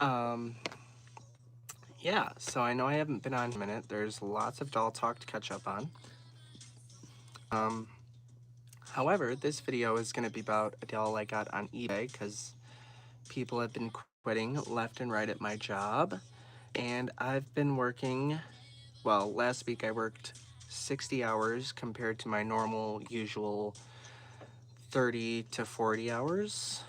Um, yeah, so I know I haven't been on in a minute. There's lots of doll talk to catch up on. Um, However, this video is going to be about a doll I got on eBay because people have been quitting left and right at my job. And I've been working, well, last week I worked 60 hours compared to my normal, usual 30 to 40 hours.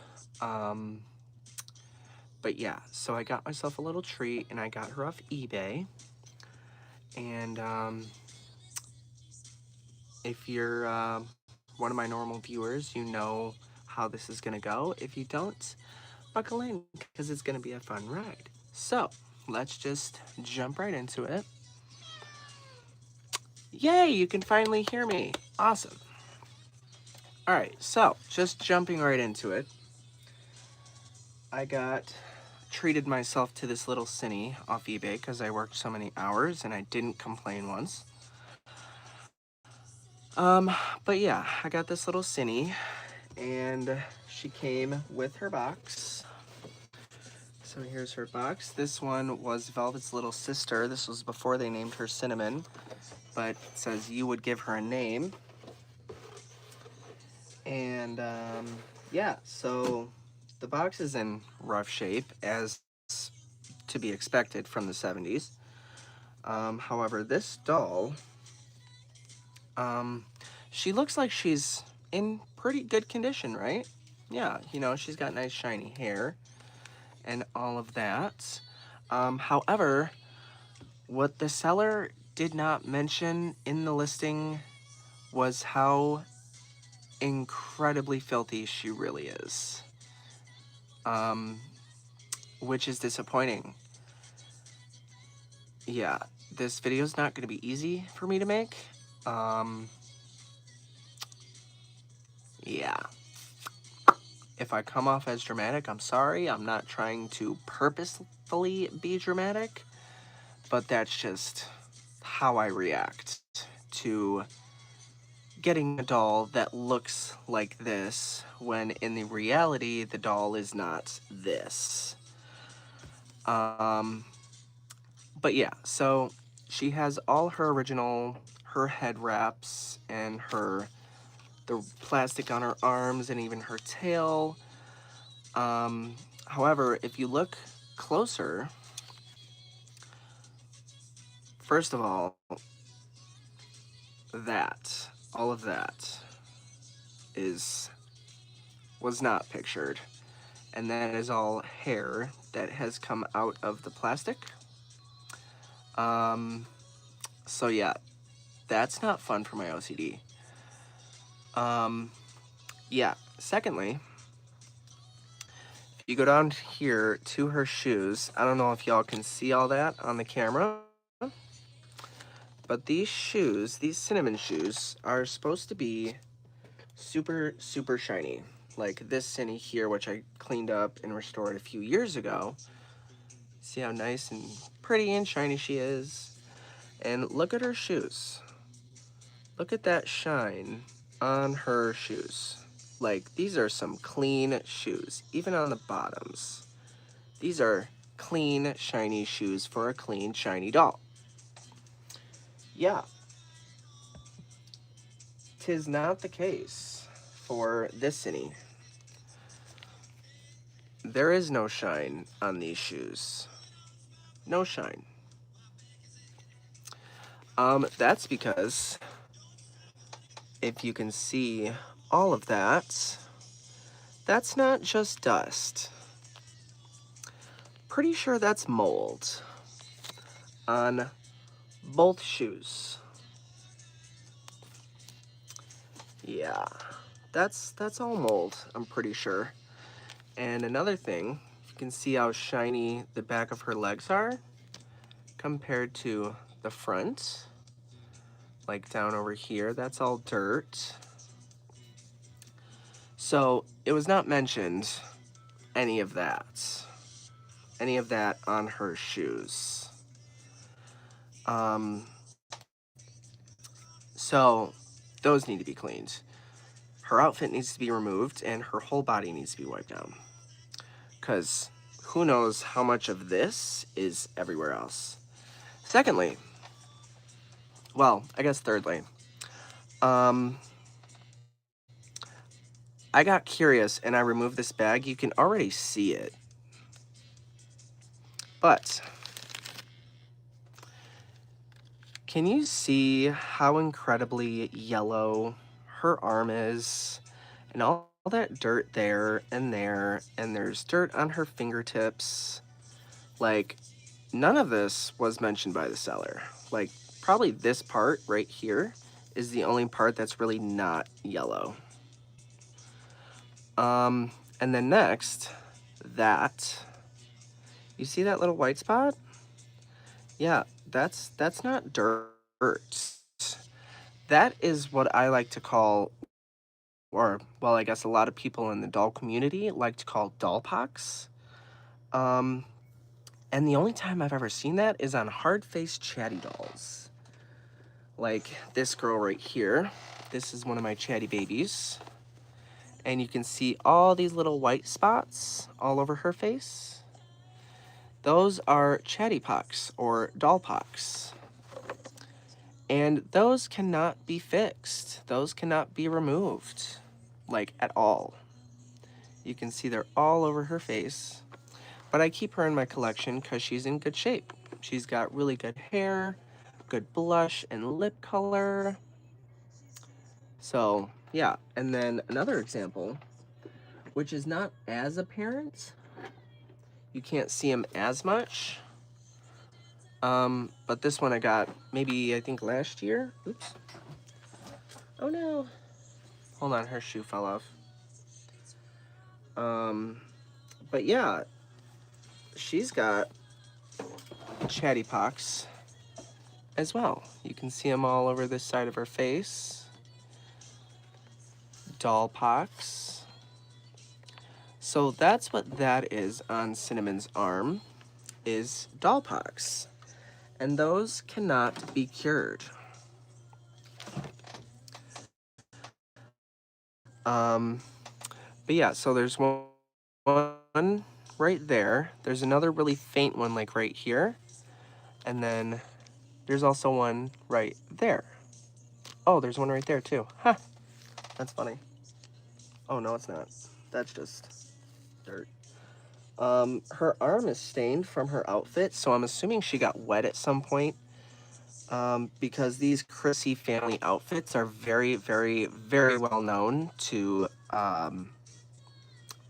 But yeah, so I got myself a little treat and I got her off eBay. And if you're one of my normal viewers, you know how this is gonna go. If you don't, buckle in because it's gonna be a fun ride. So let's just jump right into it. Yay, you can finally hear me. Awesome. All right, so just jumping right into it. I treated myself to this little cine off eBay because I worked so many hours and I didn't complain once. But yeah, I got this little cine and she came with her box. So here's her box. This one was Velvet's little sister. This was before they named her Cinnamon, but it says you would give her a name. And yeah, so the box is in rough shape as to be expected from the 70s. However, this doll, she looks like she's in pretty good condition, right? Yeah, you know, she's got nice shiny hair and all of that. However, what the seller did not mention in the listing was how incredibly filthy she really is. Which is disappointing. Yeah, this video is not going to be easy for me to make. Yeah. If I come off as dramatic, I'm sorry. I'm not trying to purposefully be dramatic, but that's just how I react to getting a doll that looks like this when in the reality the doll is not this. But yeah, so she has all her original, her head wraps and the plastic on her arms and even her tail. However, if you look closer, first of all, all of that was not pictured. And that is all hair that has come out of the plastic. So yeah, that's not fun for my OCD. Yeah, secondly, if you go down here to her shoes, I don't know if y'all can see all that on the camera, but these shoes, these cinnamon shoes, are supposed to be super, super shiny. Like this Cinny here, which I cleaned up and restored a few years ago. See how nice and pretty and shiny she is? And look at her shoes. Look at that shine on her shoes. Like, these are some clean shoes, even on the bottoms. These are clean, shiny shoes for a clean, shiny doll. Yeah. 'Tis not the case for this Cinny. There is no shine on these shoes. No shine. That's because if you can see all of that, that's not just dust. Pretty sure that's mold on both shoes. Yeah, that's all mold, I'm pretty sure. And another thing, you can see how shiny the back of her legs are compared to the front. Like down over here, that's all dirt. So it was not mentioned any of that on her shoes. So those need to be cleaned. Her outfit needs to be removed and her whole body needs to be wiped down. Because who knows how much of this is everywhere else. Secondly, well, I guess thirdly, I got curious and I removed this bag. You can already see it. But can you see how incredibly yellow her arm is? And all that dirt there, and there's dirt on her fingertips. Like, none of this was mentioned by the seller. Like, probably this part right here is the only part that's really not yellow. And then next, you see that little white spot? Yeah, that's not dirt. That is what I like to call, or, well, I guess a lot of people in the doll community like to call doll pox. And the only time I've ever seen that is on hard-faced chatty dolls. Like this girl right here. This is one of my chatty babies. And you can see all these little white spots all over her face. Those are chatty pox or doll pox. And those cannot be fixed. Those cannot be removed, like at all. You can see they're all over her face. But I keep her in my collection because she's in good shape. She's got really good hair, good blush and lip color. So, yeah. And then another example, which is not as apparent. You can't see him as much. But this one I got maybe, I think, last year. Oops. Oh, no. Hold on, her shoe fell off. But yeah, she's got chatty pox as well. You can see them all over this side of her face. Doll pox. So that's what that is on Cinnamon's arm, is doll pox. And those cannot be cured. But yeah, so there's one right there. There's another really faint one like right here. And then there's also one right there. Oh, there's one right there too. Huh, that's funny. Oh, no, it's not. That's just dirt. Her arm is stained from her outfit, so I'm assuming she got wet at some point. Because these Chrissy family outfits are very, very, very well known to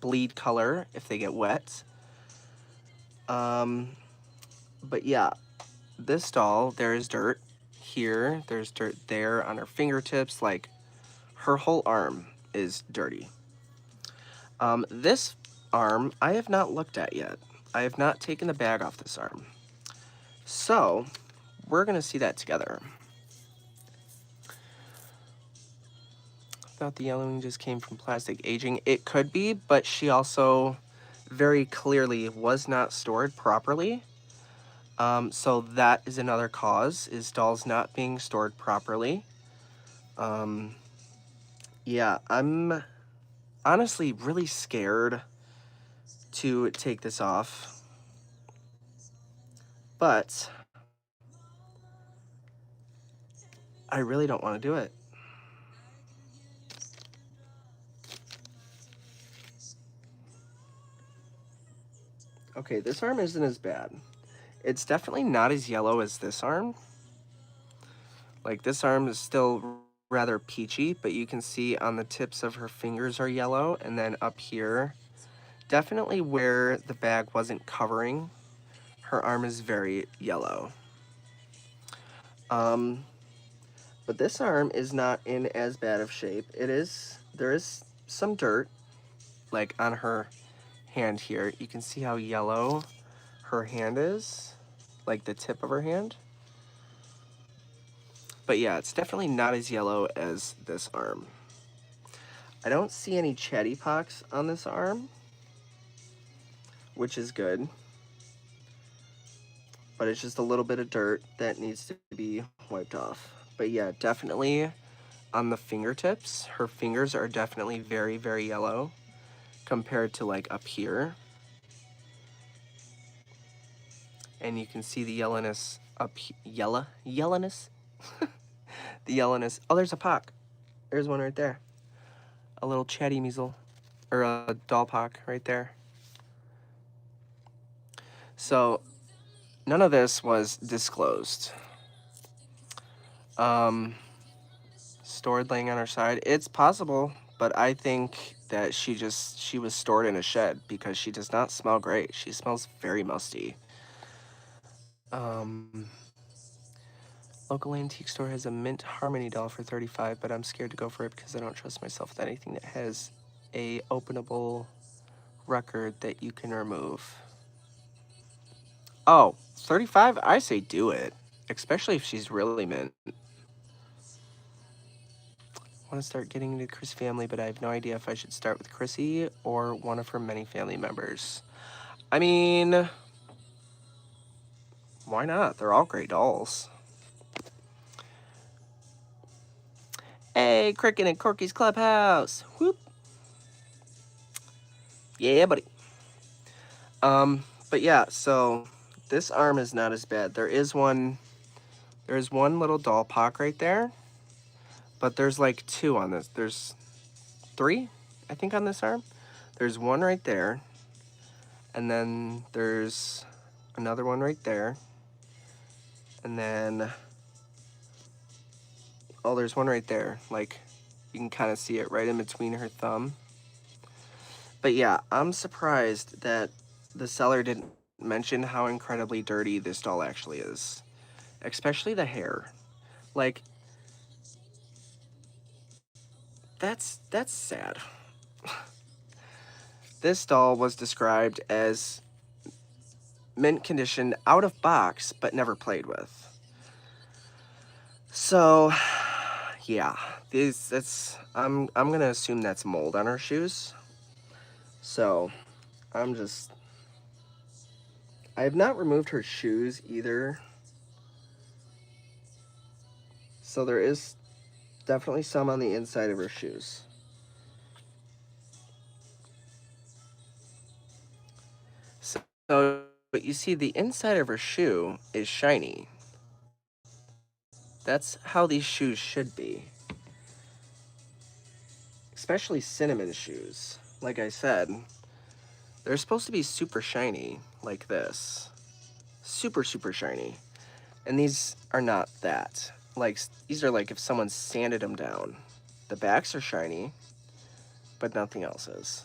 bleed color if they get wet. But yeah, this doll, there is dirt here, there's dirt there on her fingertips, like her whole arm is dirty. This arm, I have not looked at yet. I have not taken the bag off this arm. So, we're gonna see that together. Thought the yellowing just came from plastic aging. It could be, but she also very clearly was not stored properly. So that is another cause, is dolls not being stored properly. Yeah, I'm honestly really scared to take this off. But I really don't want to do it. Okay, this arm isn't as bad. It's definitely not as yellow as this arm. Like, this arm is still rather peachy, but you can see on the tips of her fingers are yellow, and then up here, definitely where the bag wasn't covering, her arm is very yellow. But this arm is not in as bad of shape. There is some dirt, like on her hand here. You can see how yellow her hand is, like the tip of her hand. But yeah, it's definitely not as yellow as this arm. I don't see any chatty pox on this arm, which is good. But it's just a little bit of dirt that needs to be wiped off. But yeah, definitely on the fingertips, her fingers are definitely very, very yellow compared to like up here. And you can see the yellowness up yellowness? The yellowness. Oh, there's a pock. There's one right there. A little chatty measle, or a doll pock right there. So none of this was disclosed. Stored laying on her side. It's possible, but I think that she was stored in a shed because she does not smell great. She smells very musty. Local antique store has a mint harmony doll for $35, but I'm scared to go for it because I don't trust myself with anything that has a openable record that you can remove. Oh, 35? I say do it, especially if she's really mint. I want to start getting into the Chris family, but I have no idea if I should start with Chrissy or one of her many family members. I mean, why not? They're all great dolls. Hey, Cricket and Corky's Clubhouse. Whoop. Yeah, buddy. But yeah, so this arm is not as bad. There's one little doll pock right there, but there's like two on this. There's three, I think, on this arm. There's one right there, and then there's another one right there, and then, oh, there's one right there. Like, you can kind of see it right in between her thumb. But yeah, I'm surprised that the seller didn't mention how incredibly dirty this doll actually is, especially the hair. Like, that's sad. This doll was described as mint condition, out of box, but never played with. So, yeah, I'm gonna assume that's mold on her shoes. So, I have not removed her shoes either. So there is definitely some on the inside of her shoes. So, but you see the inside of her shoe is shiny. That's how these shoes should be. Especially cinnamon shoes. Like I said, they're supposed to be super shiny, like this. Super, super shiny. And these are not that. Like, these are like if someone sanded them down. The backs are shiny, but nothing else is.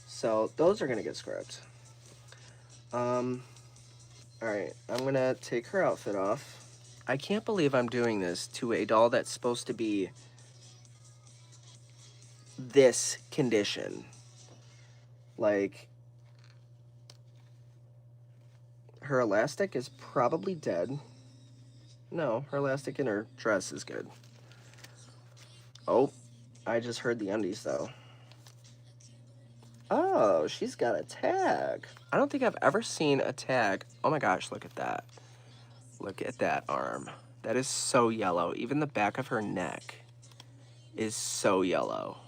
So those are gonna get scrubbed. Alright, I'm gonna take her outfit off. I can't believe I'm doing this to a doll that's supposed to be this condition. Like, her elastic is probably dead. No, her elastic in her dress is good. Oh, I just heard the undies though. Oh, she's got a tag. I don't think I've ever seen a tag. Oh my gosh, look at that. Look at that arm. That is so yellow. Even the back of her neck is so yellow.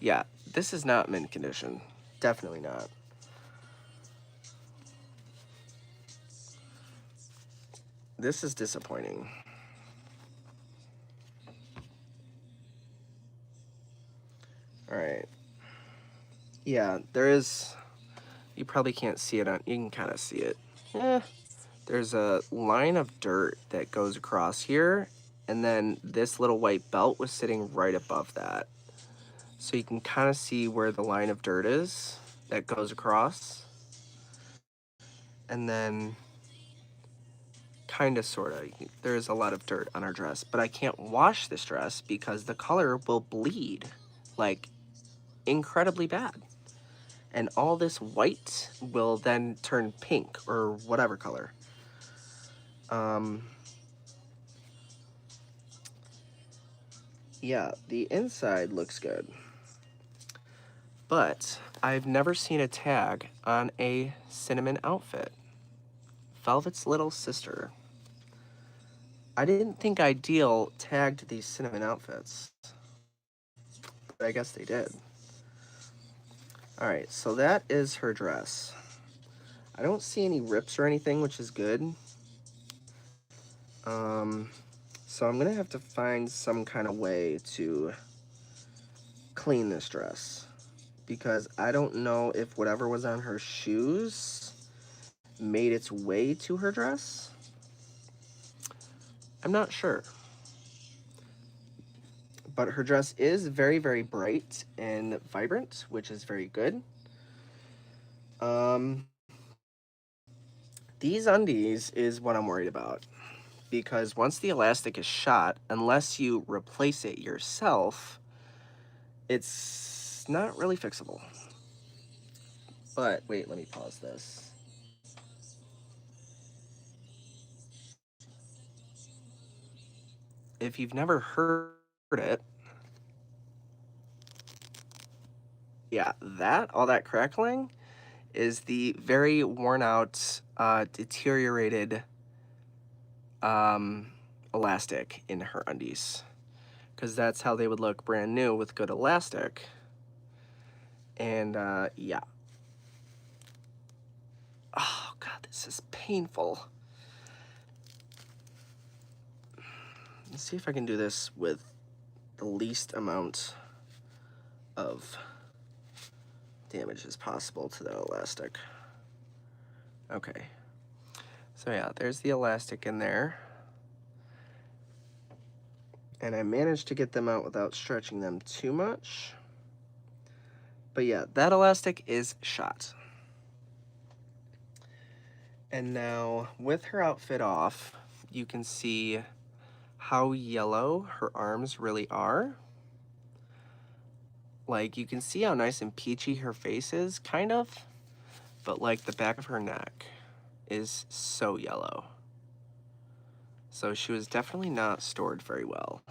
Yeah, this is not mint condition. Definitely not. This is disappointing. All right. Yeah, there is, you probably can't see it on, you can kind of see it. There's a line of dirt that goes across here, and then this little white belt was sitting right above that. So you can kind of see where the line of dirt is that goes across. And then kind of, sort of, there's a lot of dirt on our dress, but I can't wash this dress because the color will bleed, like, incredibly bad. And all this white will then turn pink or whatever color. Yeah, the inside looks good. But I've never seen a tag on a cinnamon outfit. Velvet's little sister. I didn't think Ideal tagged these cinnamon outfits, but I guess they did. All right, so that is her dress. I don't see any rips or anything, which is good. So I'm gonna have to find some kind of way to clean this dress, because I don't know if whatever was on her shoes made its way to her dress. I'm not sure. But her dress is very, very bright and vibrant, which is very good. These undies is what I'm worried about, because once the elastic is shot, unless you replace it yourself, it's not really fixable. But wait, let me pause this. If you've never heard it, yeah, all that crackling is the very worn out, deteriorated elastic in her undies, because that's how they would look brand new with good elastic. And yeah. Oh god, this is painful. Let's see if I can do this with the least amount of damage as possible to that elastic. Okay. So yeah, there's the elastic in there. And I managed to get them out without stretching them too much. But yeah, that elastic is shot. And now, with her outfit off, you can see how yellow her arms really are. Like, you can see how nice and peachy her face is, kind of. But like, the back of her neck is so yellow. So she was definitely not stored very well.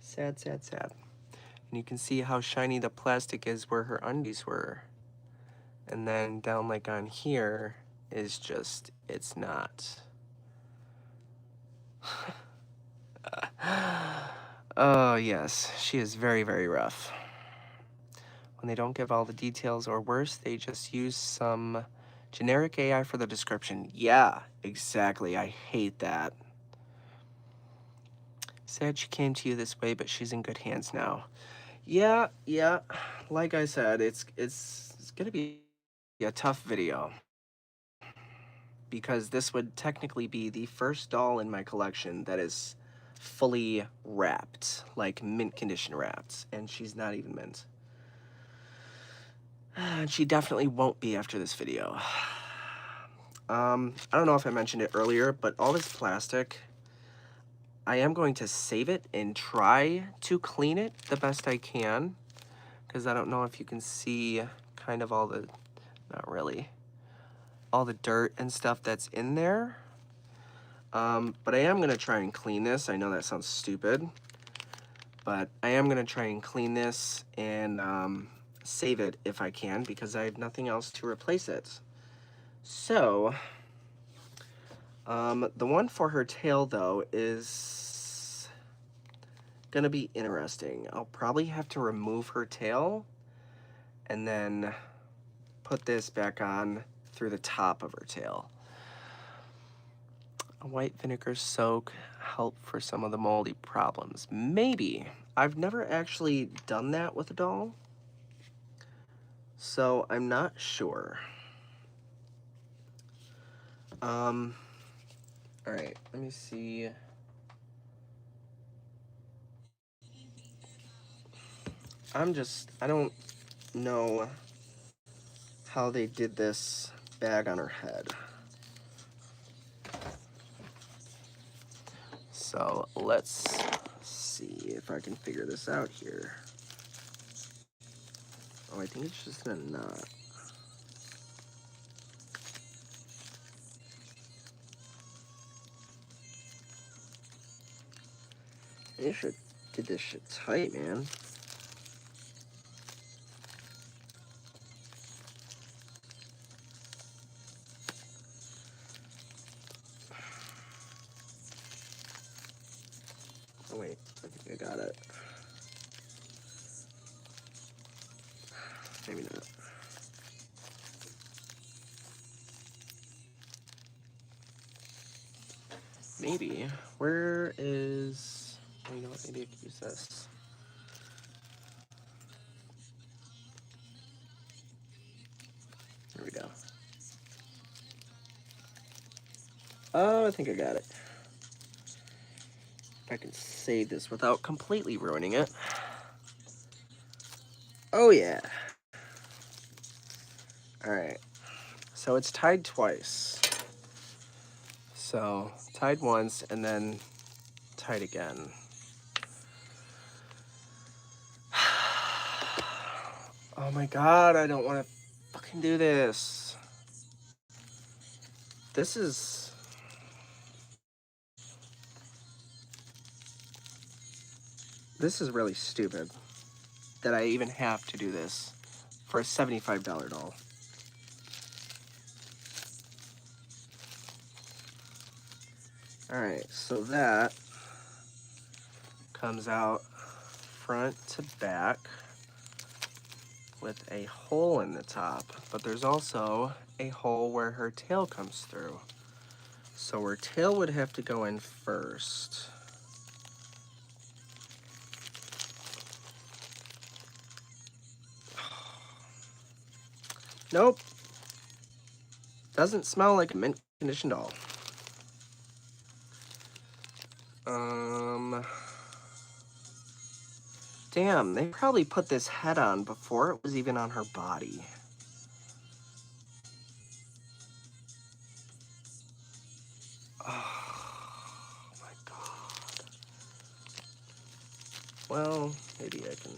Sad, sad, sad. And you can see how shiny the plastic is where her undies were. And then down like on here is just, it's not. Oh yes, she is very, very rough. When they don't give all the details, or worse, they just use some generic AI for the description. Yeah, exactly, I hate that. Said she came to you this way, but she's in good hands now. Yeah, like I said, it's gonna be a tough video, because this would technically be the first doll in my collection that is fully wrapped, like mint condition wrapped, and she's not even mint. She definitely won't be after this video. I don't know if I mentioned it earlier, but all this plastic, I am going to save it and try to clean it the best I can, because I don't know if you can see kind of all the, not really, all the dirt and stuff that's in there. But I am gonna try and clean this. I know that sounds stupid, but I am gonna try and clean this and save it if I can, because I have nothing else to replace it. So, the one for her tail though is gonna be interesting. I'll probably have to remove her tail and then put this back on through the top of her tail. A white vinegar soak help for some of the moldy problems. Maybe. I've never actually done that with a doll, so I'm not sure. All right, let me see. I don't know how they did this bag on her head. So let's see if I can figure this out here. Oh, I think it's just a knot. They should did this shit tight, man. Oh wait, I think I got it. Maybe not. Maybe. Where is... Oh, you know what? Maybe I could use this. There we go. Oh, I think I got it. If I can save this without completely ruining it. Oh, yeah. Alright. So it's tied twice. So, tied once and then tied again. Oh my god, I don't want to fucking do this. This is... This is really stupid that I even have to do this for a $75 doll. Alright, so that comes out front to back with a hole in the top, but there's also a hole where her tail comes through. So her tail would have to go in first. Nope. Doesn't smell like a mint condition doll. Damn, they probably put this head on before it was even on her body. Oh my god. Well, maybe I can...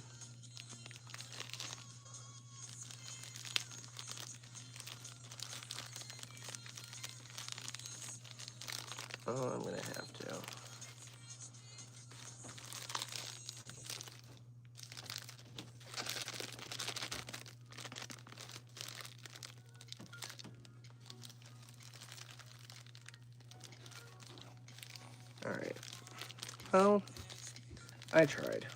Oh, I'm gonna have to. Alright. Well, I tried.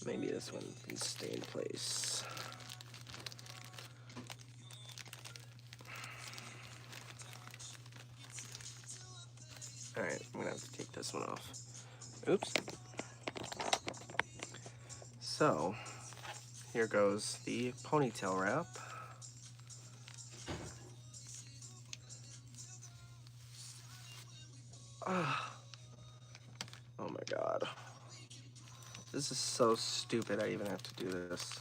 Maybe this one can stay in place. Alright, I'm gonna have to take this one off. Oops. So, here goes the ponytail wrap. Oh my god. This is so stupid I even have to do this.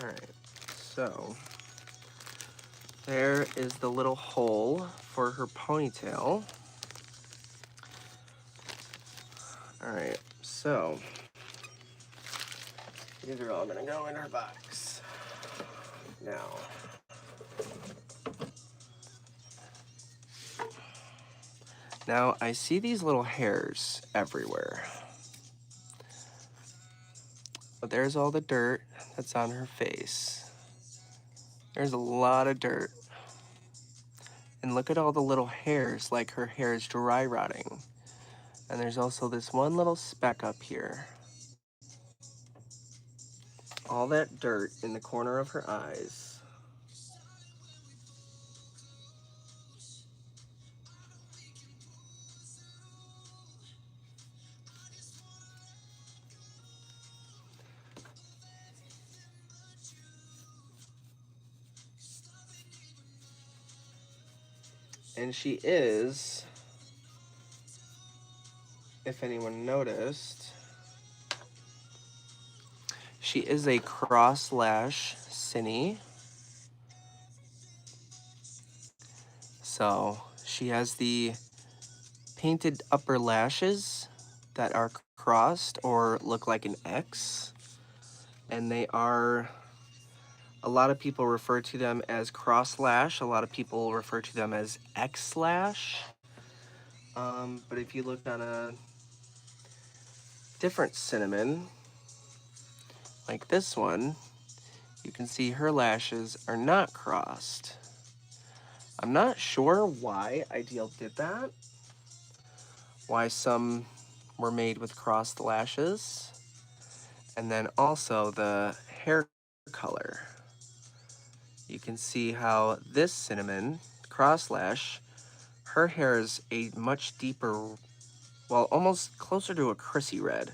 Alright, so there is the little hole for her ponytail. Alright, so these are all gonna go in her box. Now I see these little hairs everywhere. But there's all the dirt that's on her face. There's a lot of dirt. And look at all the little hairs, like her hair is dry rotting. And there's also this one little speck up here. All that dirt in the corner of her eyes. And she is, if anyone noticed, she is a cross lash Cinny. So she has the painted upper lashes that are crossed or look like an X. And they are, a lot of people refer to them as cross lash. A lot of people refer to them as X lash. But if you look on a different cinnamon, like this one, you can see her lashes are not crossed. I'm not sure why Ideal did that, why some were made with crossed lashes, and then also the hair color. You can see how this cinnamon, cross lash, her hair is a much deeper, well, almost closer to a Chrissy red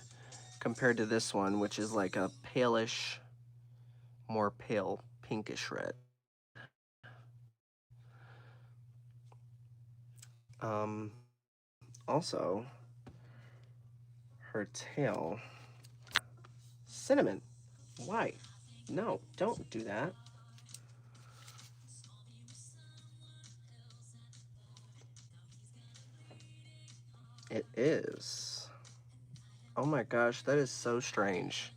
compared to this one, which is like a palish, more pale pinkish red. Also, her tail, cinnamon. Why? No, don't do that. It is. Oh my gosh, that is so strange.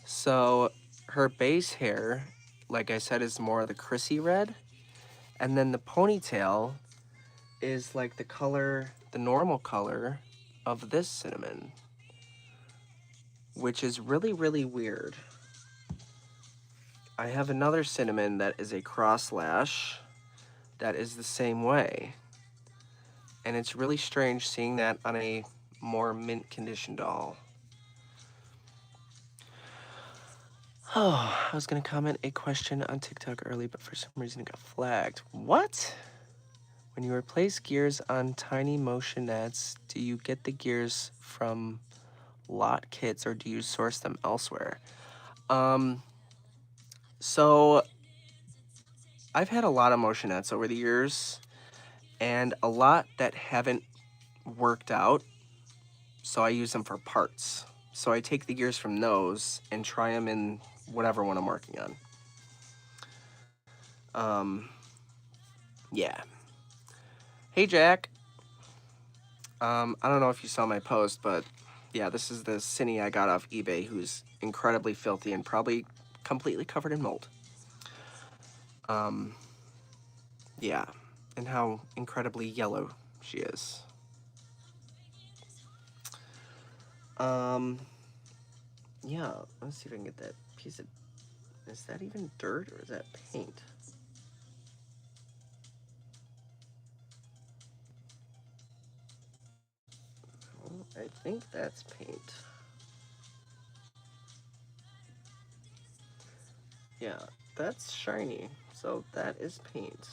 So her base hair, like I said, is more of the Chrissy red. And then the ponytail is like the color, the normal color of this cinnamon, which is really, really weird. I have another cinnamon that is a cross lash that is the same way. And it's really strange seeing that on a more mint condition doll. Oh, I was gonna comment a question on TikTok early, but for some reason it got flagged. What? When you replace gears on tiny motionettes, do you get the gears from lot kits or do you source them elsewhere? So I've had a lot of motionettes over the years and a lot that haven't worked out, so I use them for parts. So I take the gears from those and try them in whatever one I'm working on. Yeah. Hey, Jack. I don't know if you saw my post, but yeah, this is the Cine I got off eBay, who's incredibly filthy and probably completely covered in mold. Yeah, and how incredibly yellow she is. Yeah, let's see if I can get that piece of, is that even dirt or is that paint? Well, I think that's paint. Yeah, that's shiny, so that is paint.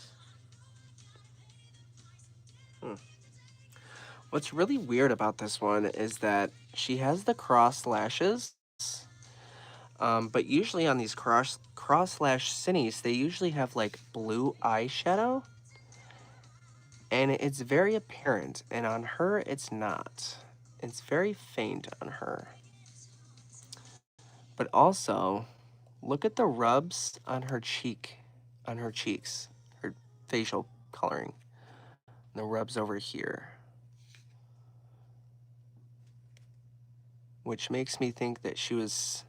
What's really weird about this one is that she has the cross lashes, but usually on these cross lash Cinnies, they usually have like blue eyeshadow, and it's very apparent, and on her, it's not. It's very faint on her. But also, look at the rubs on her cheeks, her facial coloring, the rubs over here. Which makes me think that she was,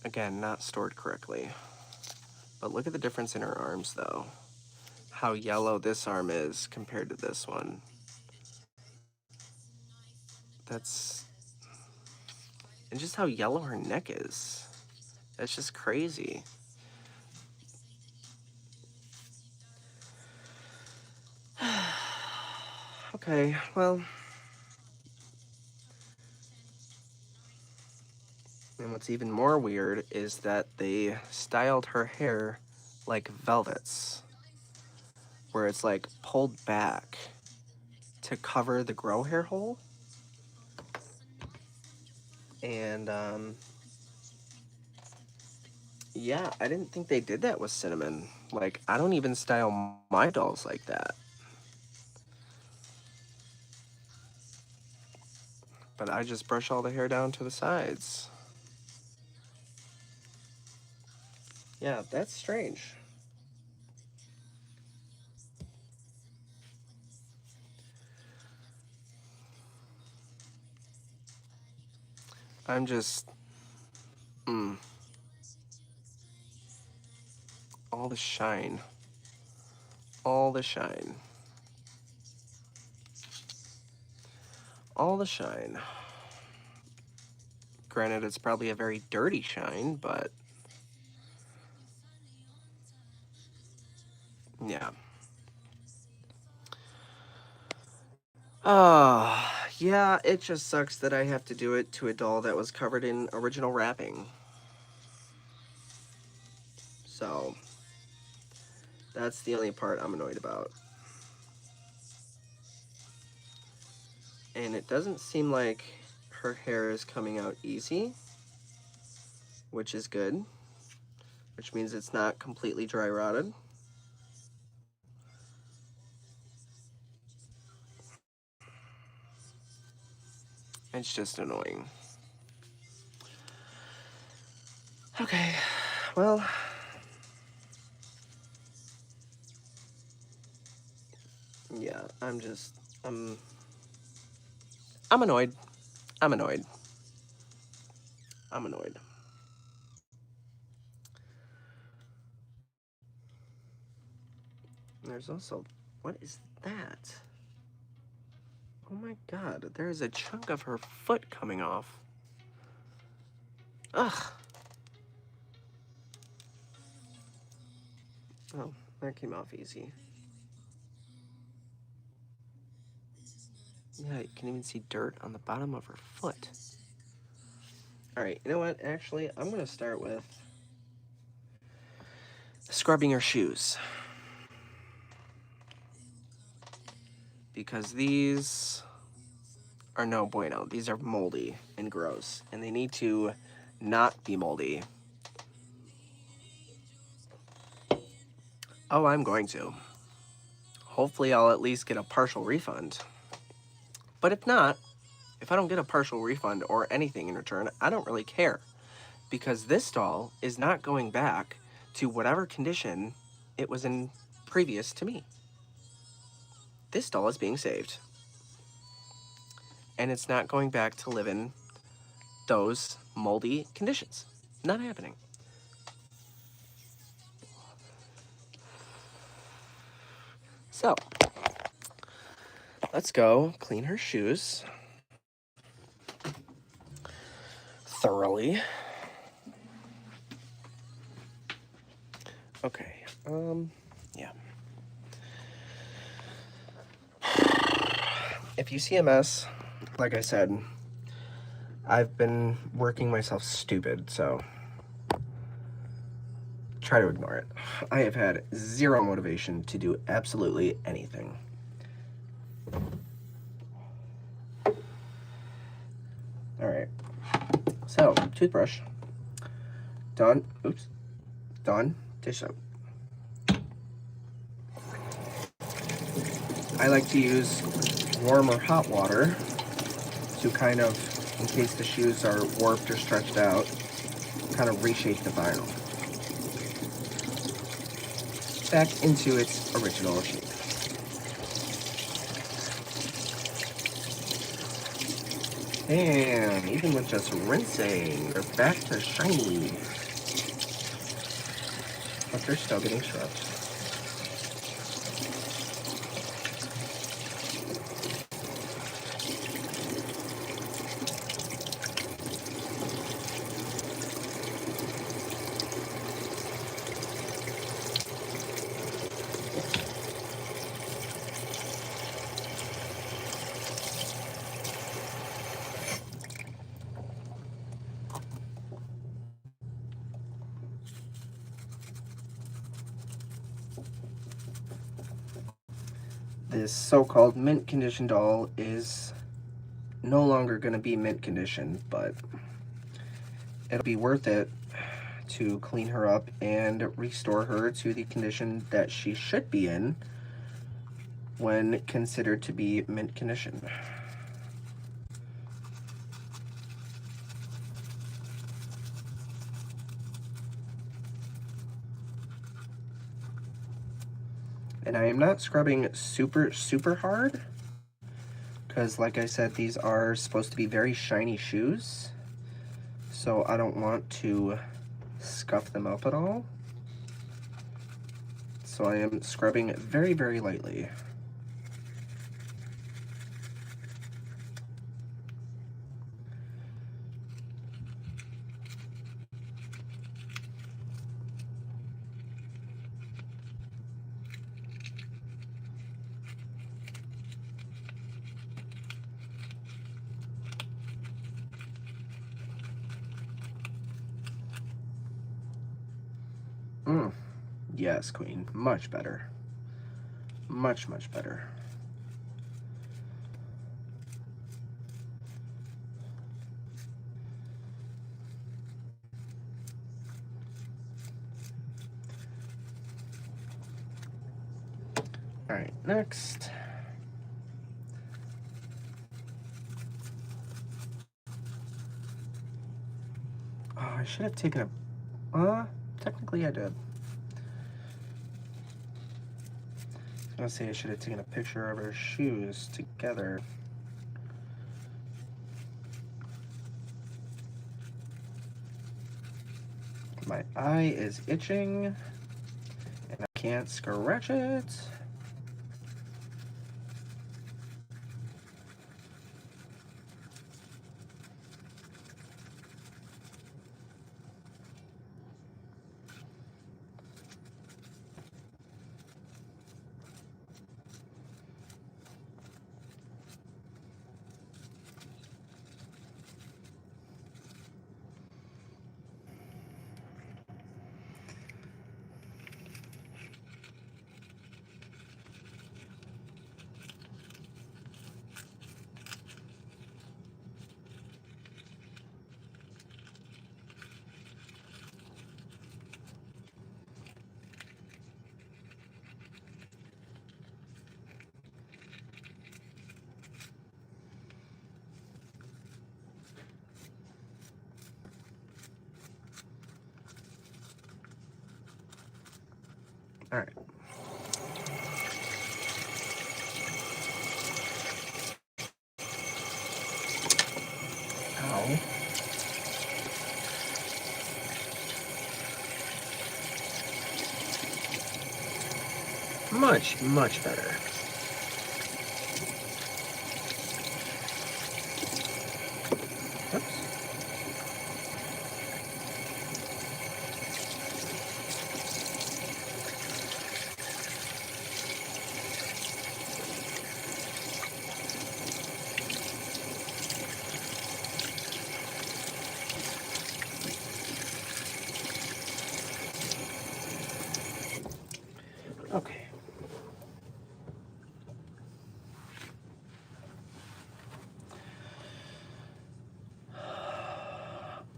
again, not stored correctly. But look at the difference in her arms, though. How yellow this arm is compared to this one. That's... And just how yellow her neck is. That's just crazy. Okay, well... And what's even more weird is that they styled her hair like velvets, where it's like pulled back to cover the grow hair hole. And yeah, I didn't think they did that with Cinnamon. Like, I don't even style my dolls like that. But I just brush all the hair down to the sides. Yeah, that's strange. I'm just... all the shine. All the shine. all the shine. Granted, it's probably a very dirty shine, but yeah. Yeah, it just sucks that I have to do it to a doll that was covered in original wrapping. So, that's the only part I'm annoyed about. And it doesn't seem like her hair is coming out easy, which is good, which means it's not completely dry rotted. It's just annoying. Okay, well, yeah, I'm annoyed. I'm annoyed. I'm annoyed. There's also, what is that? Oh my god, there is a chunk of her foot coming off. Ugh. Oh, that came off easy. Yeah, you can even see dirt on the bottom of her foot. Alright, you know what? Actually, I'm going to start with scrubbing her shoes. Because these are no bueno. These are moldy and gross. And they need to not be moldy. Oh, I'm going to. Hopefully I'll at least get a partial refund. But if not, if I don't get a partial refund or anything in return, I don't really care. Because this doll is not going back to whatever condition it was in previous to me. This doll is being saved. And it's not going back to live in those moldy conditions. Not happening. So, let's go clean her shoes thoroughly. Okay, yeah. If you see a mess, like I said, I've been working myself stupid, so try to ignore it. I have had zero motivation to do absolutely anything. Alright, so, toothbrush. Done. Oops. Done. Dish soap. I like to use warm or hot water to kind of, in case the shoes are warped or stretched out, kind of reshape the vinyl back into its original shape. And even with just rinsing, they're back to shiny. But they're still getting scrubbed. This so-called mint condition doll is no longer going to be mint condition, but it'll be worth it to clean her up and restore her to the condition that she should be in when considered to be mint condition. And I am not scrubbing super hard, because like I said, these are supposed to be very shiny shoes, so I don't want to scuff them up at all. So I am scrubbing very lightly. Yes, queen. Much better. Much, much better. All right, next. Oh, I should have taken a... technically I did. I was gonna say I should have taken a picture of her shoes together. My eye is itching, and I can't scratch it. All right. Ow. Much, much better. Oops. Okay.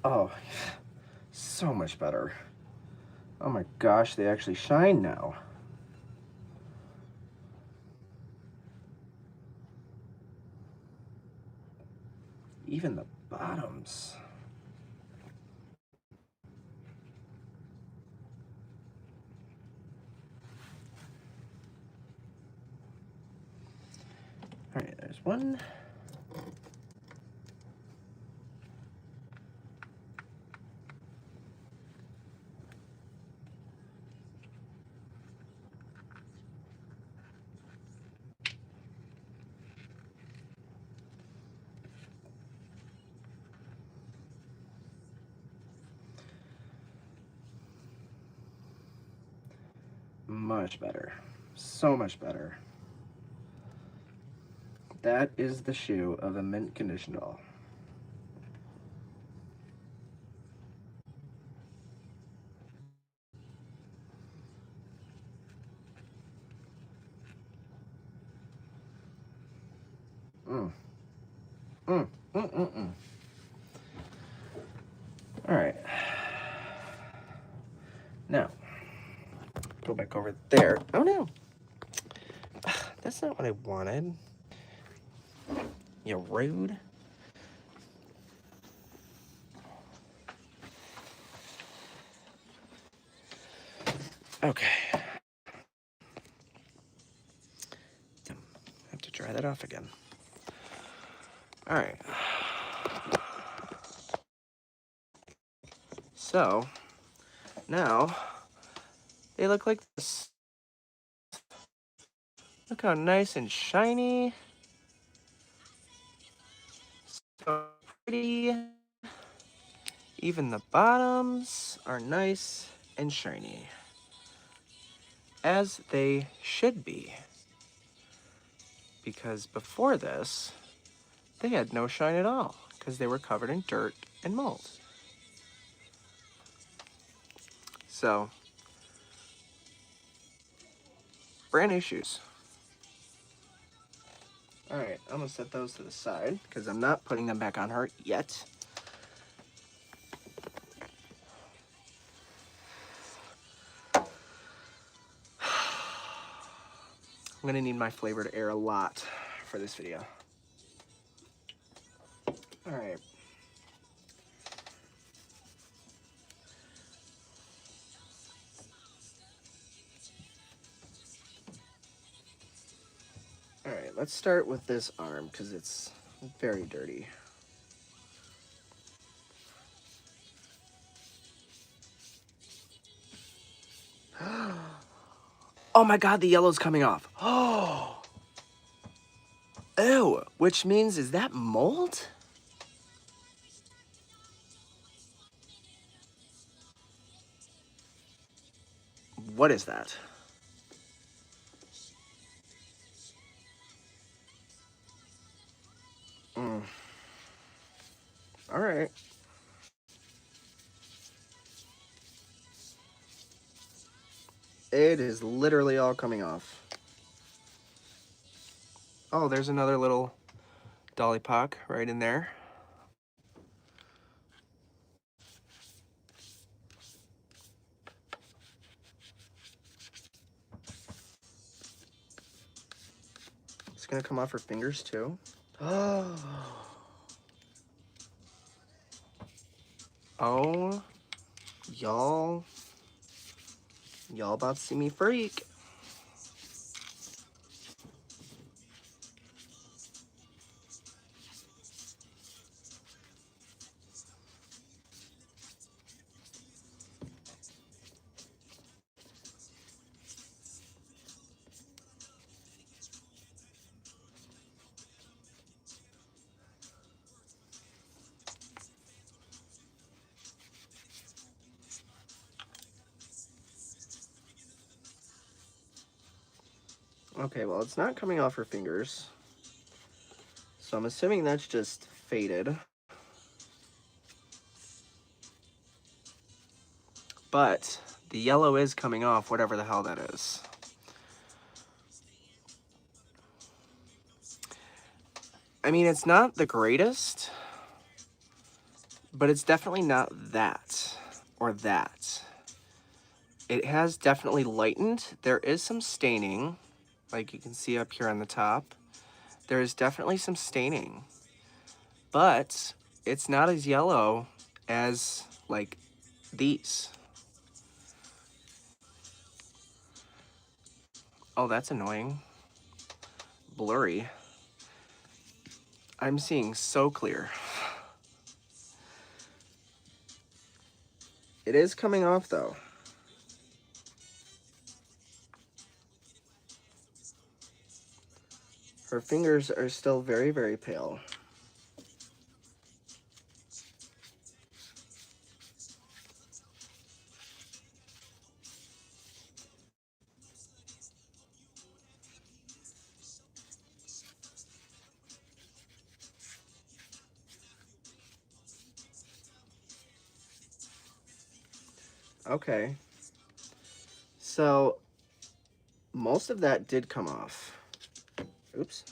Oh, so much better. Oh my gosh, they actually shine now. Even the bottoms. All right, there's one. Much better. So much better. That is the shoe of a mint condition doll. Mm. Mm. Mm. Mm. Mm. All right. Now, go back over there. Oh no. That's not what I wanted. You rude. Okay. Have to dry that off again. All right. So, now, they look like this. Look how nice and shiny. So pretty. Even the bottoms are nice and shiny. As they should be. Because before this, they had no shine at all. Because they were covered in dirt and mold. So, Brand new shoes. Alright, I'm gonna set those to the side because I'm not putting them back on her yet. I'm gonna need my flavored air a lot for this video. Alright. Alright, let's start with this arm because it's very dirty. Oh my god, the yellow's coming off. Oh! Ew, which means, is that mold? What is that? Alright. It is literally all coming off. Oh, there's another little Dolly Pock right in there. It's gonna come off her fingers too. Oh. Oh. Y'all about to see me freak. Okay, well, it's not coming off her fingers. So I'm assuming that's just faded. But the yellow is coming off, whatever the hell that is. I mean, it's not the greatest, but it's definitely not that or that. It has definitely lightened. There is some staining, like you can see up here on the top. There is definitely some staining, but it's not as yellow as like these. Oh, that's annoying. Blurry. I'm seeing so clear. It is coming off though. Her fingers are still very, very pale. Okay. So most of that did come off. Oops.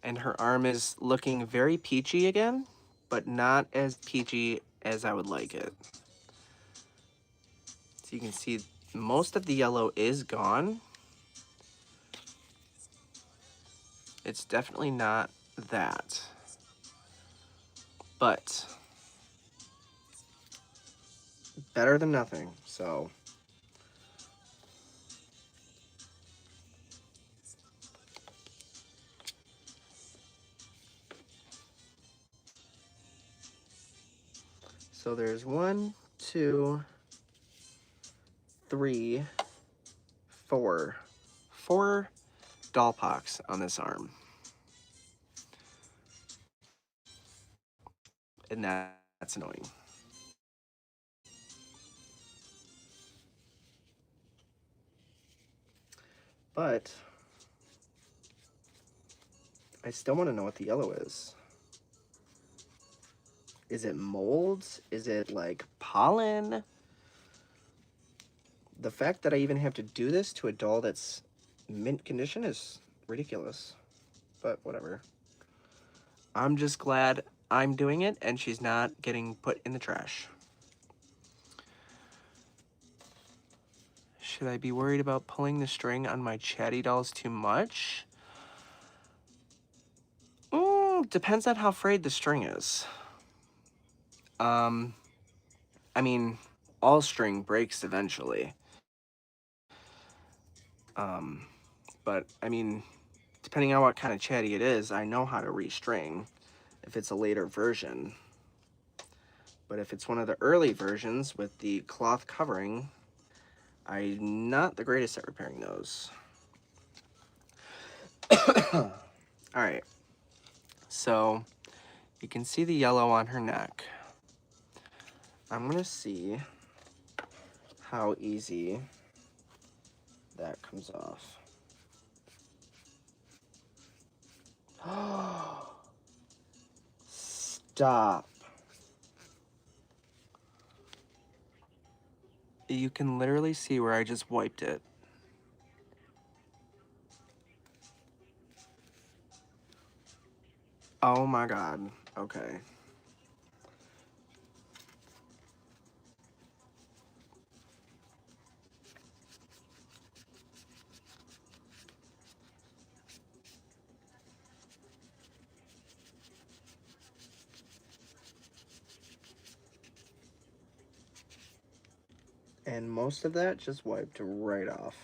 And her arm is looking very peachy again, but not as peachy as I would like it. So you can see most of the yellow is gone. It's definitely not that. But better than nothing, so. So there's 1, 2, 3, 4. 4 doll pocks on this arm. And that's annoying. But I still want to know what the yellow is. Is it mold? Is it like pollen? The fact that I even have to do this to a doll that's mint condition is ridiculous. But whatever. I'm just glad I'm doing it and she's not getting put in the trash. Should I be worried about pulling the string on my chatty dolls too much? Depends on how frayed the string is. I mean, all string breaks eventually. But I mean, depending on what kind of chatty it is, I know how to restring if it's a later version. But if it's one of the early versions with the cloth covering, I'm not the greatest at repairing those. Alright, so you can see the yellow on her neck. I'm gonna see how easy that comes off. Stop. You can literally see where I just wiped it. Oh my god. Okay. And most of that just wiped right off.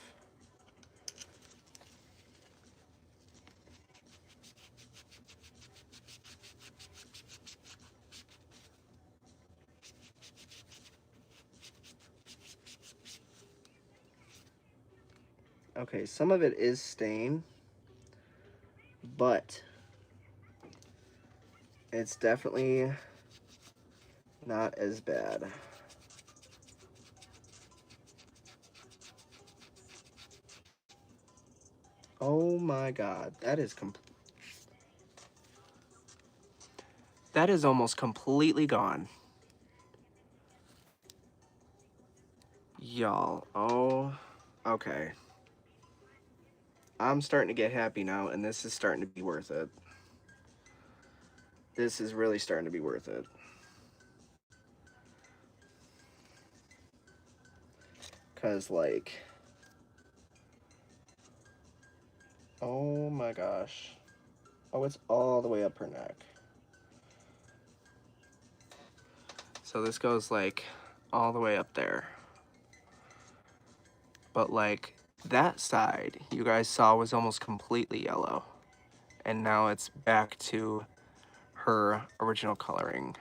Okay, some of it is stain, but it's definitely not as bad. Oh my god, that is almost completely gone. Y'all, oh, okay. I'm starting to get happy now, and this is starting to be worth it. This is really starting to be worth it. Because, like, oh my gosh. Oh, it's all the way up her neck. So this goes, like, all the way up there. But, like, that side you guys saw was almost completely yellow. And now it's back to her original coloring.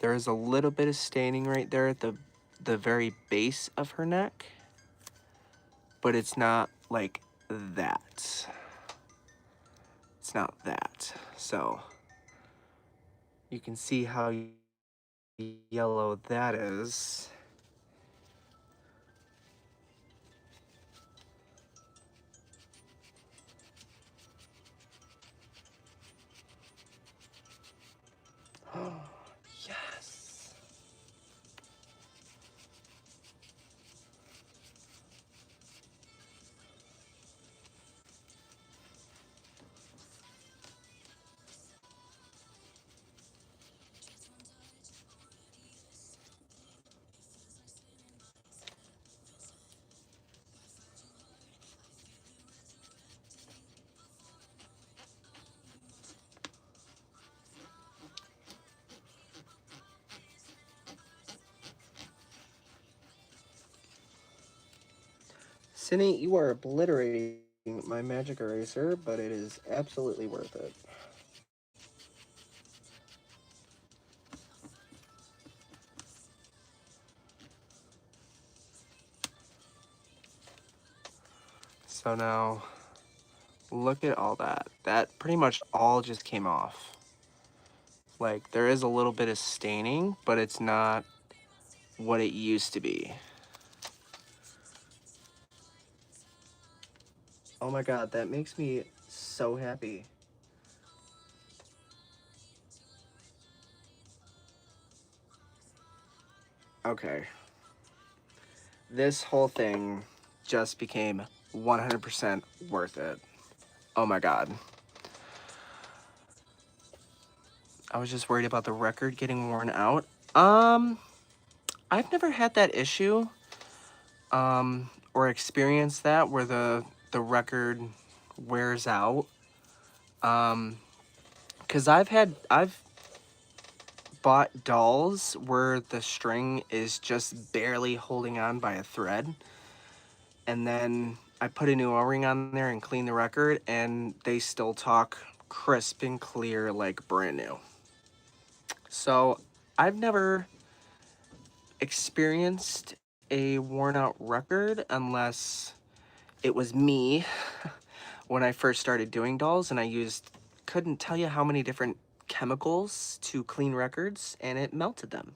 There is a little bit of staining right there at the very base of her neck, but it's not like that. It's not that. So you can see how yellow that is. Yes. Cindy, you are obliterating my magic eraser, but it is absolutely worth it. So now, look at all that. That pretty much all just came off. Like, there is a little bit of staining, but it's not what it used to be. Oh my god, that makes me so happy. Okay. this whole thing just became 100% worth it. Oh my god. I was just worried about the record getting worn out. I've never had that issue, or experienced that where the record wears out. Cause I've bought dolls where the string is just barely holding on by a thread, and then I put a new O-ring on there and clean the record, and they still talk crisp and clear like brand new. So I've never experienced a worn out record unless it was me when I first started doing dolls, and I couldn't tell you how many different chemicals to clean records, and it melted them.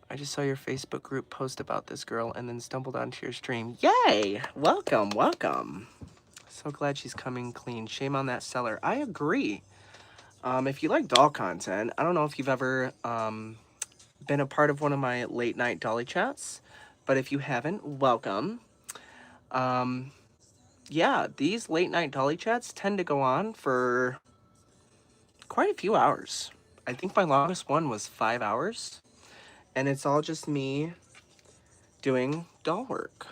I just saw your Facebook group post about this girl and then stumbled onto your stream. Yay! Welcome, welcome. So glad she's coming clean. Shame on that seller. I agree. If you like doll content, I don't know if you've ever been a part of one of my late night Dolly chats, but if you haven't, welcome. Yeah, these late night Dolly chats tend to go on for quite a few hours. I think my longest one was 5 hours, and it's all just me doing doll work.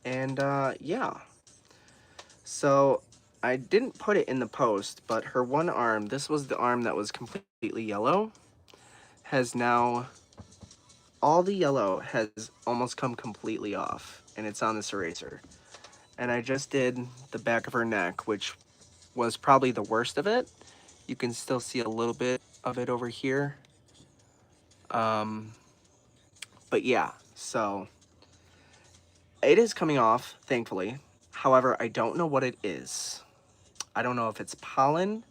And yeah, so I didn't put it in the post, but her one arm, this was the arm that was completely yellow, has now, all the yellow has almost come completely off, and it's on this eraser. And I just did the back of her neck, which was probably the worst of it. You can still see a little bit of it over here. But yeah, so it is coming off, thankfully. However, I don't know what it is. I don't know if it's pollen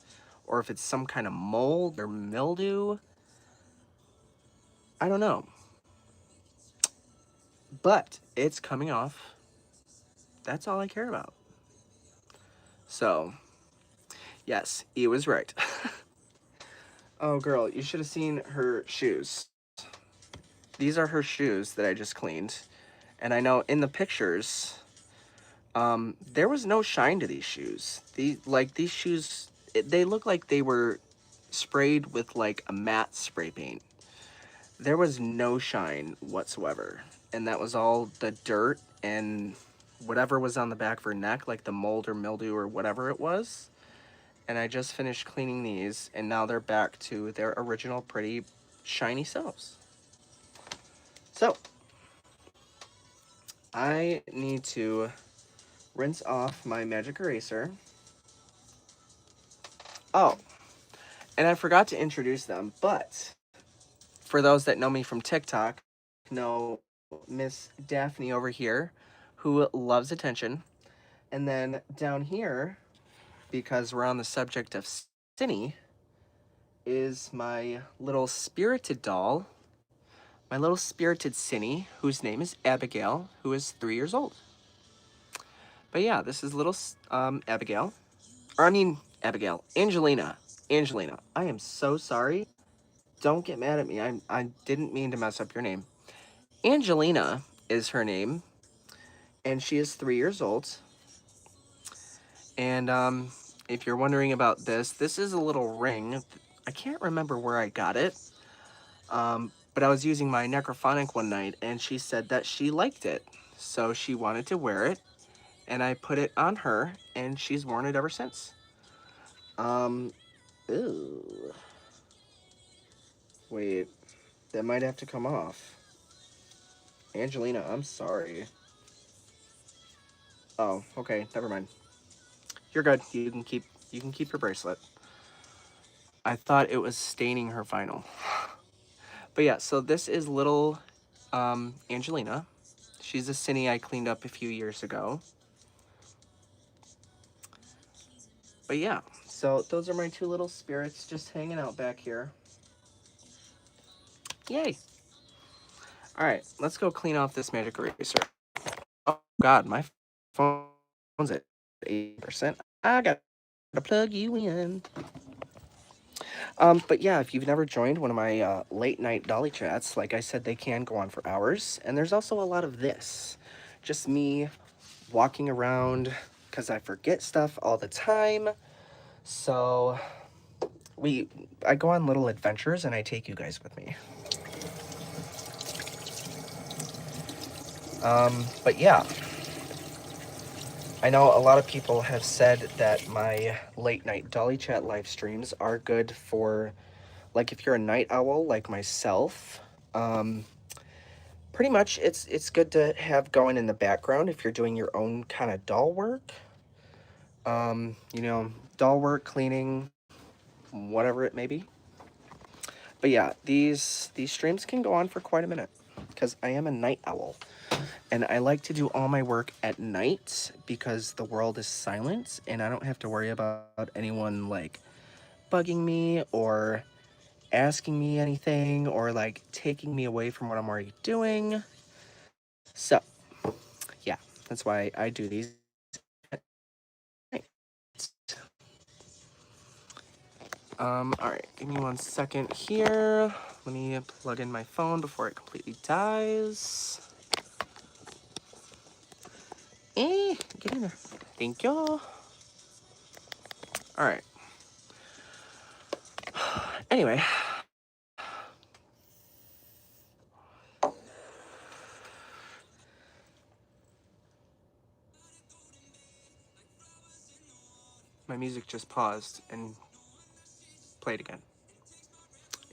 or if it's some kind of mold or mildew. I don't know. But it's coming off. That's all I care about. So, yes, he was right. Oh, girl, you should have seen her shoes. These are her shoes that I just cleaned. And I know in the pictures, there was no shine to these shoes. These shoes, they look like they were sprayed with like a matte spray paint. There was no shine whatsoever. And that was all the dirt and whatever was on the back of her neck, like the mold or mildew or whatever it was. And I just finished cleaning these, and now they're back to their original pretty shiny selves. So, I need to rinse off my magic eraser. Oh, and I forgot to introduce them, but for those that know me from TikTok, know Miss Daphne over here, who loves attention. And then down here, because we're on the subject of Cinny, is my little spirited doll, my little spirited Cinny, whose name is Abigail, who is 3 years old. But yeah, this is little Abigail. Or I mean, Abigail. Angelina. Angelina. I am so sorry. Don't get mad at me. I didn't mean to mess up your name. Angelina is her name, and she is 3 years old. And if you're wondering about this, this is a little ring. I can't remember where I got it, but I was using my necrophonic one night, and she said that she liked it. So she wanted to wear it, and I put it on her, and she's worn it ever since. Ew. Wait, that might have to come off. Angelina, I'm sorry. Oh, okay, never mind. You're good. You can keep your bracelet. I thought it was staining her vinyl. But yeah, so this is little Angelina. She's a Cinny I cleaned up a few years ago. But yeah, so those are my two little spirits just hanging out back here. Yay! Alright, let's go clean off this magic eraser. Oh god, my phone's at 8%. I gotta plug you in. But yeah, if you've never joined one of my late night Dolly chats, like I said, they can go on for hours. And there's also a lot of this. Just me walking around because I forget stuff all the time. So I go on little adventures and I take you guys with me. But yeah, I know a lot of people have said that my late night Dolly Chat live streams are good for, like, if you're a night owl like myself. Pretty much, it's good to have going in the background if you're doing your own kind of doll work. You know, doll work, cleaning, whatever it may be. But yeah, these streams can go on for quite a minute because I am a night owl. And I like to do all my work at night because the world is silent and I don't have to worry about anyone like bugging me or asking me anything or like taking me away from what I'm already doing. So, yeah, that's why I do these at night. All right, give me 1 second here. Let me plug in my phone before it completely dies. Get in there. Thank you. All right. Anyway. My music just paused and played again.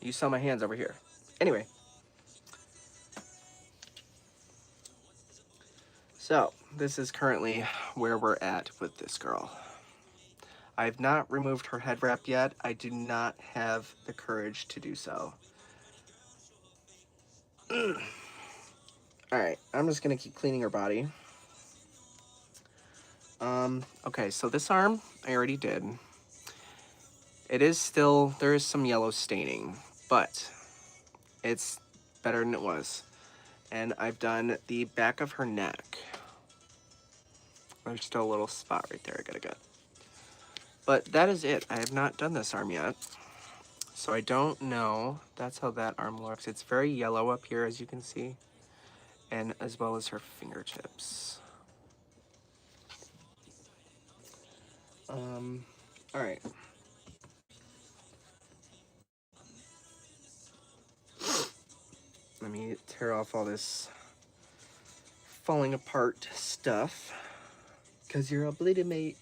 You saw my hands over here. Anyway. So, this is currently where we're at with this girl. I've not removed her head wrap yet. I do not have the courage to do so. Alright, I'm just gonna keep cleaning her body. Okay, so this arm, I already did. It is still, there is some yellow staining, but it's better than it was. And I've done the back of her neck. There's still a little spot right there I gotta get. But that is it. I have not done this arm yet. So I don't know. That's how that arm looks. It's very yellow up here, as you can see. And as well as her fingertips. All right. Let me tear off all this falling apart stuff. Because you're obliterating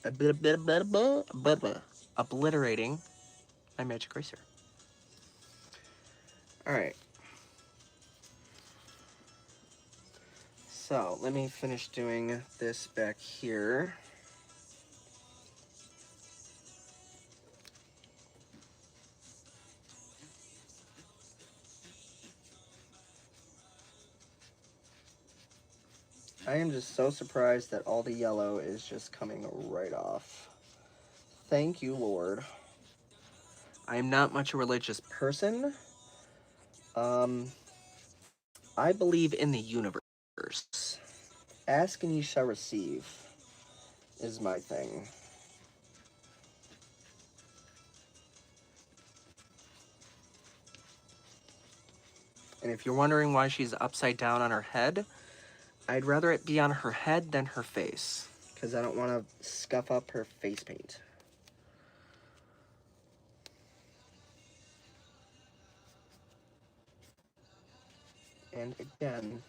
my magic eraser. All right. So let me finish doing this back here. I am just so surprised that all the yellow is just coming right off. Thank you, Lord. I am not much a religious person. I believe in the universe. Ask and you shall receive is my thing. And if you're wondering why she's upside down on her head, I'd rather it be on her head than her face, because I don't want to scuff up her face paint. And again,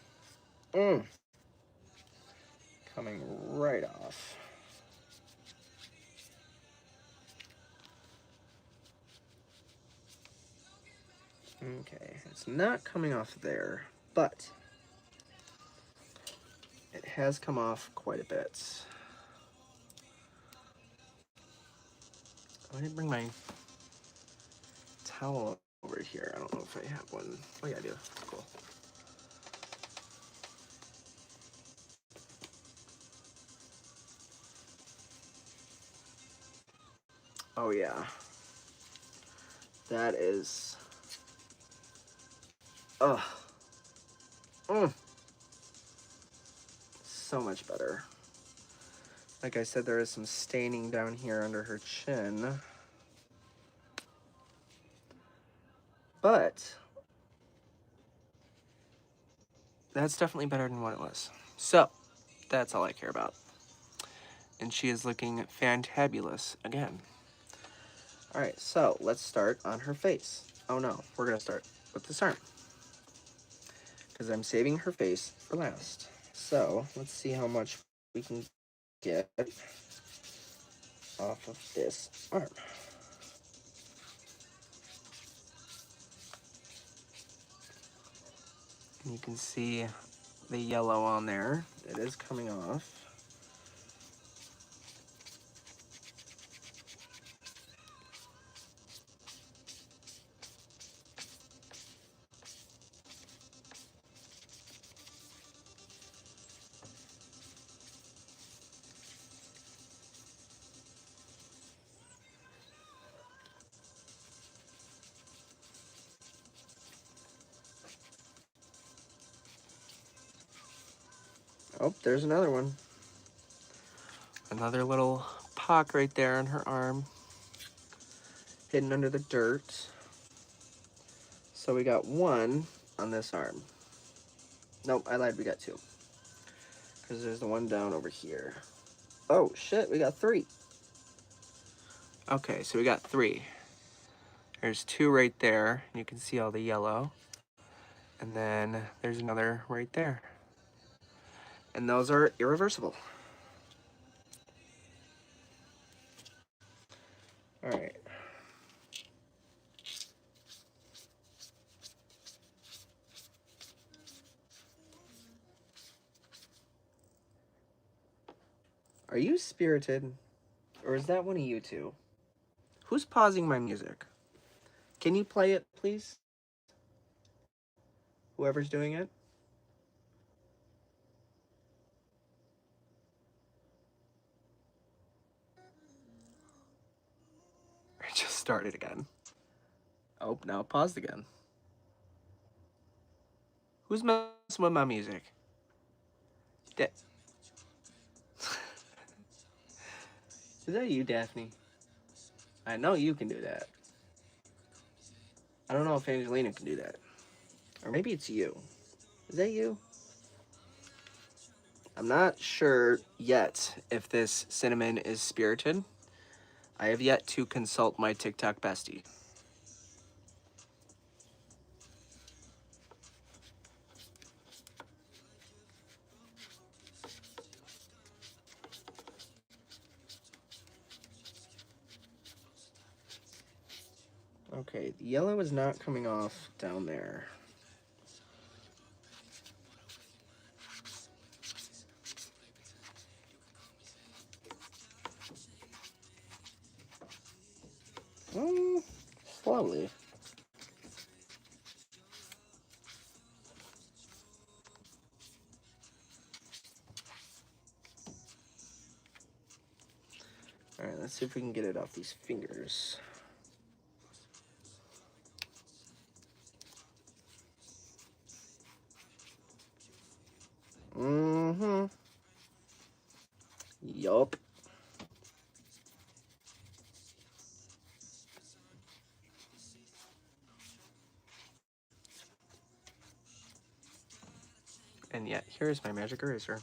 coming right off. Okay, it's not coming off there, but it has come off quite a bit. I didn't bring my towel over here. I don't know if I have one. Oh yeah, I do. Cool. Oh yeah. That is... Ugh. So much better. Like I said, there is some staining down here under her chin. But that's definitely better than what it was. So that's all I care about. And she is looking fantabulous again. All right, so let's start on her face. Oh no, we're gonna start with this arm because I'm saving her face for last. So let's see how much we can get off of this arm. And you can see the yellow on there. It is coming off. Oh, there's another one. Another little pock right there on her arm, hidden under the dirt. So we got one on this arm. Nope, I lied, we got two. Because there's the one down over here. Oh, shit, we got three. Okay, so we got three. There's two right there. You can see all the yellow. And then there's another right there. And those are irreversible. All right. Are you spirited? Or is that one of you two? Who's pausing my music? Can you play it, please? Whoever's doing it? I just started again. Oh, now it paused again. Who's messing with my music? Is that you, Daphne? I know you can do that. I don't know if Angelina can do that. Or maybe it's you. Is that you? I'm not sure yet if this cinnamon is spirited. I have yet to consult my TikTok bestie. Okay, the yellow is not coming off down there. Slowly. Alright, let's see if we can get it off these fingers. Mm-hmm. Yup. And yet, here's my magic eraser.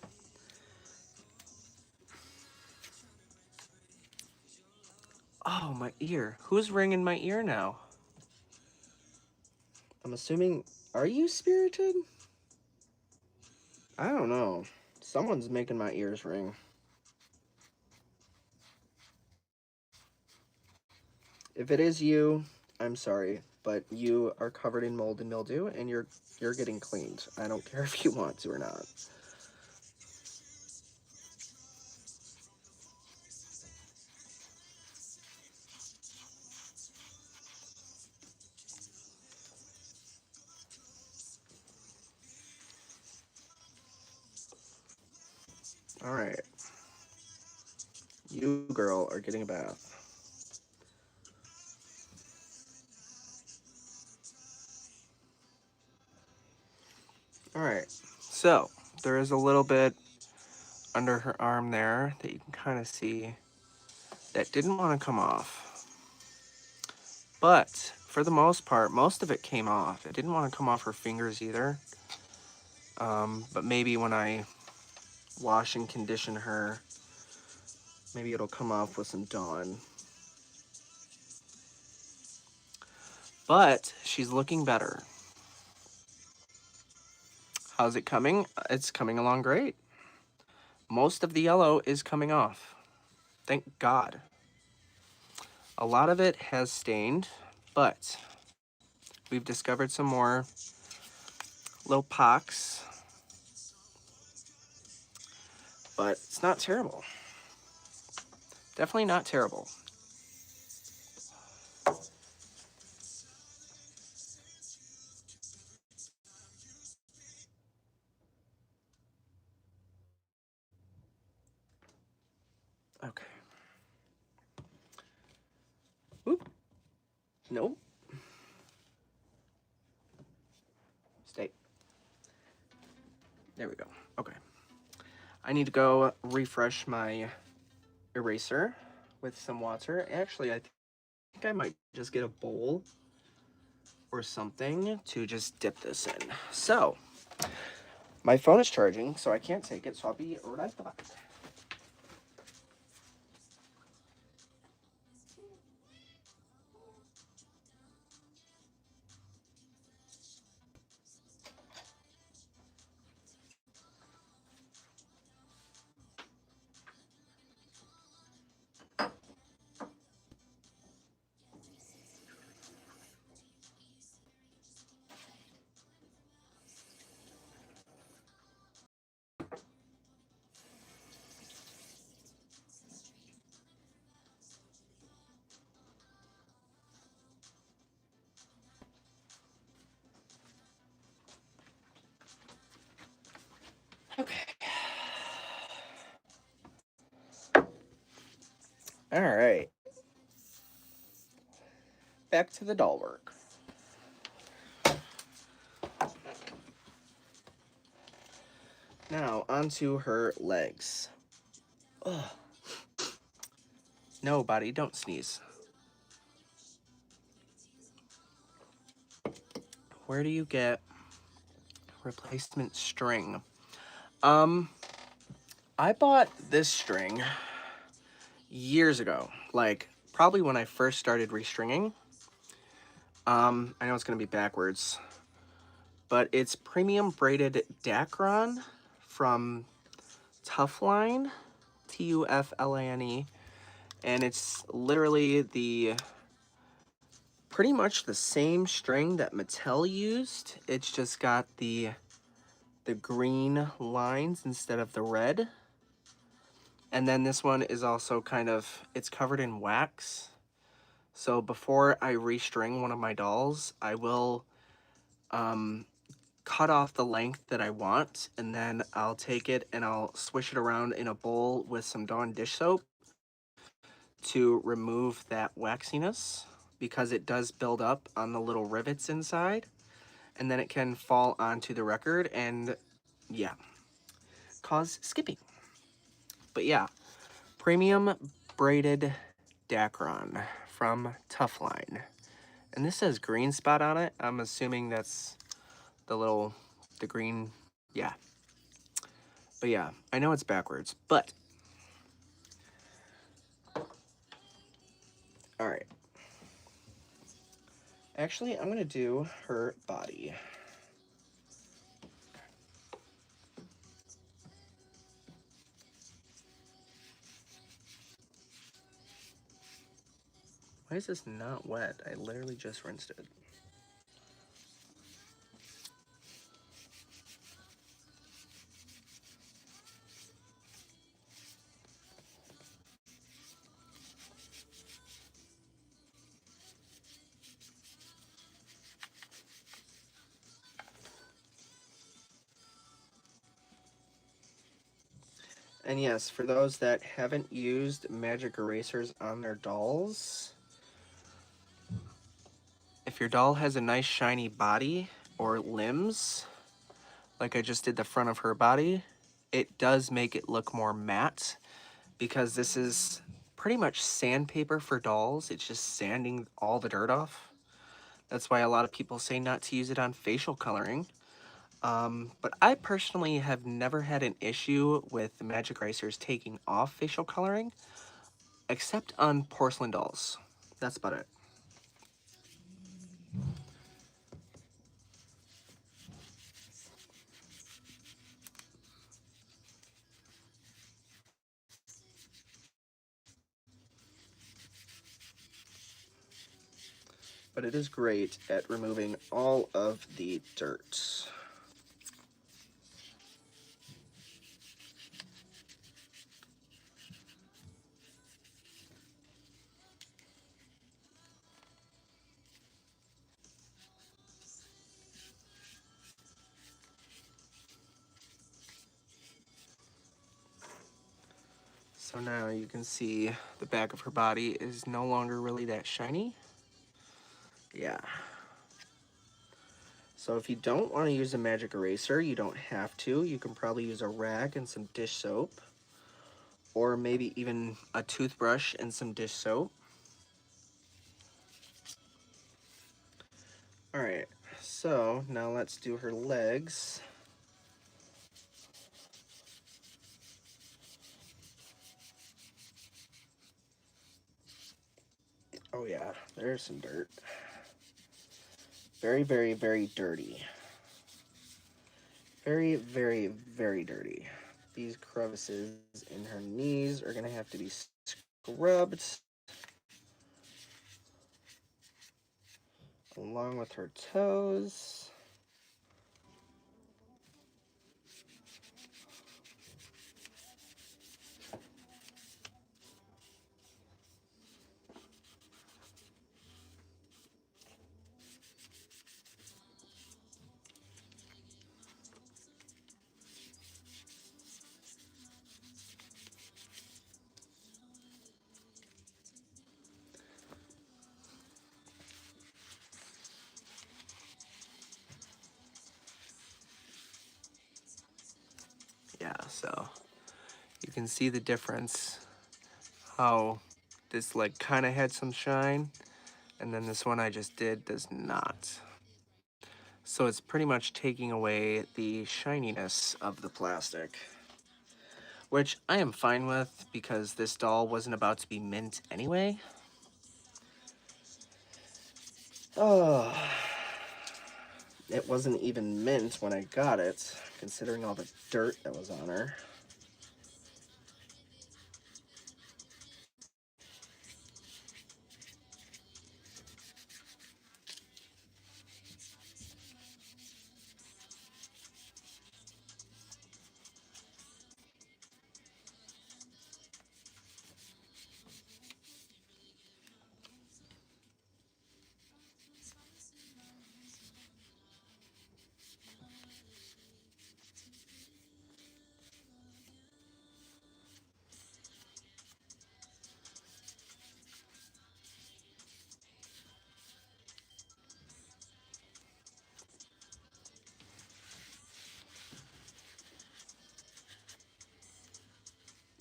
Oh, my ear. Who's ringing my ear now? I'm assuming... Are you spirited? I don't know. Someone's making my ears ring. If it is you, I'm sorry, but you are covered in mold and mildew, and you're getting cleaned. I don't care if you want to or not. All right. You, girl, are getting a bath. All right. So, there is a little bit under her arm there that you can kind of see that didn't want to come off. But for the most part, most of it came off. It didn't want to come off her fingers either. But maybe when I wash and condition her, maybe it'll come off with some Dawn. But she's looking better. How's it coming? It's coming along great. Most of the yellow is coming off. Thank God. A lot of it has stained, but we've discovered some more little pocks. But it's not terrible. Definitely not terrible. Okay. Oop. Nope. Stay. There we go. Okay. I need to go refresh my eraser with some water. Actually, I think I might just get a bowl or something to just dip this in. So, my phone is charging, so I can't take it, so I'll be right back. Okay. All right. Back to the doll work. Now, onto her legs. Ugh. No, body, don't sneeze. Where do you get replacement string? I bought this string years ago, like probably when I first started restringing. I know it's gonna be backwards, but it's premium braided Dacron from Tufline, Tuflane, and it's literally pretty much the same string that Mattel used. It's just got the green lines instead of the red. And then this one is also kind of, it's covered in wax. So before I restring one of my dolls, I will cut off the length that I want, and then I'll take it and I'll swish it around in a bowl with some Dawn dish soap to remove that waxiness, because it does build up on the little rivets inside, and then it can fall onto the record and, yeah, cause skipping. But yeah, premium braided Dacron from Tufline. And this says green spot on it. I'm assuming that's the green, yeah. But yeah, I know it's backwards, but. All right. Actually, I'm gonna do her body. Why is this not wet? I literally just rinsed it. And yes, for those that haven't used magic erasers on their dolls, if your doll has a nice shiny body or limbs, like I just did the front of her body, it does make it look more matte, because this is pretty much sandpaper for dolls. It's just sanding all the dirt off. That's why a lot of people say not to use it on facial coloring. But I personally have never had an issue with the magic erasers taking off facial coloring, except on porcelain dolls. That's about it. But it is great at removing all of the dirt. So now you can see the back of her body is no longer really that shiny. Yeah. So if you don't want to use a magic eraser, you don't have to. You can probably use a rag and some dish soap, or maybe even a toothbrush and some dish soap. All right, so now let's do her legs. Oh yeah, there's some dirt. Very, very, very dirty. Very, very, very dirty. These crevices in her knees are gonna have to be scrubbed along with her toes. Yeah, so you can see the difference, how this like kind of had some shine, and then this one I just did does not. So it's pretty much taking away the shininess of the plastic, which I am fine with because this doll wasn't about to be mint anyway. Oh, it wasn't even mint when I got it, considering all the dirt that was on her.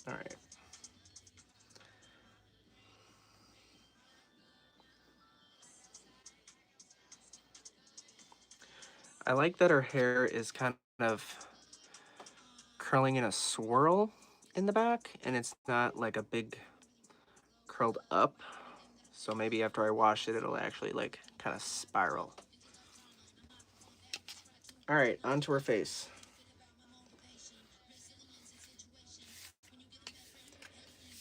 All right. I like that her hair is kind of curling in a swirl in the back, and it's not like a big curled up. So maybe after I wash it, it'll actually like kind of spiral. All right, onto her face.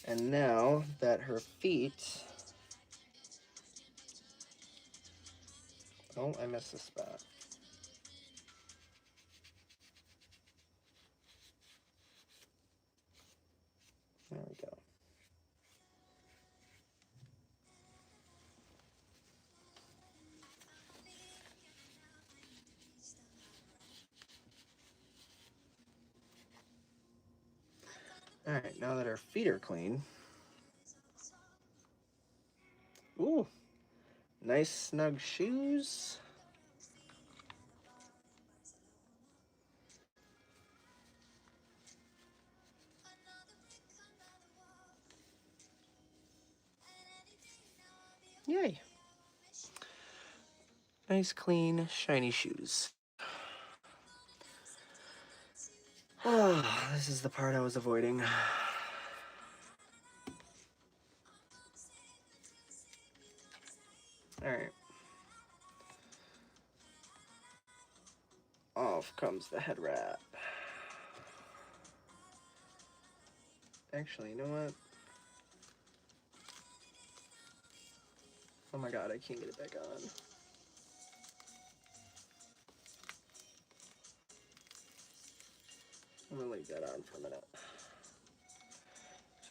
And now that her feet, oh, I missed a spot. There we go. All right, now that our feet are clean. Ooh, nice snug shoes. Yay. Nice, clean, shiny shoes. Oh, this is the part I was avoiding. Alright. Off comes the head wrap. Actually, you know what? Oh my god, I can't get it back on. I'm gonna leave that on for a minute.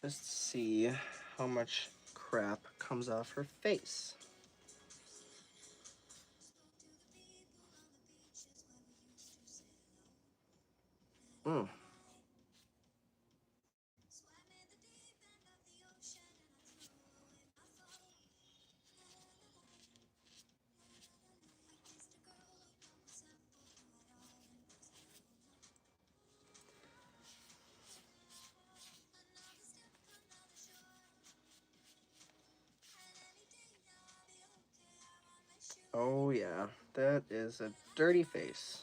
Just see how much crap comes off her face. Mm. Oh yeah, that is a dirty face.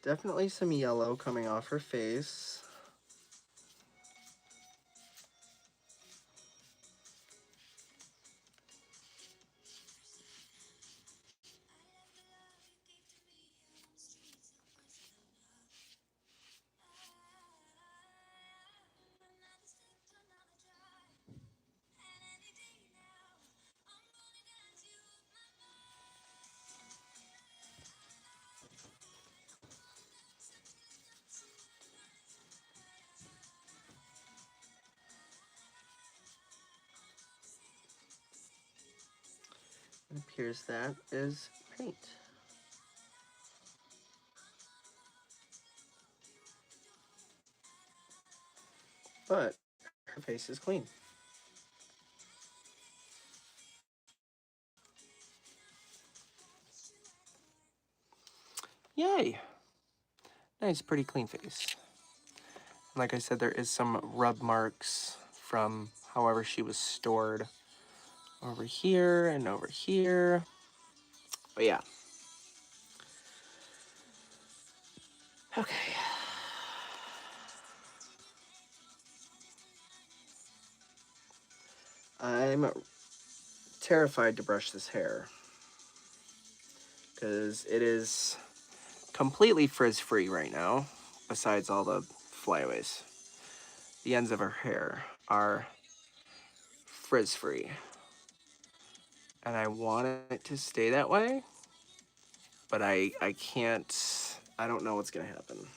Definitely some yellow coming off her face. It appears that is paint. But her face is clean. Yay! Nice, pretty clean face. Like I said, there is some rub marks from however she was stored over here and over here. But yeah. Okay. I'm terrified to brush this hair because it is completely frizz-free right now, besides all the flyaways. The ends of her hair are frizz-free. And I want it to stay that way, but I can't, I don't know what's gonna happen.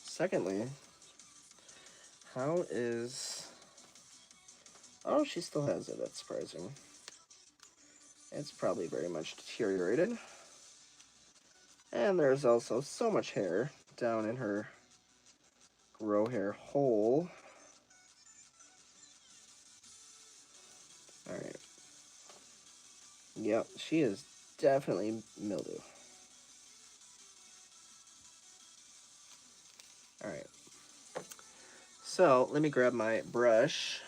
Secondly, how is, oh, she still has it, that's surprising. It's probably very much deteriorated. And there's also so much hair down in her grow hair hole. Alright. Yep, she is definitely mildew. Alright. So, let me grab my brush.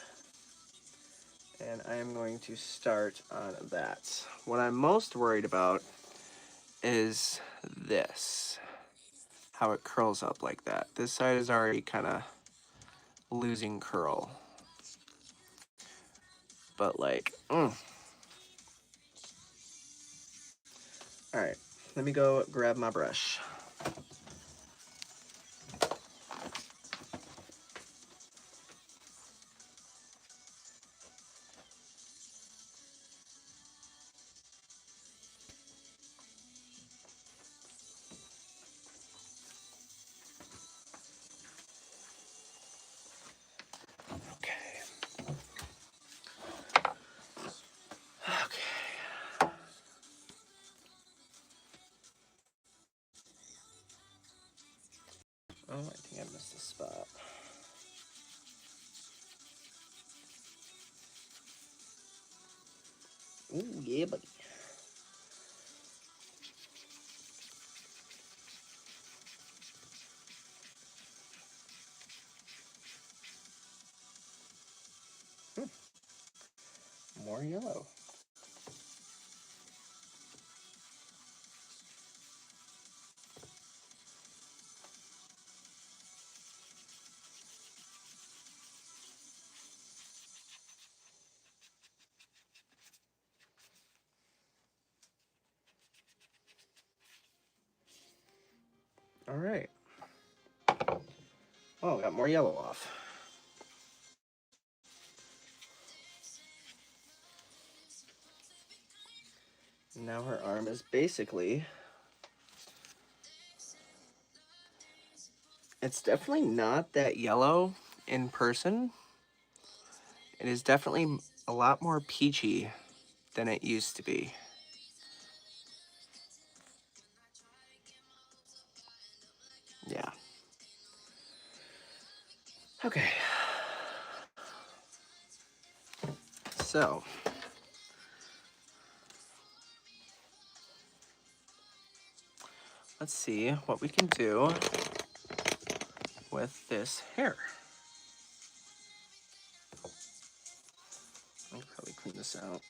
And I am going to start on that. What I'm most worried about is this. How it curls up like that. This side is already kind of losing curl. But like, Alright, let me go grab my brush. Okay. Oh, I think I missed a spot. Ooh, yeah, buddy. More yellow. All right. Oh, we got more yellow off. Now her arm is basically... It's definitely not that yellow in person. It is definitely a lot more peachy than it used to be. Yeah. Okay. So, let's see what we can do with this hair. I'll probably clean this out.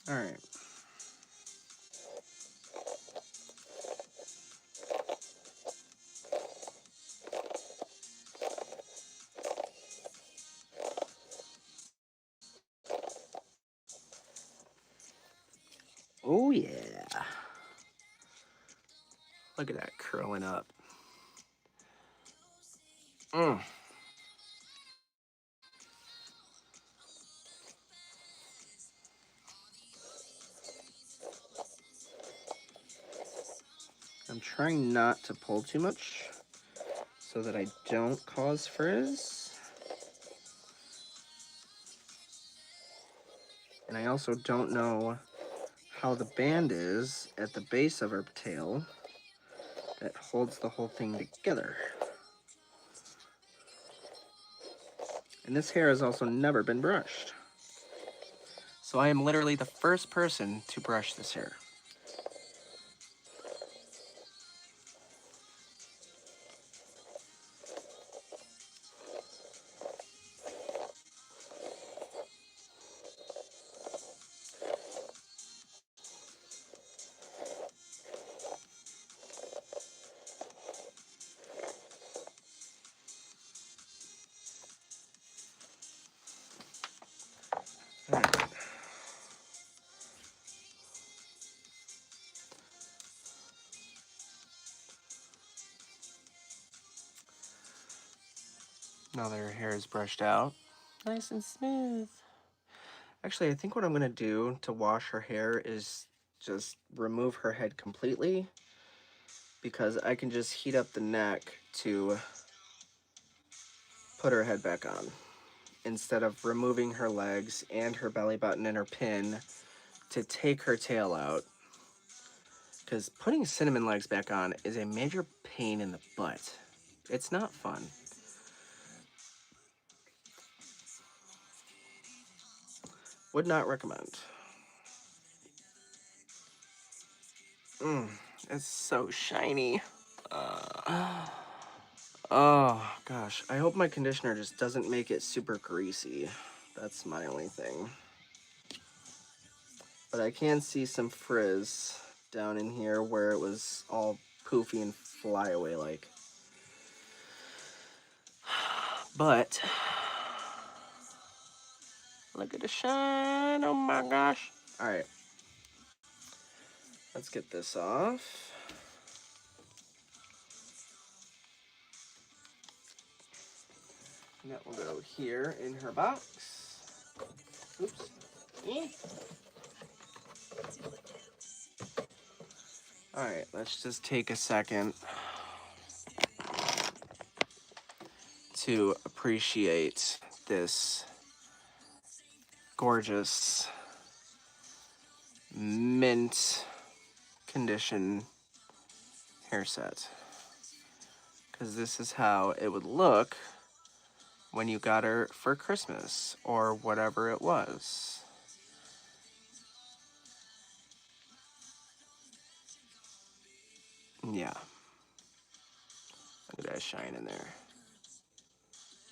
All right. Oh, yeah. Look at that curling up. Mm. I'm trying not to pull too much so that I don't cause frizz. And I also don't know how the band is at the base of her tail that holds the whole thing together. And this hair has also never been brushed. So I am literally the first person to brush this hair. All right. Now that her hair is brushed out, nice and smooth. Actually, I think what I'm gonna do to wash her hair is just remove her head completely, because I can just heat up the neck to put her head back on, instead of removing her legs and her belly button and her pin to take her tail out. Because putting cinnamon legs back on is a major pain in the butt. It's not fun. Would not recommend. It's so shiny. Oh, gosh. I hope my conditioner just doesn't make it super greasy. That's my only thing. But I can see some frizz down in here where it was all poofy and fly away like. But look at the shine. Oh my gosh. All right. Let's get this off. And that will go here in her box. Oops. All right, let's just take a second to appreciate this gorgeous mint condition hair set, because this is how it would look when you got her for Christmas or whatever it was. Yeah. Look at that shine in there.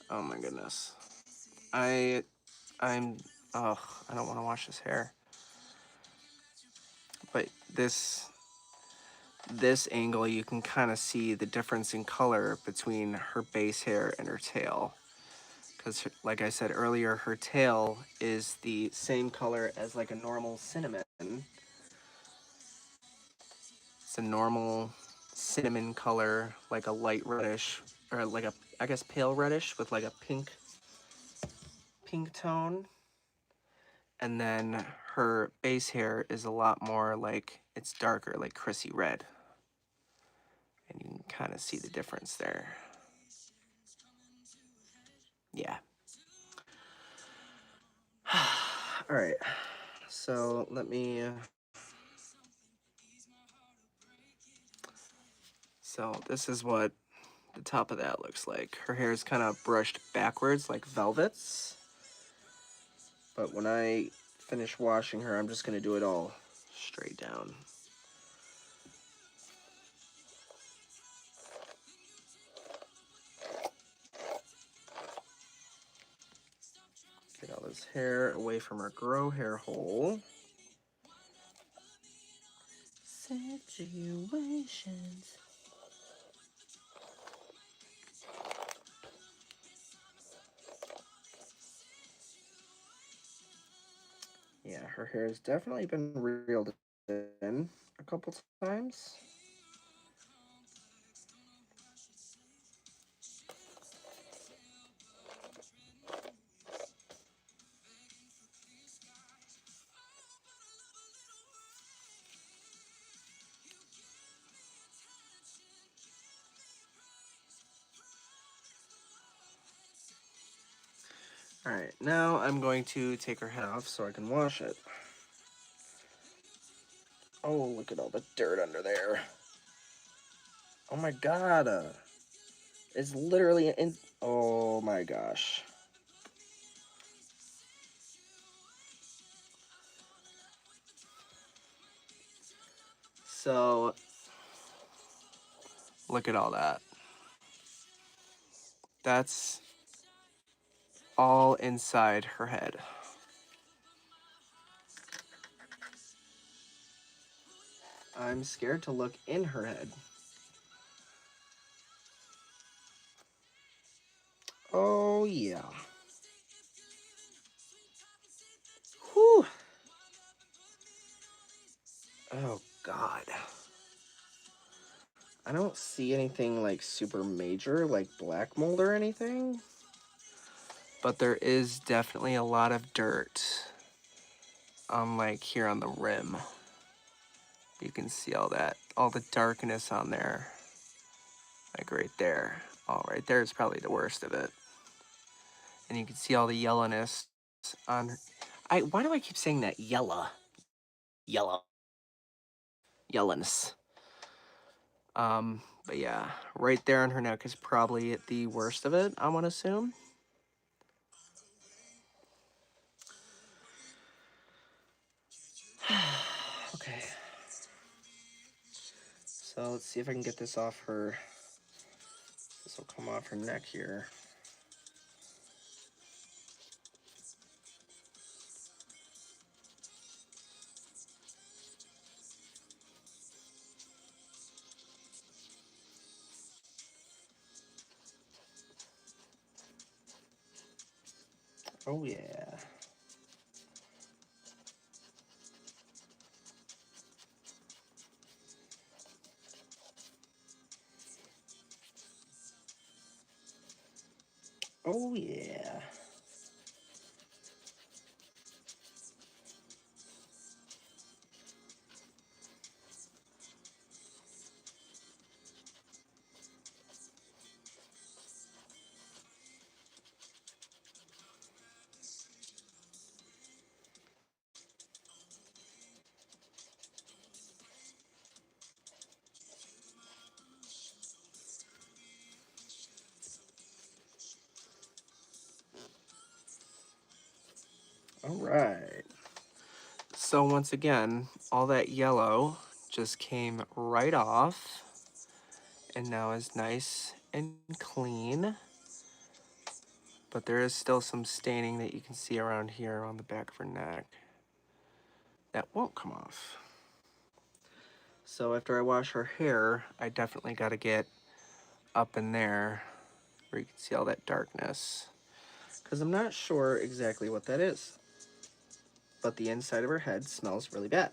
Oh my goodness. I'm oh, I don't want to wash this hair. But this angle, you can kind of see the difference in color between her base hair and her tail. Because like I said earlier, her tail is the same color as like a normal cinnamon. It's a normal cinnamon color, like a light reddish, or like a, I guess, pale reddish with like a pink tone. And then her base hair is a lot more like, it's darker, like Chrissy red. And you can kind of see the difference there. Yeah. All right. So let me... So this is what the top of that looks like. Her hair is kind of brushed backwards like velvets. But when I finish washing her, I'm just going to do it all straight down. Get all this hair away from her grow hair hole. Situations. Yeah, her hair has definitely been reeled in a couple times. All right, now I'm going to take her head off so I can wash it. Oh, look at all the dirt under there. Oh my god. It's literally in... Oh my gosh. So, look at all that. That's all inside her head. I'm scared to look in her head. Oh yeah. Whew. Oh god. I don't see anything like super major, like black mold or anything. But there is definitely a lot of dirt on, like, here on the rim. You can see all that, all the darkness on there. Like right there. Oh, right there is probably the worst of it. And you can see all the yellowness on her. Why do I keep saying that? Yellow. Yellowness. But yeah, right there on her neck is probably the worst of it, I want to assume. Okay. So let's see if I can get this off her. This will come off her neck here. Oh yeah. Oh yeah. All right. So once again, all that yellow just came right off and now is nice and clean. But there is still some staining that you can see around here on the back of her neck that won't come off. So after I wash her hair, I definitely got to get up in there where you can see all that darkness, because I'm not sure exactly what that is, but the inside of her head smells really bad.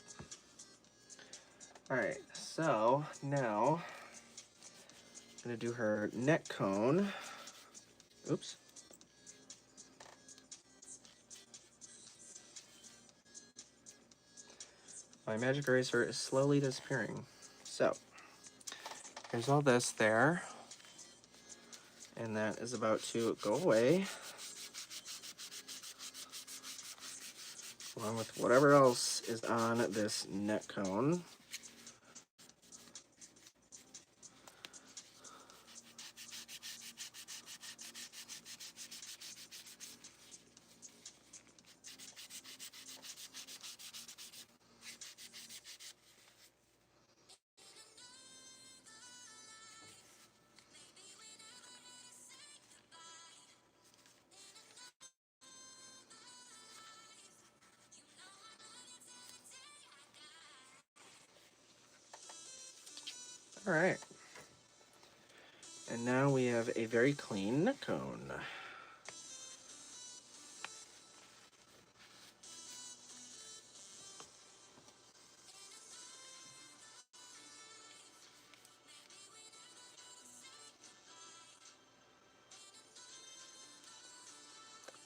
All right, so now I'm gonna do her neck cone. Oops. My magic eraser is slowly disappearing. So there's all this there, and that is about to go away, along with whatever else is on this neck cone. All right. And now we have a very clean neck cone.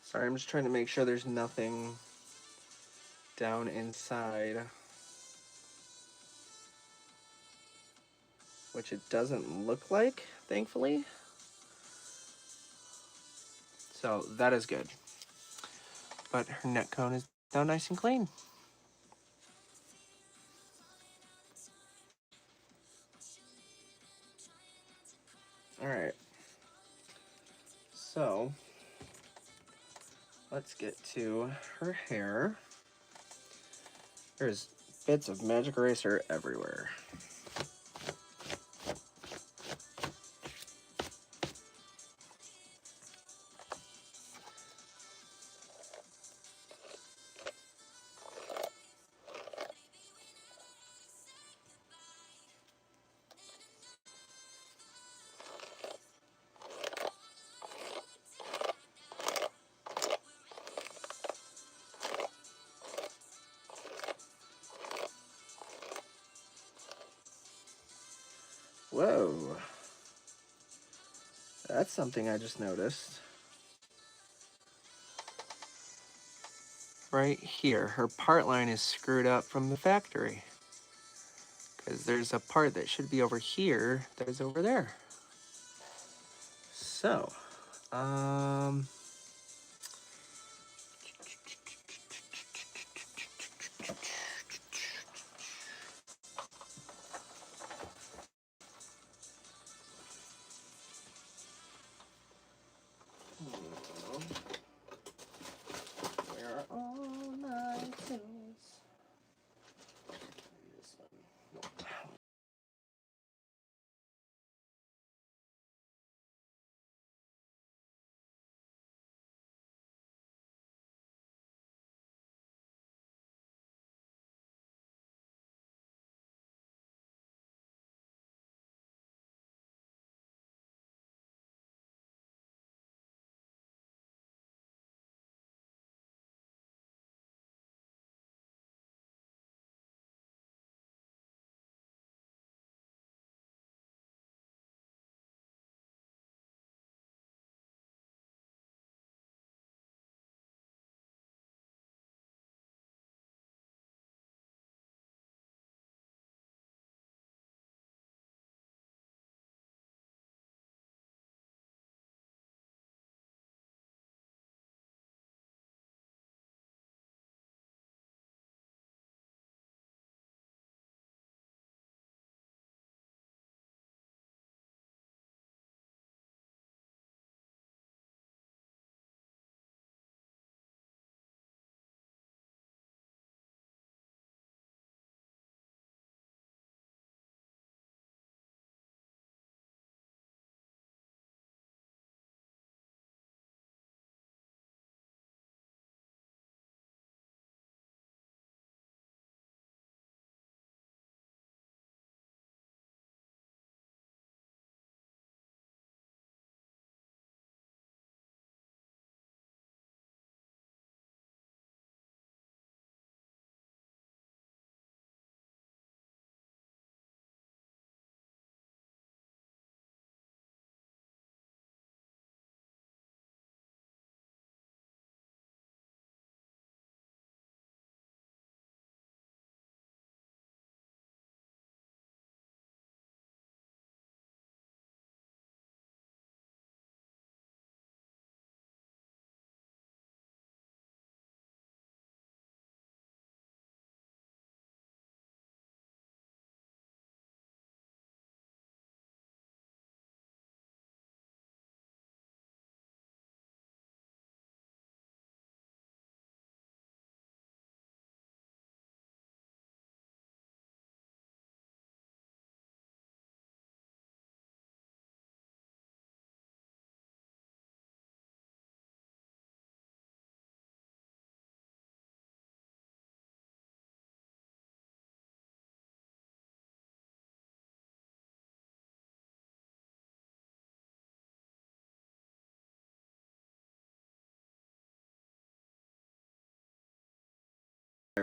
Sorry, I'm just trying to make sure there's nothing down inside, which it doesn't look like, thankfully. So that is good. But her neck cone is now nice and clean. All right. So let's get to her hair. There's bits of magic eraser everywhere. Whoa. That's something I just noticed. Right here, her part line is screwed up from the factory, because there's a part that should be over here that is over there. So, um, where are all my pills? This one. Nope.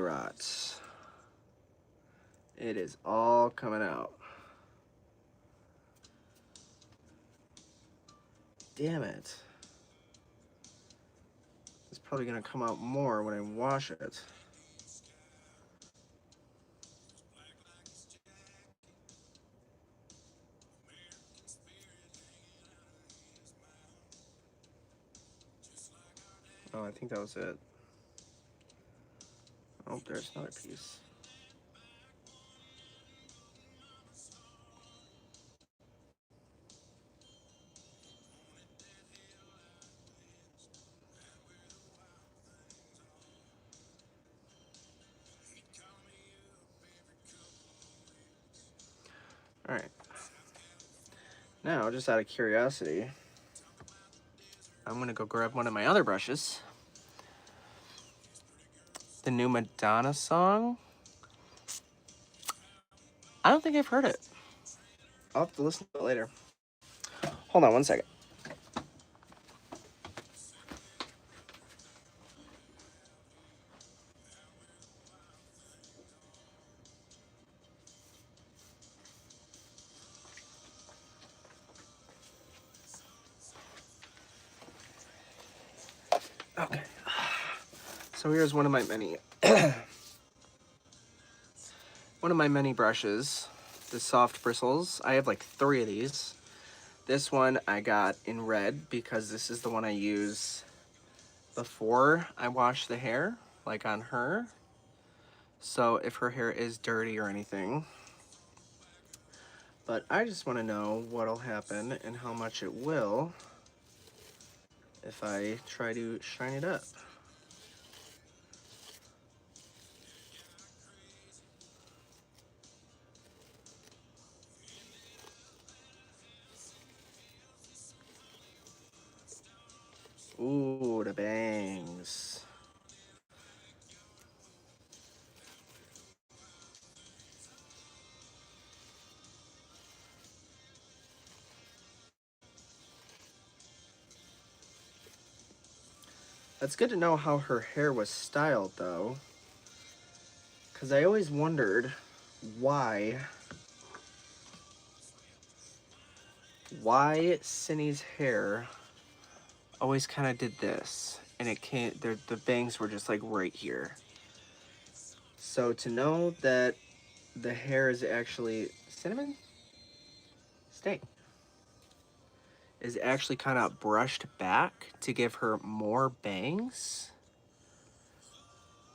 rot. It is all coming out. Damn it. It's probably gonna come out more when I wash it. Oh, I think that was it. Oh, there's another piece. All right. Now, just out of curiosity, I'm gonna go grab one of my other brushes. The new Madonna song. I don't think I've heard it. I'll have to listen to it later. Hold on one second. Okay. So here's one of my many brushes. The soft bristles. I have like 3 of these. This one I got in red because this is the one I use before I wash the hair, like on her. So if her hair is dirty or anything. But I just want to know what'll happen and how much it will if I try to shine it up. Ooh, the bangs. That's good to know how her hair was styled, though, because I always wondered why Cindy's hair always kind of did this, and it can't. The bangs were just like right here. So to know that the hair is actually cinnamon, stay, is actually kind of brushed back to give her more bangs.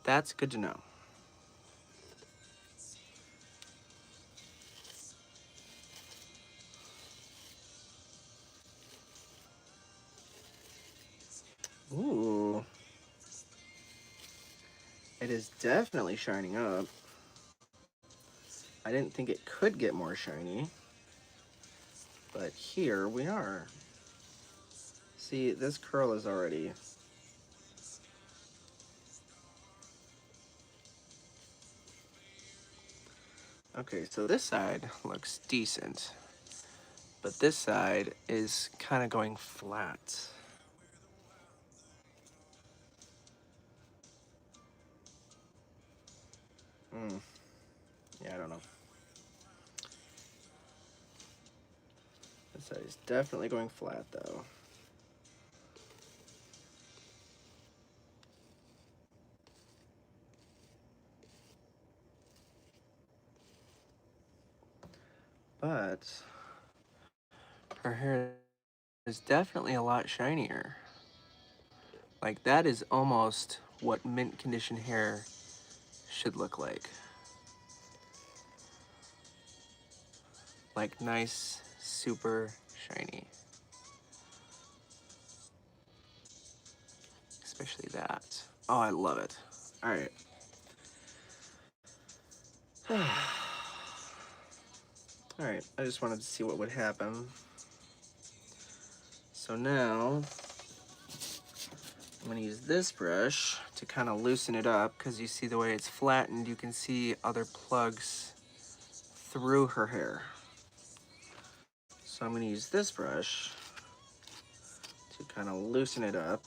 That's good to know. Ooh. It is definitely shining up. I didn't think it could get more shiny, but here we are. See, this curl is already... Okay, so this side looks decent, but this side is kind of going flat. Yeah, I don't know. This side is definitely going flat, though. But her hair is definitely a lot shinier. Like, that is almost what mint condition hair should look like. Like, nice, super shiny. Especially that. Oh, I love it. All right. All right, I just wanted to see what would happen. So now, I'm gonna use this brush to kind of loosen it up, because you see the way it's flattened, you can see other plugs through her hair. So I'm gonna use this brush to kind of loosen it up.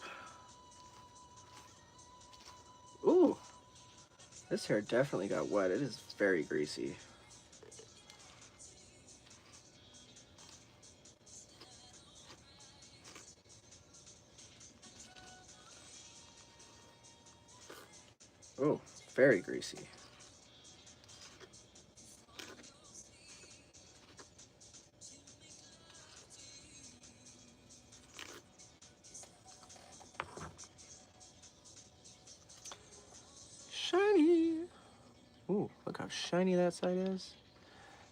Ooh, This hair definitely got wet. It is very greasy. Oh, very greasy. Shiny. Ooh, look how shiny that side is.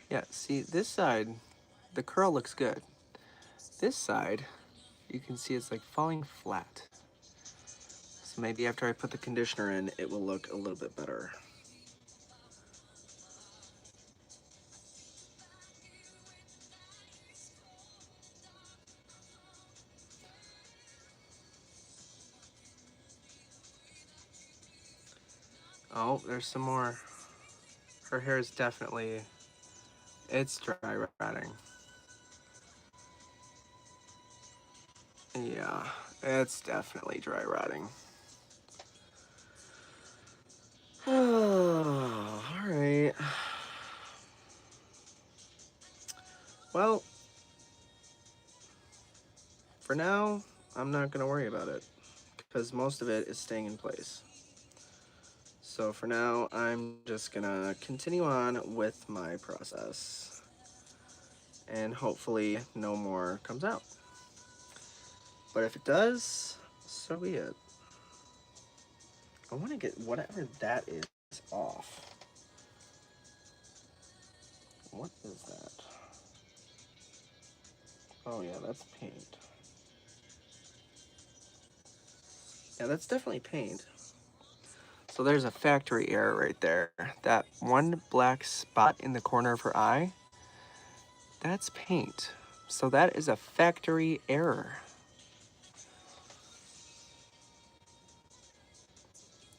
Yeah, see, this side, the curl looks good. This side, you can see it's like falling flat. So maybe after I put the conditioner in, it will look a little bit better. Oh, there's some more. Her hair is definitely, it's dry rotting. Yeah, it's definitely dry rotting. Oh, all right. Well, for now, I'm not gonna worry about it because most of it is staying in place. So for now, I'm just gonna continue on with my process and hopefully no more comes out. But if it does, so be it. I want to get whatever that is off. What is that? Oh yeah, that's paint. Yeah, that's definitely paint. So there's a factory error right there. That one black spot in the corner of her eye, that's paint. So that is a factory error.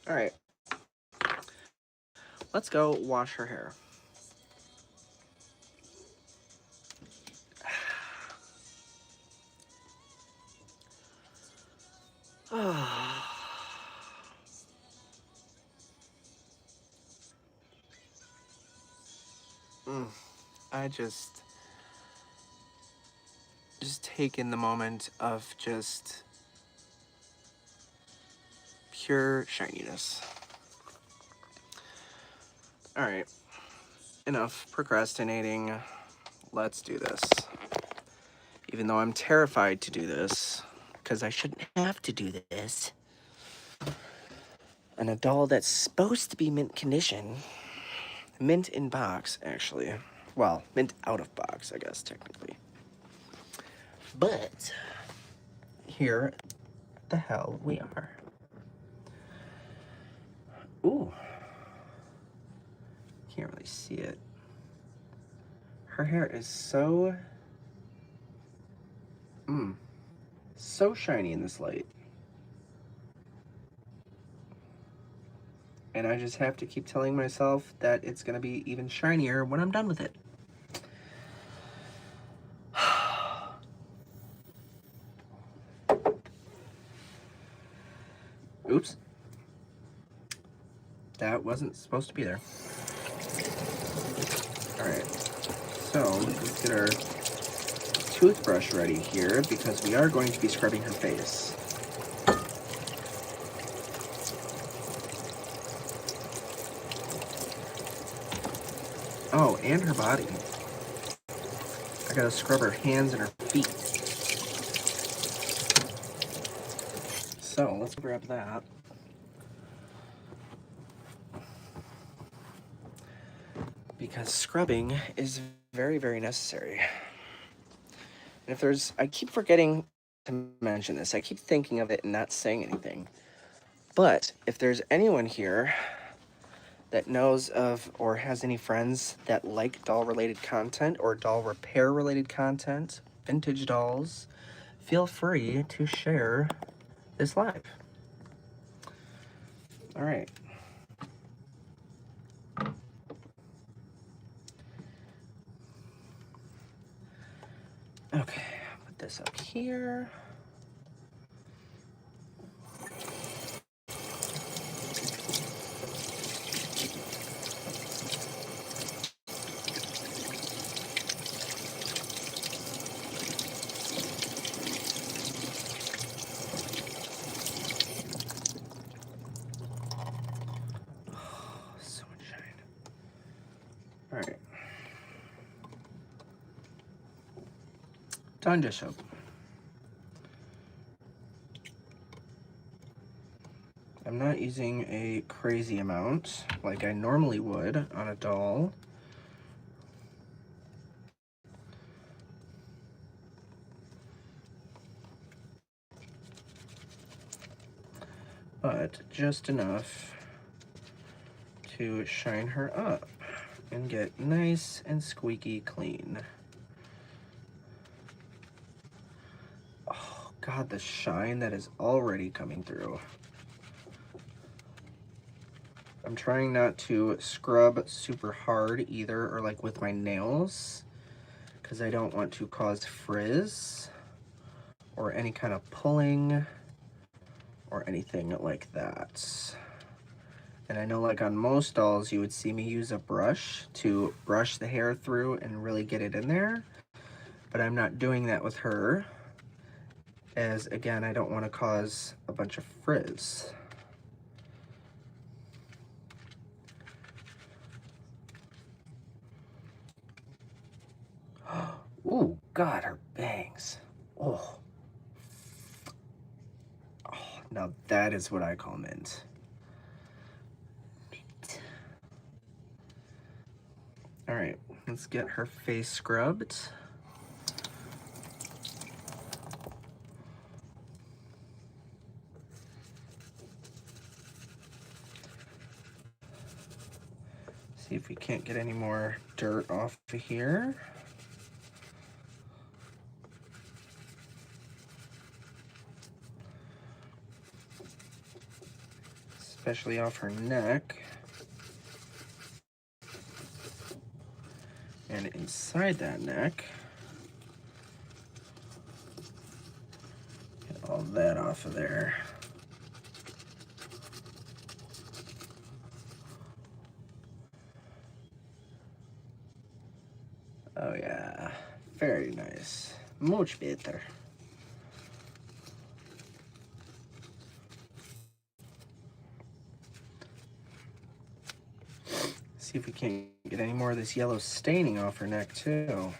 All right, let's go wash her hair. I just take in the moment of just pure shininess. All right, enough procrastinating. Let's do this. Even though I'm terrified to do this, because I shouldn't have to do this. And a doll that's supposed to be mint condition, mint in box, actually. Well, mint out of box, I guess, technically. But here the hell we are. Ooh. Can't really see it. Her hair is so so shiny in this light. And I just have to keep telling myself that it's gonna be even shinier when I'm done with it. Oops. That wasn't supposed to be there. Alright, so let's get our toothbrush ready here because we are going to be scrubbing her face. Oh, and her body. I gotta scrub her hands and her feet. So let's grab that. Because scrubbing is very, very necessary. And if there's, I keep forgetting to mention this. I keep thinking of it and not saying anything. But if there's anyone here that knows of or has any friends that like doll-related content or doll repair-related content, vintage dolls, feel free to share this live. All right. Okay, put this up here. sponge soap. I'm not using a crazy amount like I normally would on a doll. But just enough to shine her up and get nice and squeaky clean. Oh God, the shine that is already coming through. I'm trying not to scrub super hard either, or like with my nails, because I don't want to cause frizz or any kind of pulling or anything like that. And I know like on most dolls, you would see me use a brush to brush the hair through and really get it in there, but I'm not doing that with her, as again, I don't want to cause a bunch of frizz. Ooh, God, her bangs. Oh. Oh, now that is what I call mint. Mint. All right, let's get her face scrubbed. See if we can't get any more dirt off of here. Especially off her neck. And inside that neck. Get all that off of there. Oh yeah, very nice. Much better. See if we can't get any more of this yellow staining off her neck too.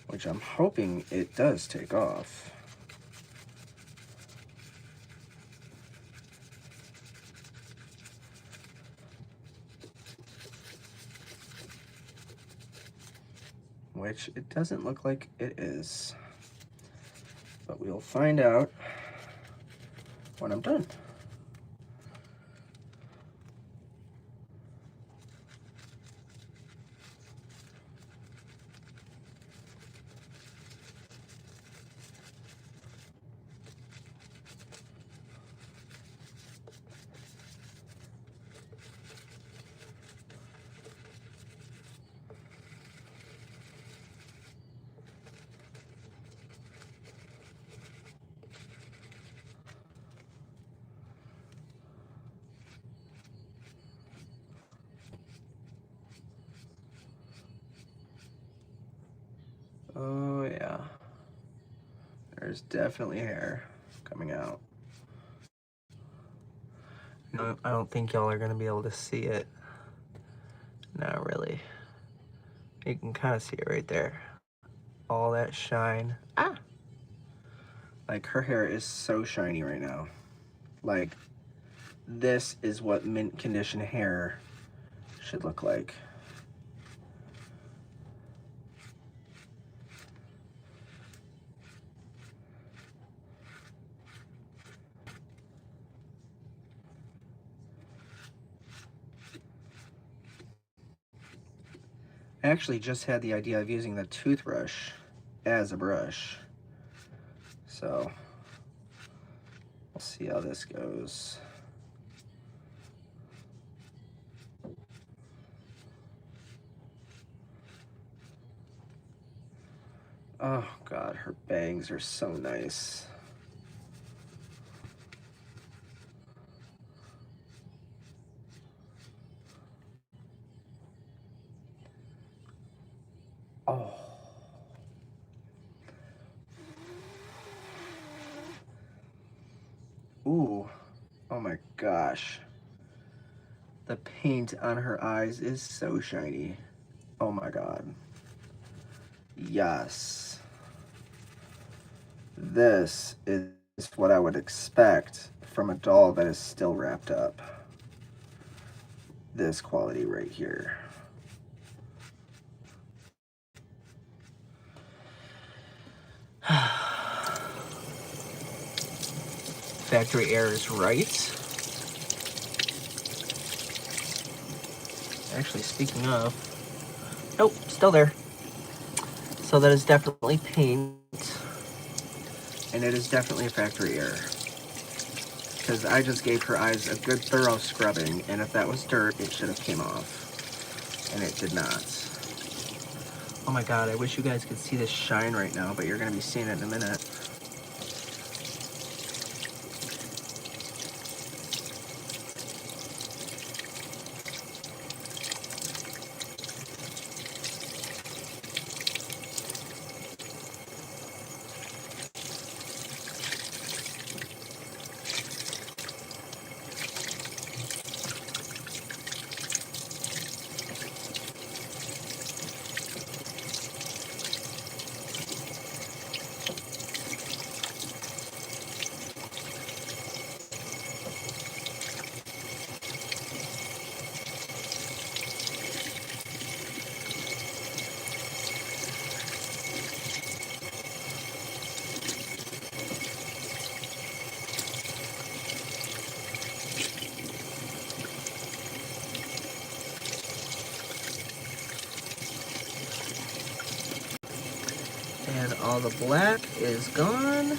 Which I'm hoping it does take off. Which it doesn't look like it is. But we'll find out when I'm done. Oh yeah, there's definitely hair coming out. No, I don't think y'all are gonna be able to see it. Not really. You can kind of see it right there. All that shine. Ah! Like her hair is so shiny right now. Like this is what mint condition hair should look like. I actually just had the idea of using the toothbrush as a brush. So we'll see how this goes. Oh God, her bangs are so nice. Oh. Ooh. Oh my gosh. The paint on her eyes is so shiny. Oh my God. Yes. This is what I would expect from a doll that is still wrapped up. This quality right here. Factory error is right. Actually, speaking of, nope, still there. So that is definitely paint, and it is definitely a factory error. Because I just gave her eyes a good thorough scrubbing, and if that was dirt, it should have came off. And it did not. Oh my god, I wish you guys could see this shine right now, but you're going to be seeing it in a minute. And all the black is gone.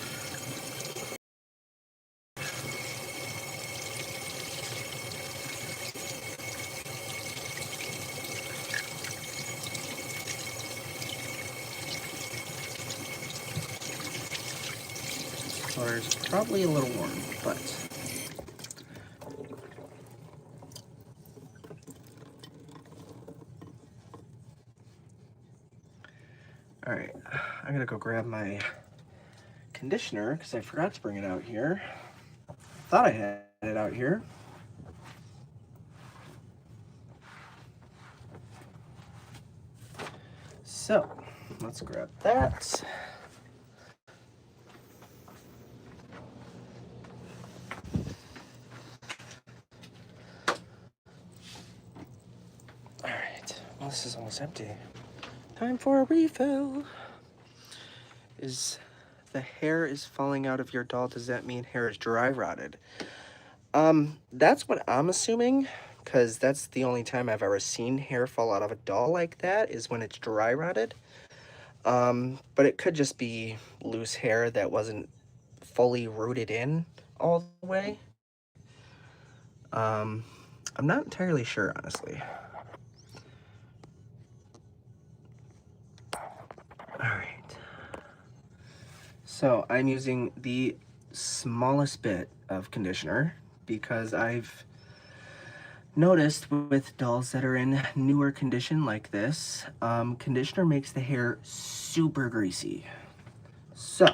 Color is probably a little warm, but all right, I'm gonna go grab my conditioner because I forgot to bring it out here. Thought I had it out here. So let's grab that. All right, well, this is almost empty. Time for a refill. Is the hair is falling out of your doll? Does that mean hair is dry rotted? That's what I'm assuming, because that's the only time I've ever seen hair fall out of a doll like that is when it's dry rotted. But it could just be loose hair that wasn't fully rooted in all the way. I'm not entirely sure, honestly. All right. So I'm using the smallest bit of conditioner because I've noticed with dolls that are in newer condition like this, conditioner makes the hair super greasy. So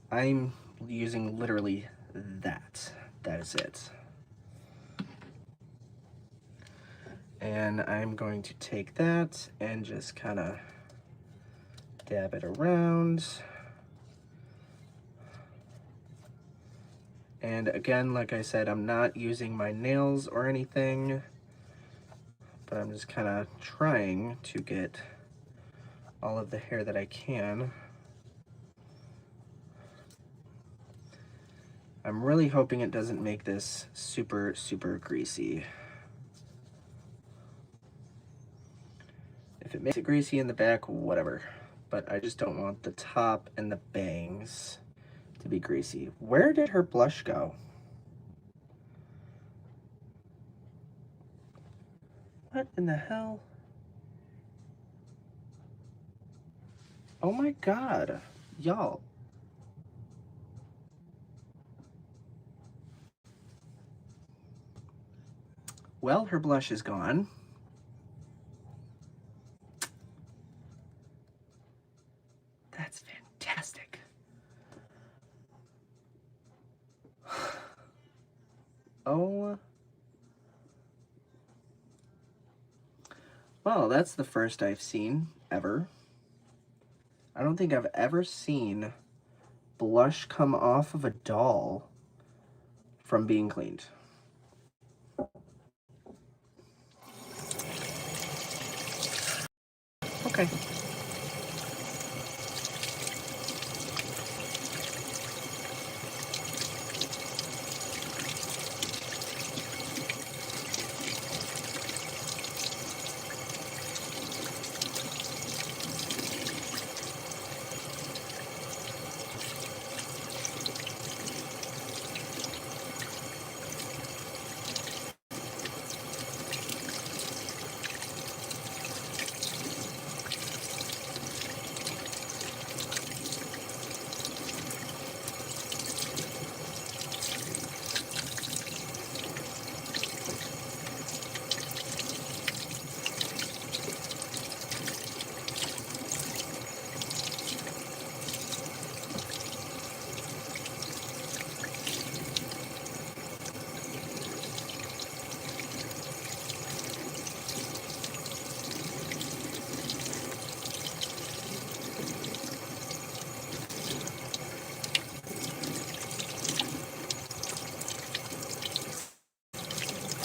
I'm using literally that. That is it. And I'm going to take that and just kind of dab it around. And again, like I said, I'm not using my nails or anything, but I'm just kind of trying to get all of the hair that I can. I'm really hoping it doesn't make this super, super greasy. If it makes it greasy in the back, whatever. But I just don't want the top and the bangs to be greasy. Where did her blush go? What in the hell? Oh my god. Y'all. Well, her blush is gone. That's fantastic. Oh. Well, that's the first I've seen ever. I don't think I've ever seen blush come off of a doll from being cleaned. Okay.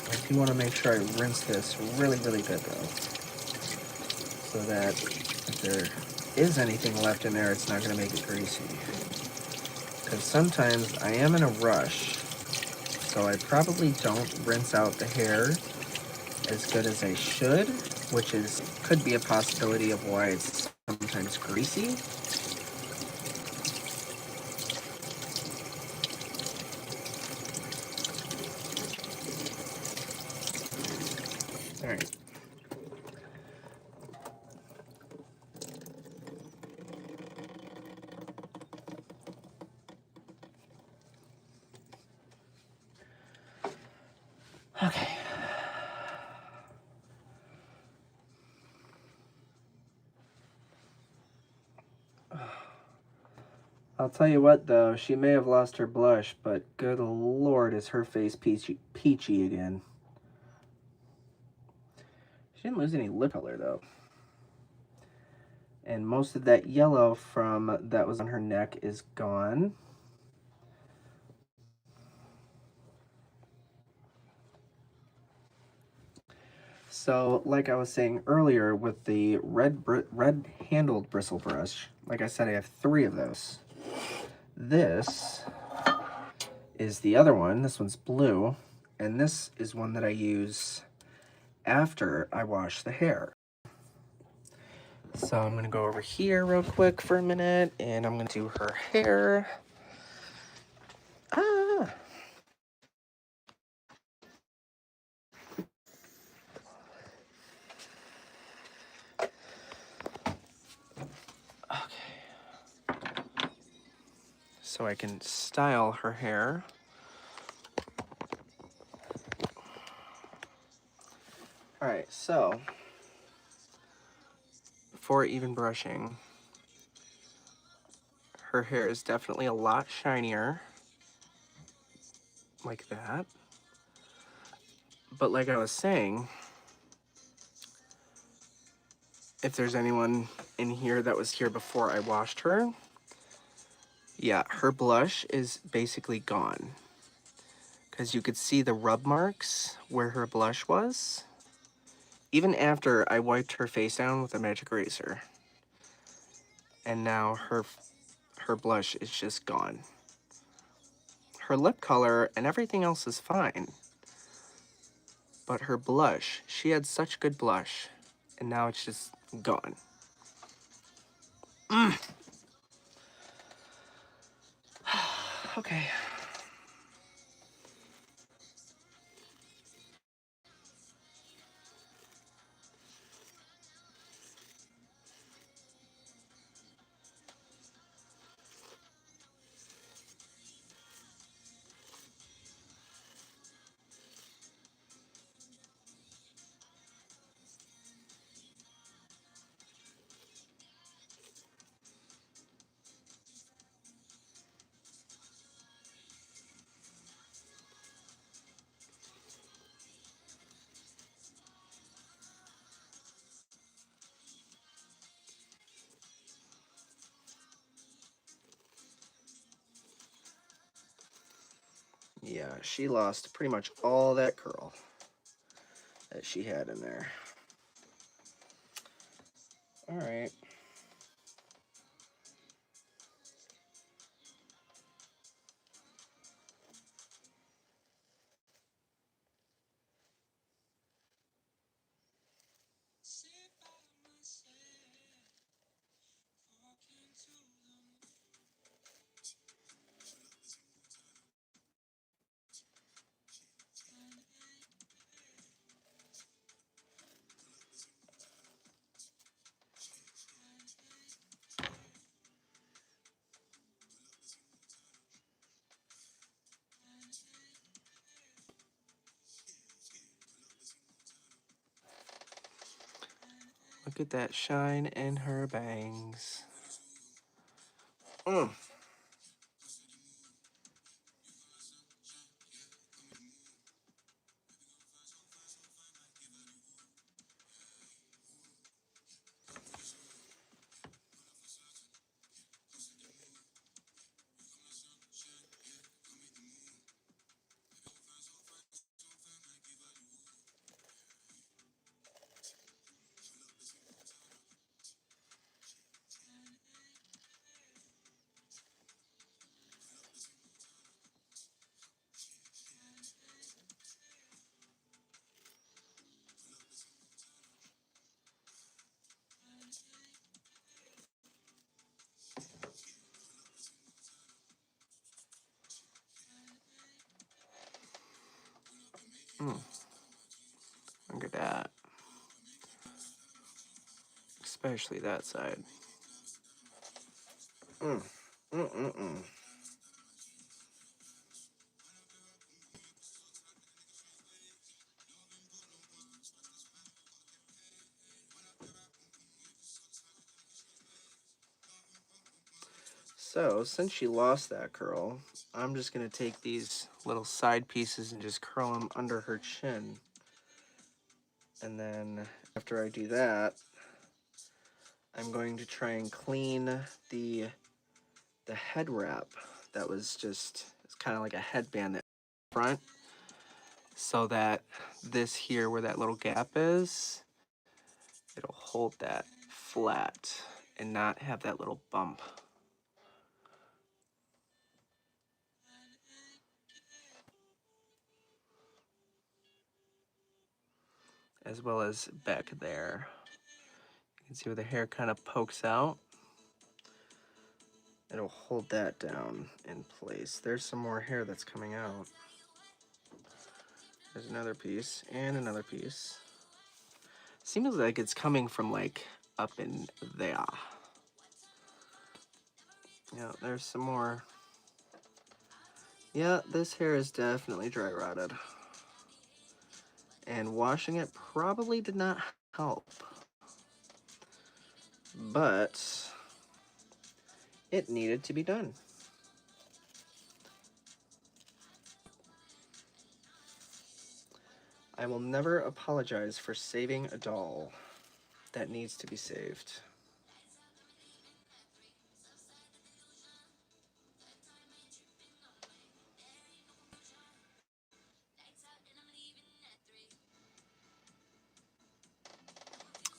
I do want to make sure I rinse this really, really good though, so that if there is anything left in there, it's not going to make it greasy. Because sometimes I am in a rush, so I probably don't rinse out the hair as good as I should, which could be a possibility of why it's sometimes greasy. All right. Okay. I'll tell you what though, she may have lost her blush, but good lord is her face peachy again. She didn't lose any lip color though. And most of that yellow from that was on her neck is gone. So, like I was saying earlier with the red handled bristle brush, like I said, I have 3 of those. This is the other one. This one's blue, and this is one that I use after I wash the hair. So I'm gonna go over here real quick for a minute, and I'm gonna do her hair. Okay. So I can style her hair. All right, so before even brushing, her hair is definitely a lot shinier, like that. But like I was saying, if there's anyone in here that was here before I washed her, yeah, her blush is basically gone. Because you could see the rub marks where her blush was, even after I wiped her face down with a magic eraser. And now her blush is just gone. Her lip color and everything else is fine. But her blush, she had such good blush, and now it's just gone. Okay. Yeah, she lost pretty much all that curl that she had in there. All right. Look at that shine in her bangs. Mm. Mm. Look at that. Especially that side. Mm. Mm-mm-mm. So, since she lost that curl, I'm just going to take these little side pieces and just curl them under her chin. And then after I do that, I'm going to try and clean the head wrap that was just, it's kind of like a headband that front, so that this here where that little gap is, it'll hold that flat and not have that little bump. As well as back there. You can see where the hair kind of pokes out. It'll hold that down in place. There's some more hair that's coming out. There's another piece and another piece. Seems like it's coming from like up in there. Yeah, there's some more. Yeah, this hair is definitely dry rotted. And washing it probably did not help. But it needed to be done. I will never apologize for saving a doll that needs to be saved.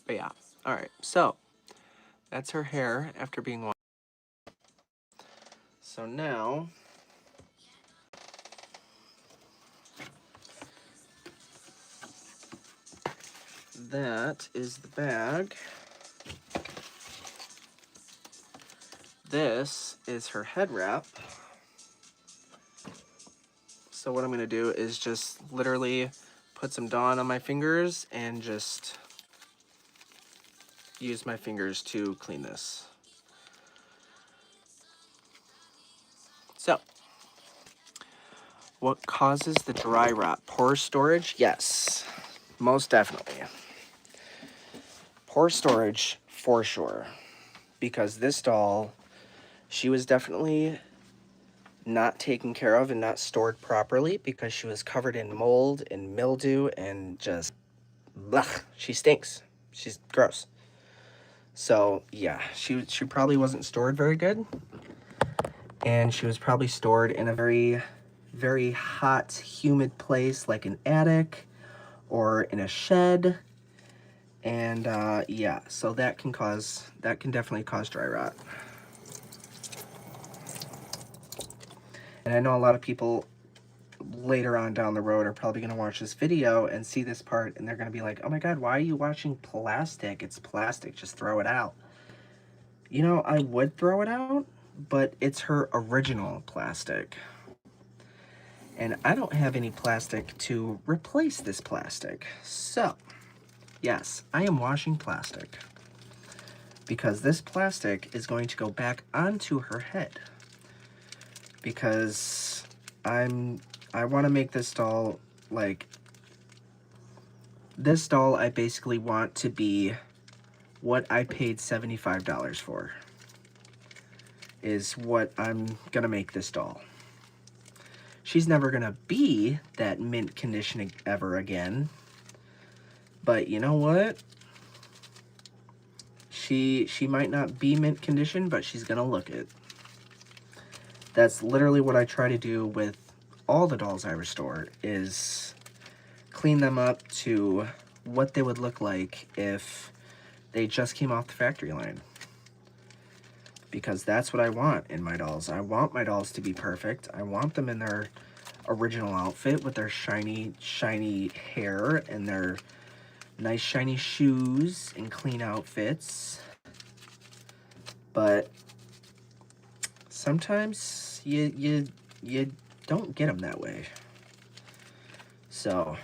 But yeah, all right, so that's her hair after being washed. So now, that is the bag. This is her head wrap. So what I'm gonna do is just literally put some Dawn on my fingers and just use my fingers to clean this. So, what causes the dry rot? Poor storage? Yes, most definitely. Poor storage for sure. Because this doll, she was definitely not taken care of and not stored properly because she was covered in mold and mildew and just, blech, she stinks. She's gross. So yeah, she probably wasn't stored very good. And she was probably stored in a very very hot, humid place like an attic or in a shed. And yeah, so that can definitely cause dry rot. And I know a lot of people later on down the road are probably going to watch this video and see this part, and they're going to be like, oh my god, why are you watching plastic? It's plastic, just throw it out. You know, I would throw it out, but it's her original plastic. And I don't have any plastic to replace this plastic. So, yes, I am washing plastic. Because this plastic is going to go back onto her head. Because I want to make this doll, like, this doll I basically want to be what I paid $75 for. Is what I'm gonna make this doll. She's never gonna be that mint condition ever again. But you know what? She might not be mint condition, but she's gonna look it. That's literally what I try to do with all the dolls I restore, is clean them up to what they would look like if they just came off the factory line. Because that's what I want in my dolls. I want my dolls to be perfect. I want them in their original outfit with their shiny, shiny hair and their nice shiny shoes and clean outfits. But sometimes you don't get them that way. So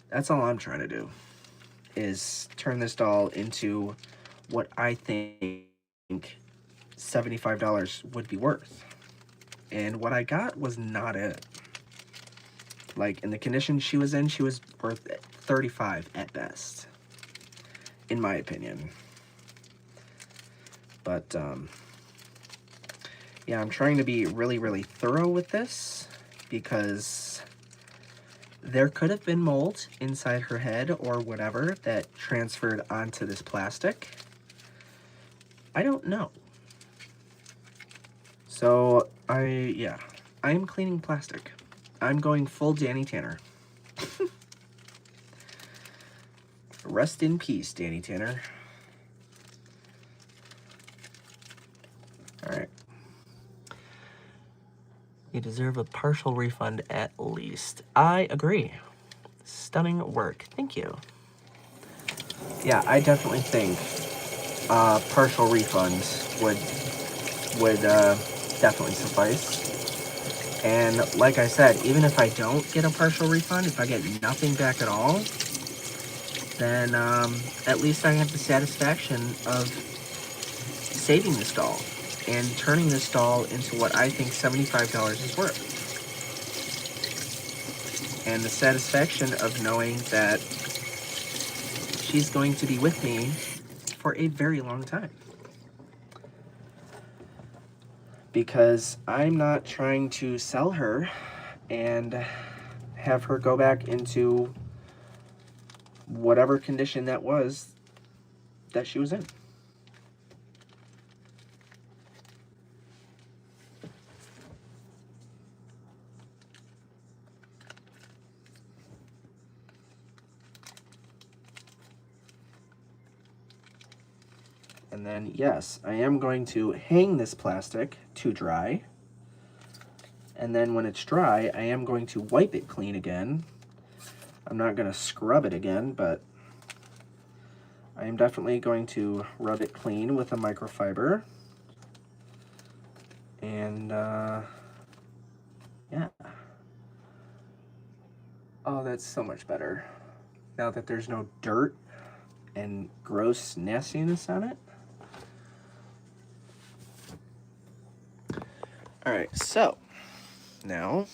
that's all I'm trying to do, is turn this doll into what I think $75 would be worth. And what I got was not it. Like, in the condition she was in, she was worth $35 at best, in my opinion. But yeah, I'm trying to be really, really thorough with this, because there could have been mold inside her head or whatever that transferred onto this plastic. I don't know. So I am cleaning plastic. I'm going full Danny Tanner. Rest in peace, Danny Tanner. All right. You deserve a partial refund at least. I agree. Stunning work. Thank you. Yeah, I definitely think partial refunds would definitely suffice. And like I said, even if I don't get a partial refund, if I get nothing back at all, then at least I have the satisfaction of saving this doll and turning this doll into what I think $75 is worth. And the satisfaction of knowing that she's going to be with me for a very long time. Because I'm not trying to sell her and have her go back into whatever condition that was that she was in. And then, yes, I am going to hang this plastic to dry. And then when it's dry, I am going to wipe it clean again. I'm not going to scrub it again, but I am definitely going to rub it clean with a microfiber. And, yeah. Oh, that's so much better. Now that there's no dirt and gross nastiness on it. All right, so now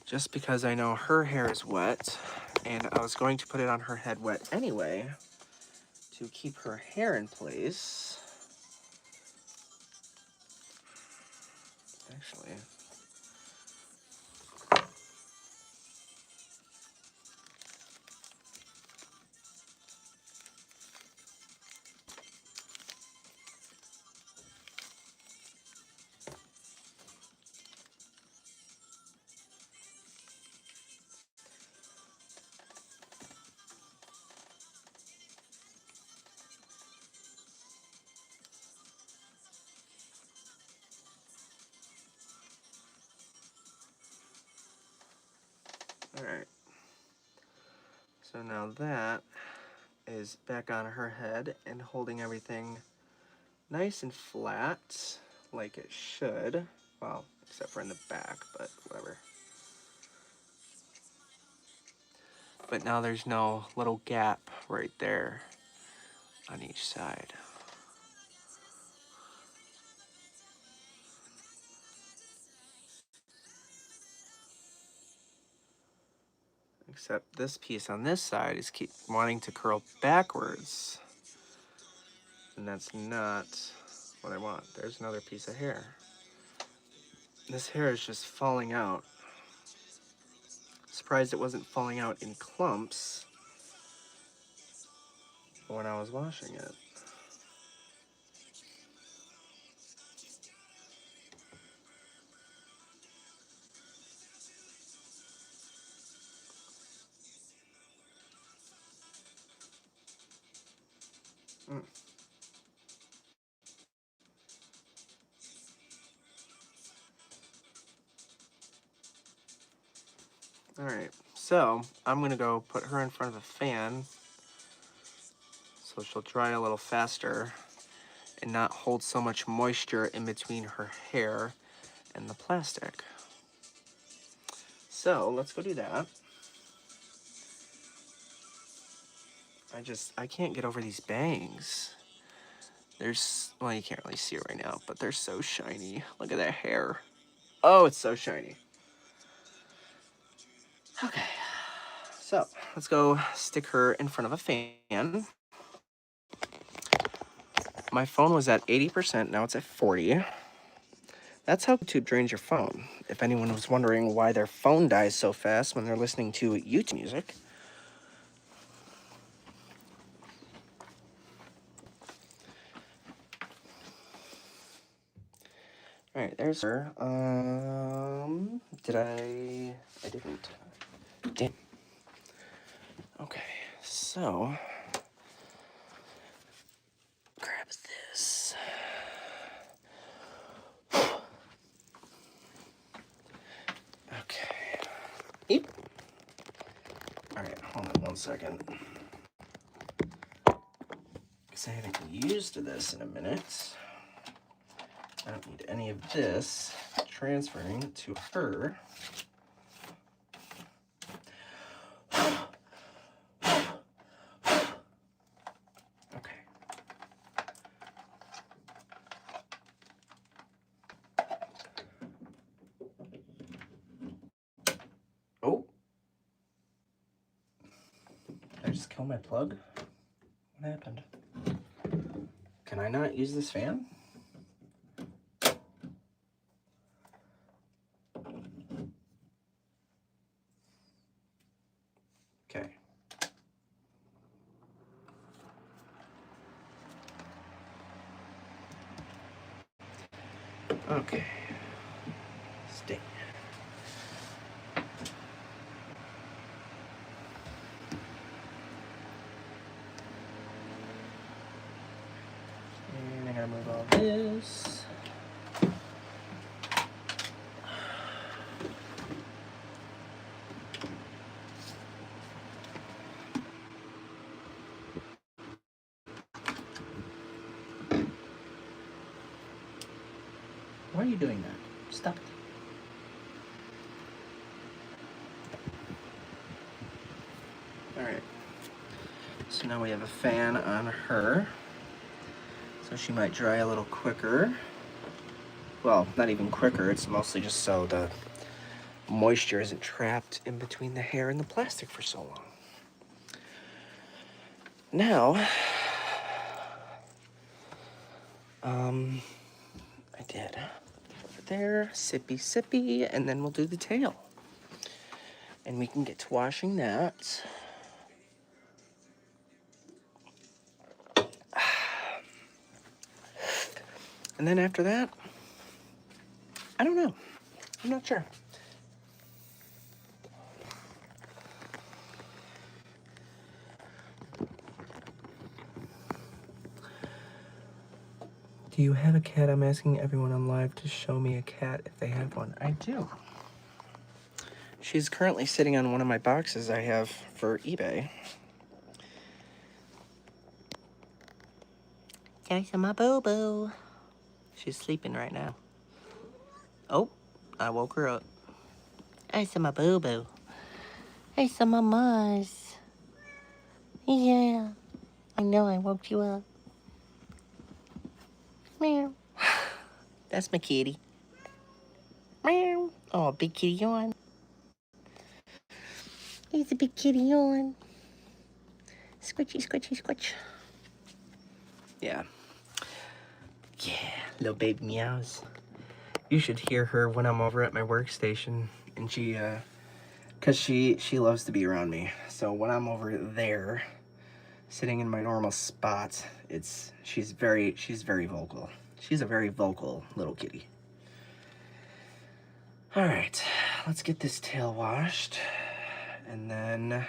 just because I know her hair is wet, and I was going to put it on her head wet anyway to keep her hair in place. Actually, Alright. So now that is back on her head and holding everything nice and flat, like it should. Well, except for in the back, but whatever. But now there's no little gap right there on each side. Except this piece on this side is keep wanting to curl backwards. And that's not what I want. There's another piece of hair. This hair is just falling out. Surprised it wasn't falling out in clumps when I was washing it. Mm. Alright, so I'm gonna go put her in front of a fan so she'll dry a little faster and not hold so much moisture in between her hair and the plastic. So let's go do that. I can't get over these bangs. Well, you can't really see it right now, but they're so shiny. Look at that hair. Oh, it's so shiny. Okay, so let's go stick her in front of a fan. My phone was at 80%, now it's at 40. That's how YouTube drains your phone. If anyone was wondering why their phone dies so fast when they're listening to YouTube music. All right, there's her. I didn't. Damn. Okay, so grab this. Okay. Eep. All right, hold on 1 second. Because I haven't used this in a minute. I don't need any of this transferring to her. Okay. Oh. Did I just kill my plug? What happened? Can I not use this fan? Okay. Okay. Stay. And I gotta move all this. Why are you doing that? Stop it. Alright. So now we have a fan on her. So she might dry a little quicker. Well, not even quicker, it's mostly just so the moisture isn't trapped in between the hair and the plastic for so long. Now, I did over there, sippy sippy, and then we'll do the tail. And we can get to washing that. And then after that, I don't know. I'm not sure. Do you have a cat? I'm asking everyone on live to show me a cat if they have one. I do. She's currently sitting on one of my boxes I have for eBay. There's my boo-boo. She's sleeping right now. Oh, I woke her up. There's my boo-boo. There's my mamas. Yeah, I know I woke you up. Meow. That's my kitty. Meow. Oh, big kitty yawn. He's a big kitty yawn. Squitchy, squitchy, squitch. Yeah. Yeah, little baby meows. You should hear her when I'm over at my workstation, and cause she loves to be around me. So when I'm over there, sitting in my normal spot, she's very vocal. She's a very vocal little kitty. All right, let's get this tail washed, and then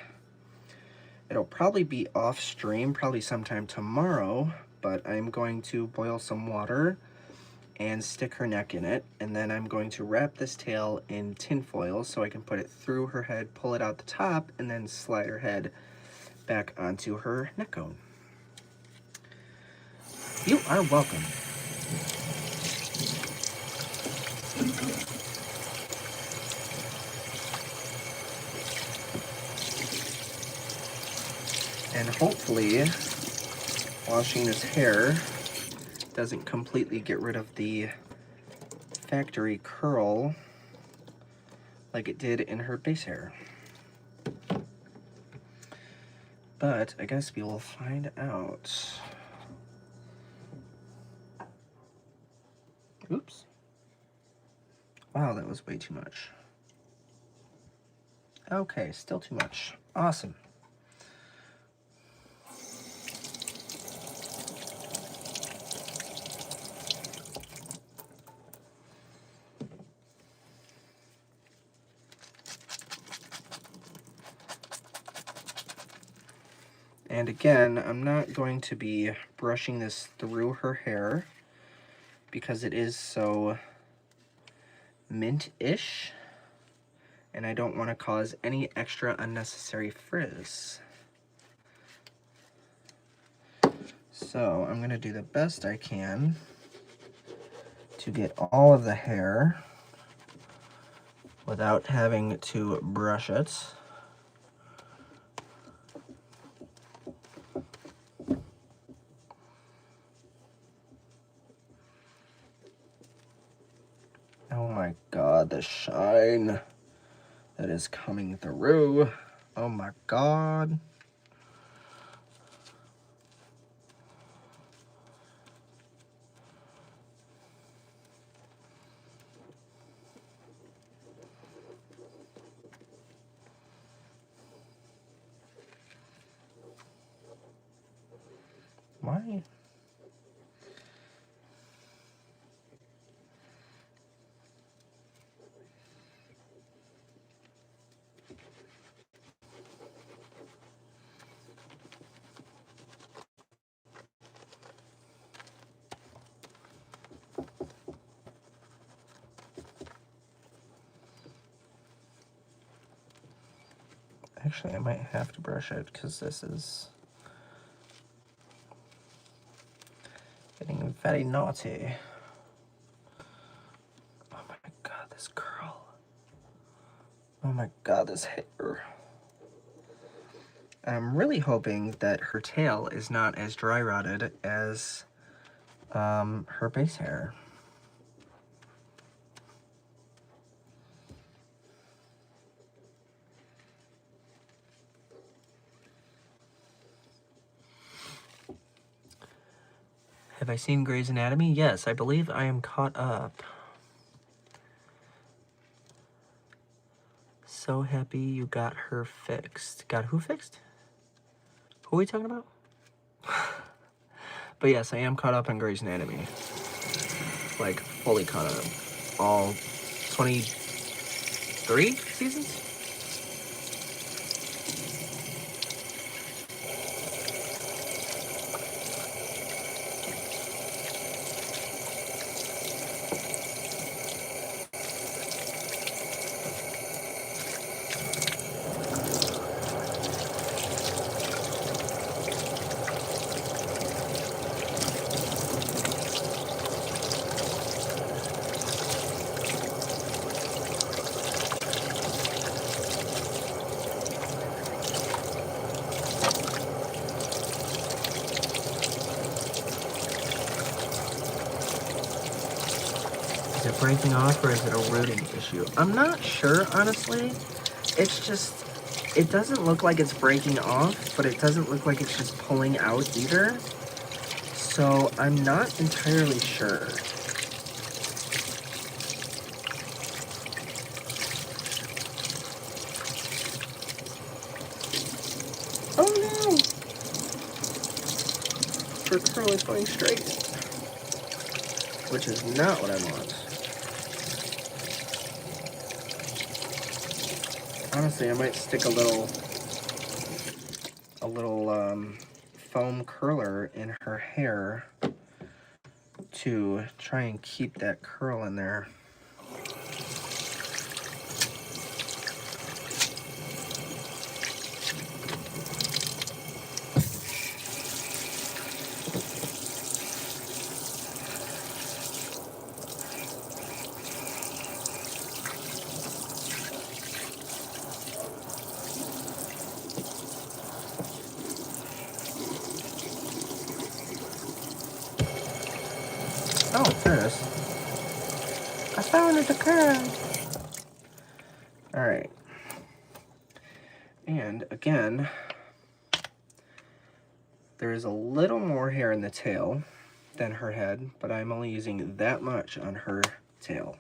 it'll probably be off stream, probably sometime tomorrow, but I'm going to boil some water and stick her neck in it, and then I'm going to wrap this tail in tin foil so I can put it through her head, pull it out the top, and then slide her head back onto her neck cone. You are welcome. And hopefully, washing his hair doesn't completely get rid of the factory curl like it did in her base hair. But I guess we will find out. Oops. Wow, that was way too much. Okay, still too much. Awesome. And again, I'm not going to be brushing this through her hair because it is so mint-ish, and I don't want to cause any extra unnecessary frizz. So I'm going to do the best I can to get all of the hair without having to brush it. Oh my god, the shine that is coming through. Oh my god. Why? Actually, I might have to brush it because this is getting very naughty. Oh my god, this curl. Oh my god, this hair. I'm really hoping that her tail is not as dry rotted as her base hair. Have I seen Grey's Anatomy? Yes, I believe I am caught up. So happy you got her fixed. Got who fixed? Who are we talking about? But yes, I am caught up on Grey's Anatomy. Like, fully caught up. All 23 seasons? breaking off or is it a rooting issue? I'm not sure, honestly. It's just, it doesn't look like it's breaking off, but it doesn't look like it's just pulling out either. So I'm not entirely sure. Oh no! Her curl is going straight, which is not what I want. Honestly, I might stick a little foam curler in her hair to try and keep that curl in there. Oh, there it is. I found the curl. Alright. And again, there is a little more hair in the tail than her head, but I'm only using that much on her tail.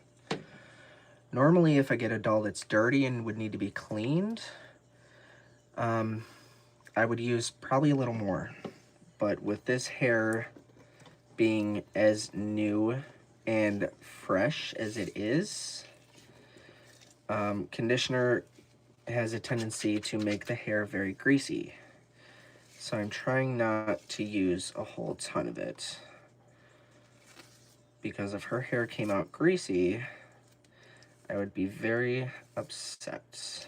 Normally, if I get a doll that's dirty and would need to be cleaned, I would use probably a little more. But with this hair being as new and fresh as it is, conditioner has a tendency to make the hair very greasy. So I'm trying not to use a whole ton of it. Because if her hair came out greasy, I would be very upset.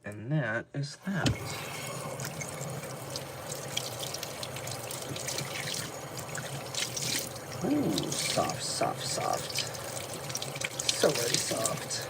And that is that. Ooh, soft, soft, soft. So very soft.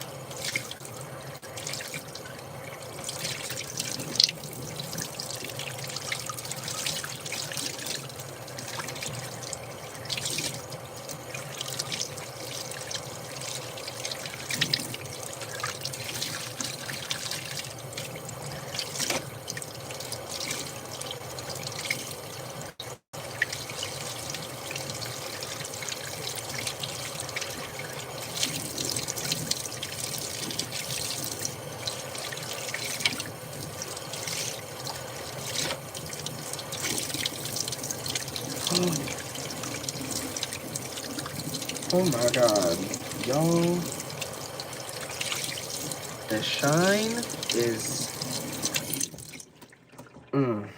Oh my god, y'all. The shine is... I'm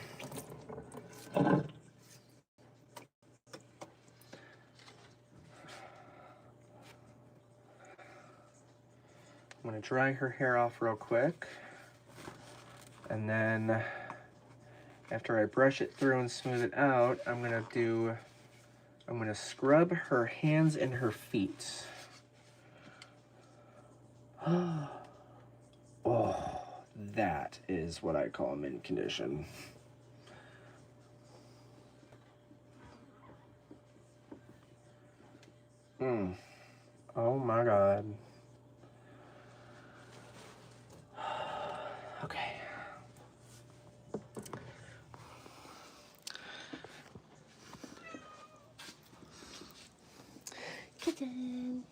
gonna dry her hair off real quick. And then after I brush it through and smooth it out, I'm gonna scrub her hands and her feet. Oh, that is what I call mint condition. Oh my god. Okay. Kitten.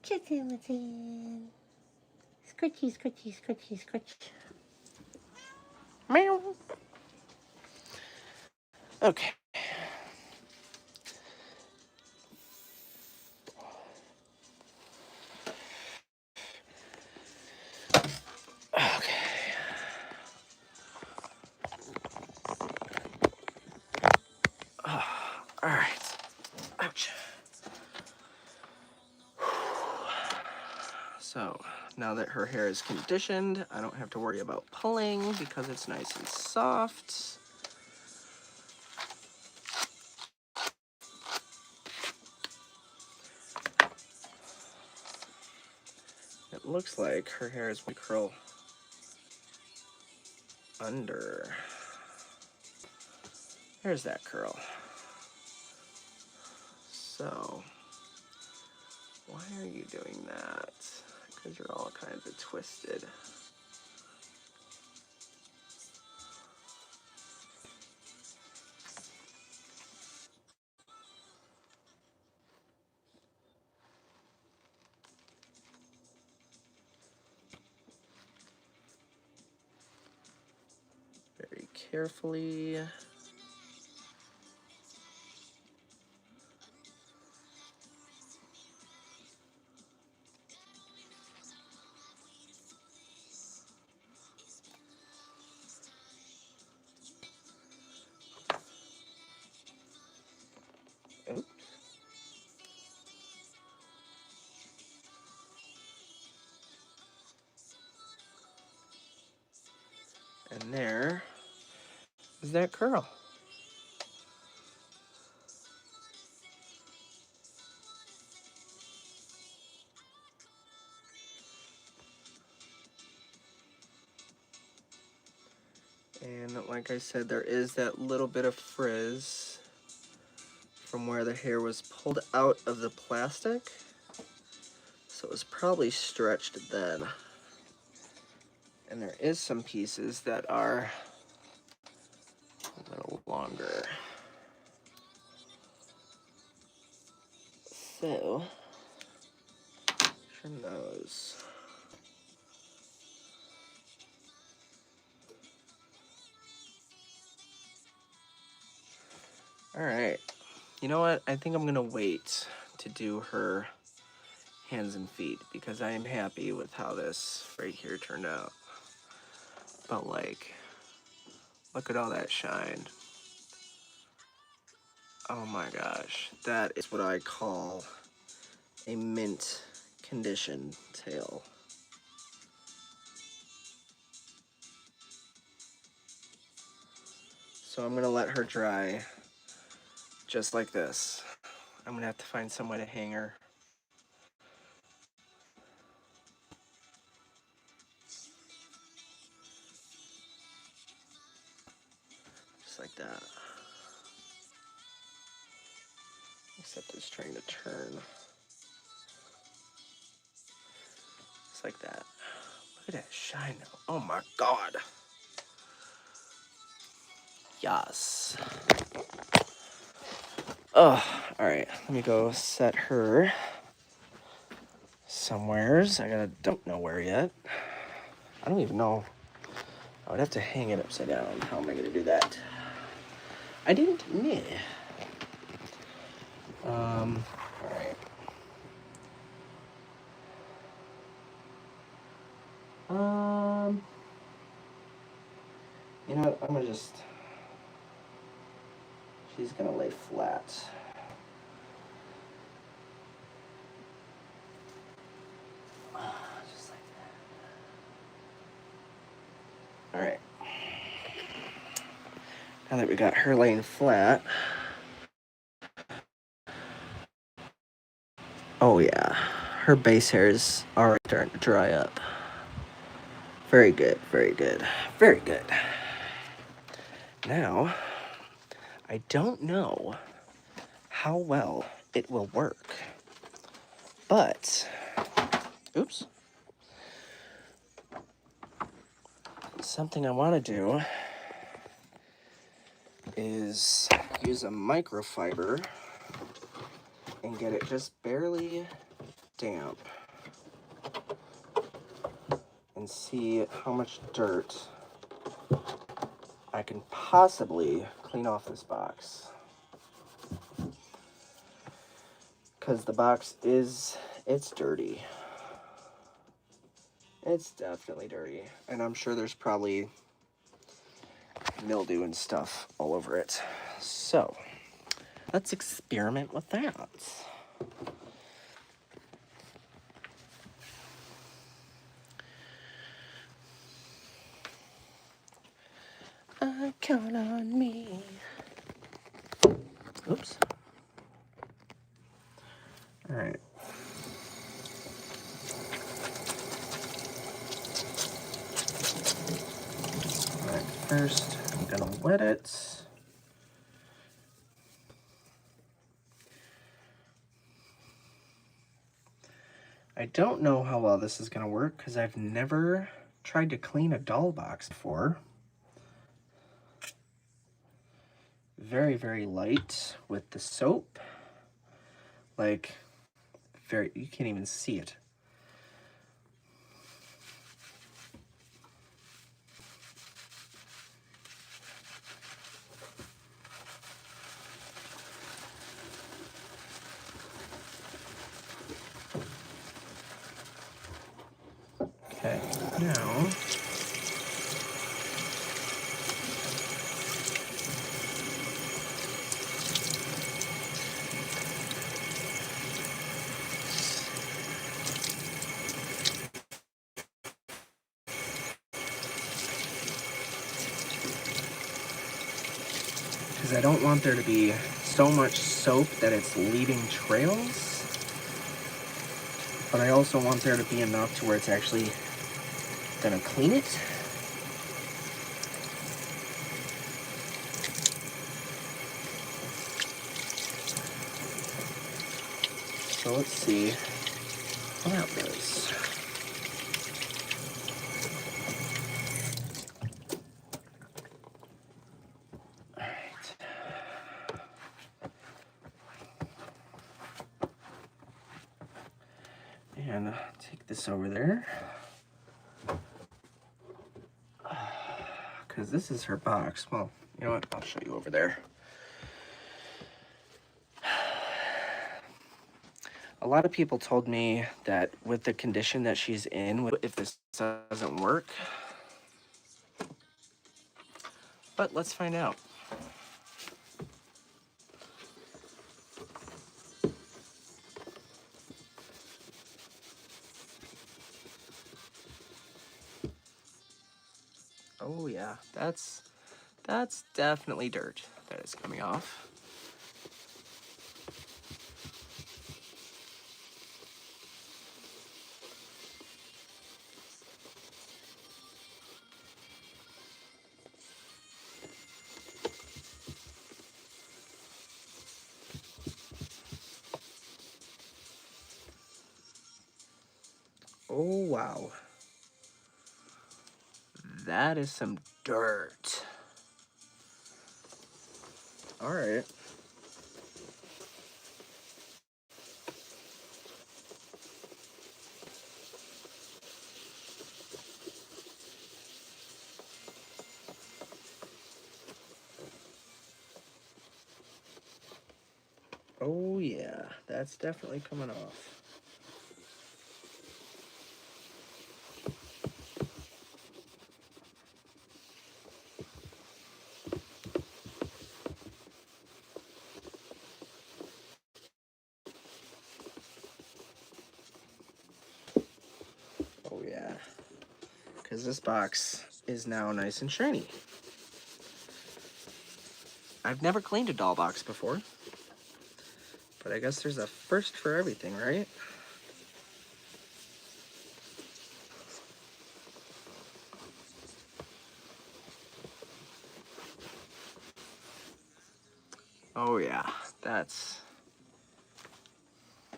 Kitten. Scratchy, scratchy, scratchy, scratch. Meow. Okay. All right. Ouch. So now that her hair is conditioned, I don't have to worry about pulling because it's nice and soft. It looks like her hair is going to curl under. There's that curl. So, why are you doing that? Because you're all kinds of twisted. Very carefully. Oops. And there is that curl. And like I said, there is that little bit of frizz from where the hair was pulled out of the plastic. So it was probably stretched then. And there is some pieces that are a little longer. So, trim those. All right. You know what? I think I'm gonna wait to do her hands and feet because I am happy with how this right here turned out. But like, look at all that shine. Oh my gosh, that is what I call a mint condition tail. So I'm gonna let her dry just like this. I'm gonna have to find some way to hang her. Just like that. Except it's trying to turn. Just like that. Look at that shine now. Oh my God. Yes. Oh, all right. Let me go set her somewheres. Don't know where yet. I don't even know. I would have to hang it upside down. How am I gonna do that? I didn't know. All right. You know what? I'm gonna just. She's gonna lay flat. Just like that. All right. Now that we got her laying flat. Oh yeah, her base hair is already starting to dry up. Very good, very good, very good. Now, I don't know how well it will work, but, oops. Something I want to do is use a microfiber and get it just barely damp and see how much dirt I can possibly clean off this box. Because the box it's dirty. It's definitely dirty. And I'm sure there's probably mildew and stuff all over it. So, let's experiment with that. Count on me. Oops. All right. All right. First, I'm gonna wet it. I don't know how well this is gonna work because I've never tried to clean a doll box before. Very, very light with the soap. Like, you can't even see it. Okay, now because I don't want there to be so much soap that it's leaving trails, but I also want there to be enough to where it's actually gonna clean it. So let's see how that goes. All right. And take this over there. Because this is her box. Well, you know what? I'll show you over there. A lot of people told me that with the condition that she's in, if this doesn't work. But let's find out. Oh yeah, that's definitely dirt that is coming off. Oh wow. That is some dirt. All right. Oh yeah, that's definitely coming off. Oh yeah, because this box is now nice and shiny. I've never cleaned a doll box before, but I guess there's a first for everything, right? Oh yeah, that's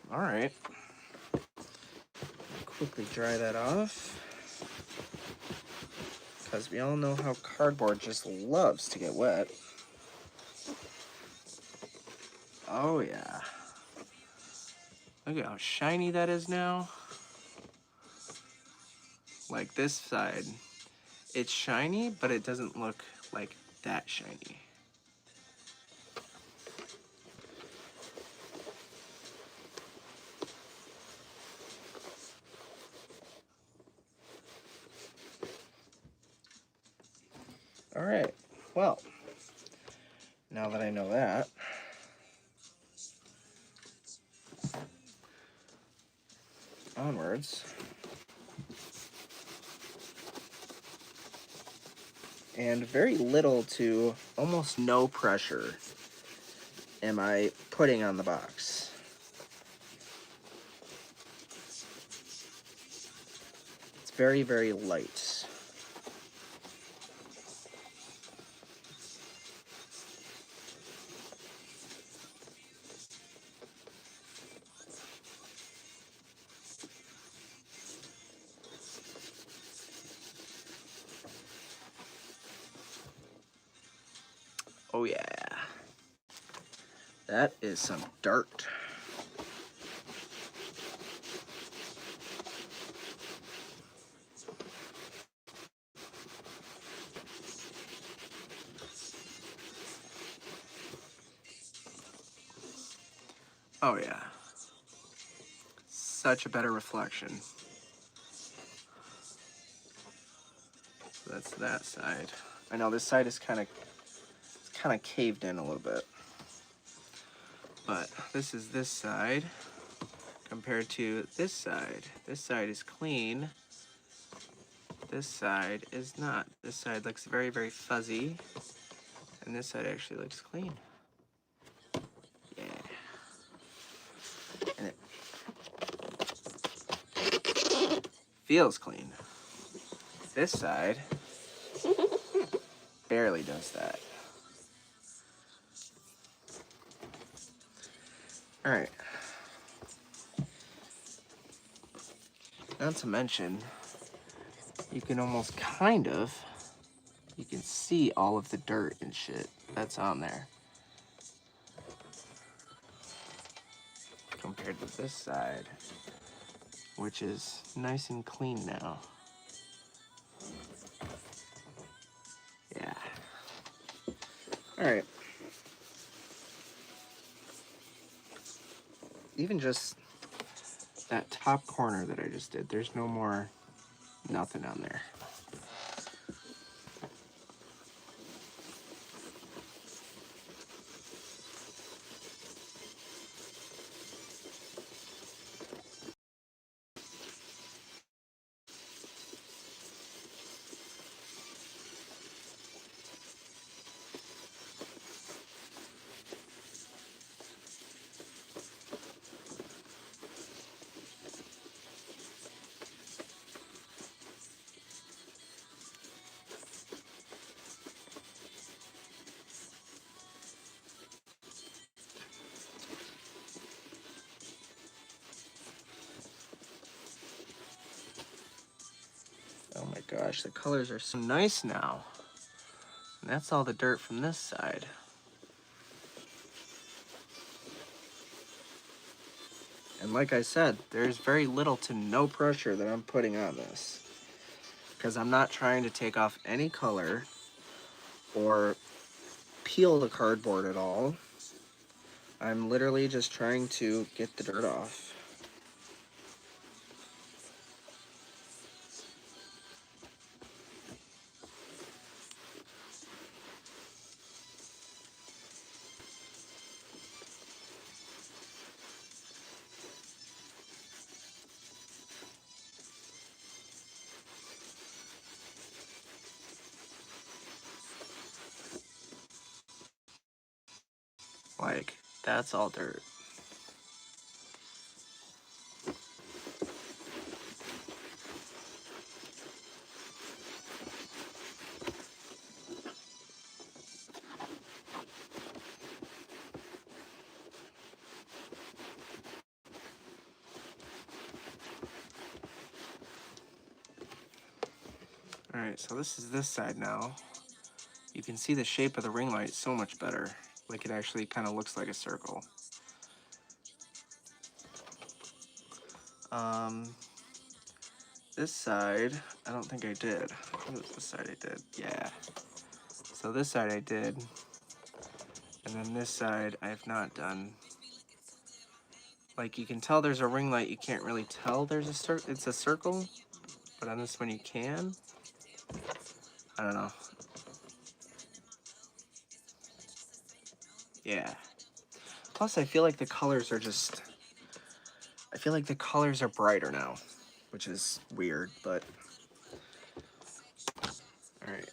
all right. Quickly dry that off, because we all know how cardboard just loves to get wet. Oh yeah. Look at how shiny that is now. Like this side, it's shiny, but it doesn't look like that shiny. All right, well, now that I know that, onwards. And very little to almost no pressure am I putting on the box. It's very, very light. Oh yeah. That is some dirt. Oh yeah. Such a better reflection. So that's that side. I know this side is kind of caved in a little bit. But this is this side compared to this side. This side is clean. This side is not. This side looks very, very fuzzy. And this side actually looks clean. Yeah. And it feels clean. This side barely does that. All right. Not to mention, you can almost you can see all of the dirt and shit that's on there. Compared to this side, which is nice and clean now. Yeah. All right. Even just that top corner that I just did, there's no more nothing on there. Oh my gosh, the colors are so nice now. And that's all the dirt from this side. And like I said, there's very little to no pressure that I'm putting on this, because I'm not trying to take off any color or peel the cardboard at all. I'm literally just trying to get the dirt off. Like, that's all dirt. Alright, so this is this side now. You can see the shape of the ring light so much better. Like, it actually kind of looks like a circle. This side, I don't think I did. I think it was this side I did. Yeah. So this side I did. And then this side I have not done. Like, you can tell there's a ring light. You can't really tell there's it's a circle. But on this one you can. I don't know. Yeah. Plus, I feel like the colors are just... I feel like the colors are brighter now, which is weird, but... Alright.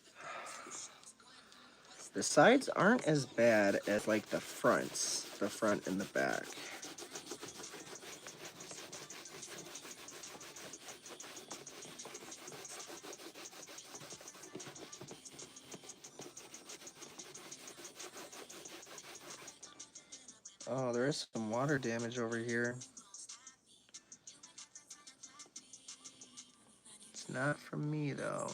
The sides aren't as bad as, like, the fronts. The front and the back. Oh, there is some water damage over here. It's not from me, though.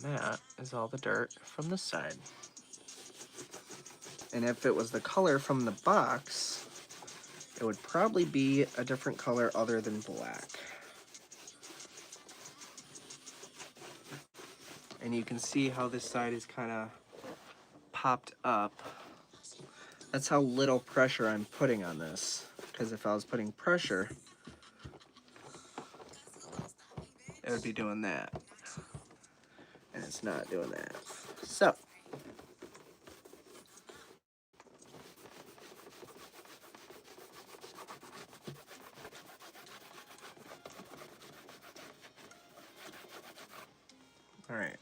And that is all the dirt from the side. And if it was the color from the box, it would probably be a different color other than black. And you can see how this side is kind of popped up. That's how little pressure I'm putting on this. Because if I was putting pressure, it would be doing that. And it's not doing that. So, all right.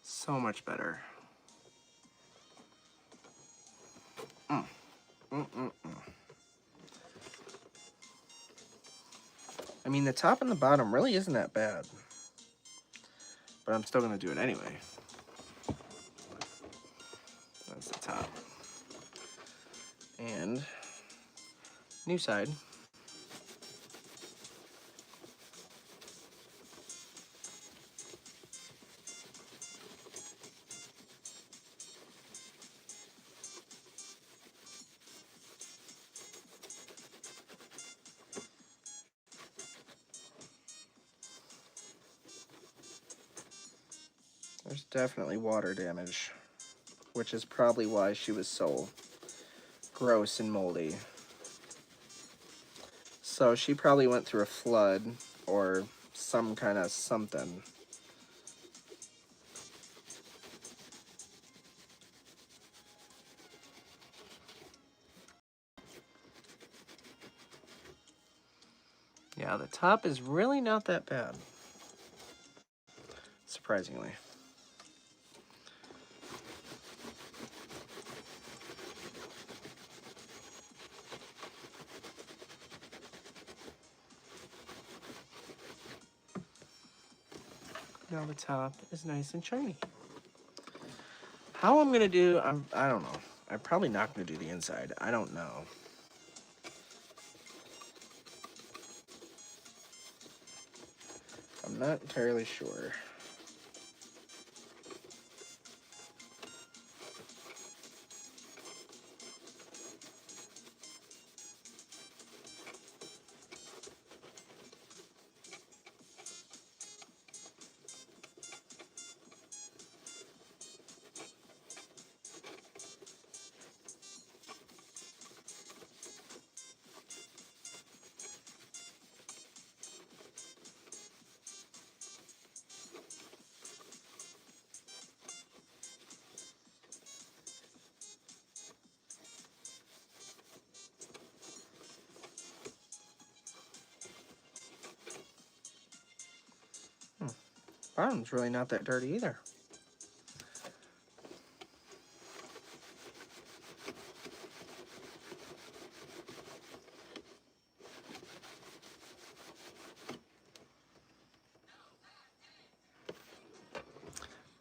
So much better. I mean, the top and the bottom really isn't that bad. But I'm still going to do it anyway. That's the top. And new side. There's definitely water damage, which is probably why she was so gross and moldy. So she probably went through a flood or some kind of something. Yeah, the top is really not that bad, surprisingly. Now the top is nice and shiny. How I'm gonna do, I don't know. I'm probably not gonna do the inside. I don't know. I'm not entirely sure. Bottom's really not that dirty either.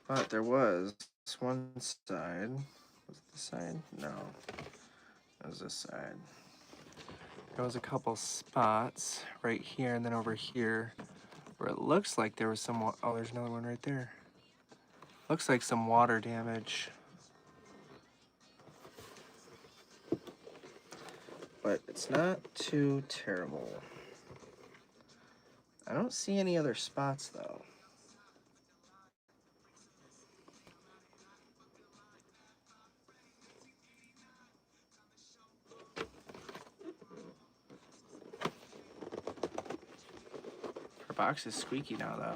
But there was one side. Was it the side? No. It was this side. There was a couple spots right here and then over here where it looks like there was some, oh, there's another one right there. Looks like some water damage. But it's not too terrible. I don't see any other spots though. Her box is squeaky now though.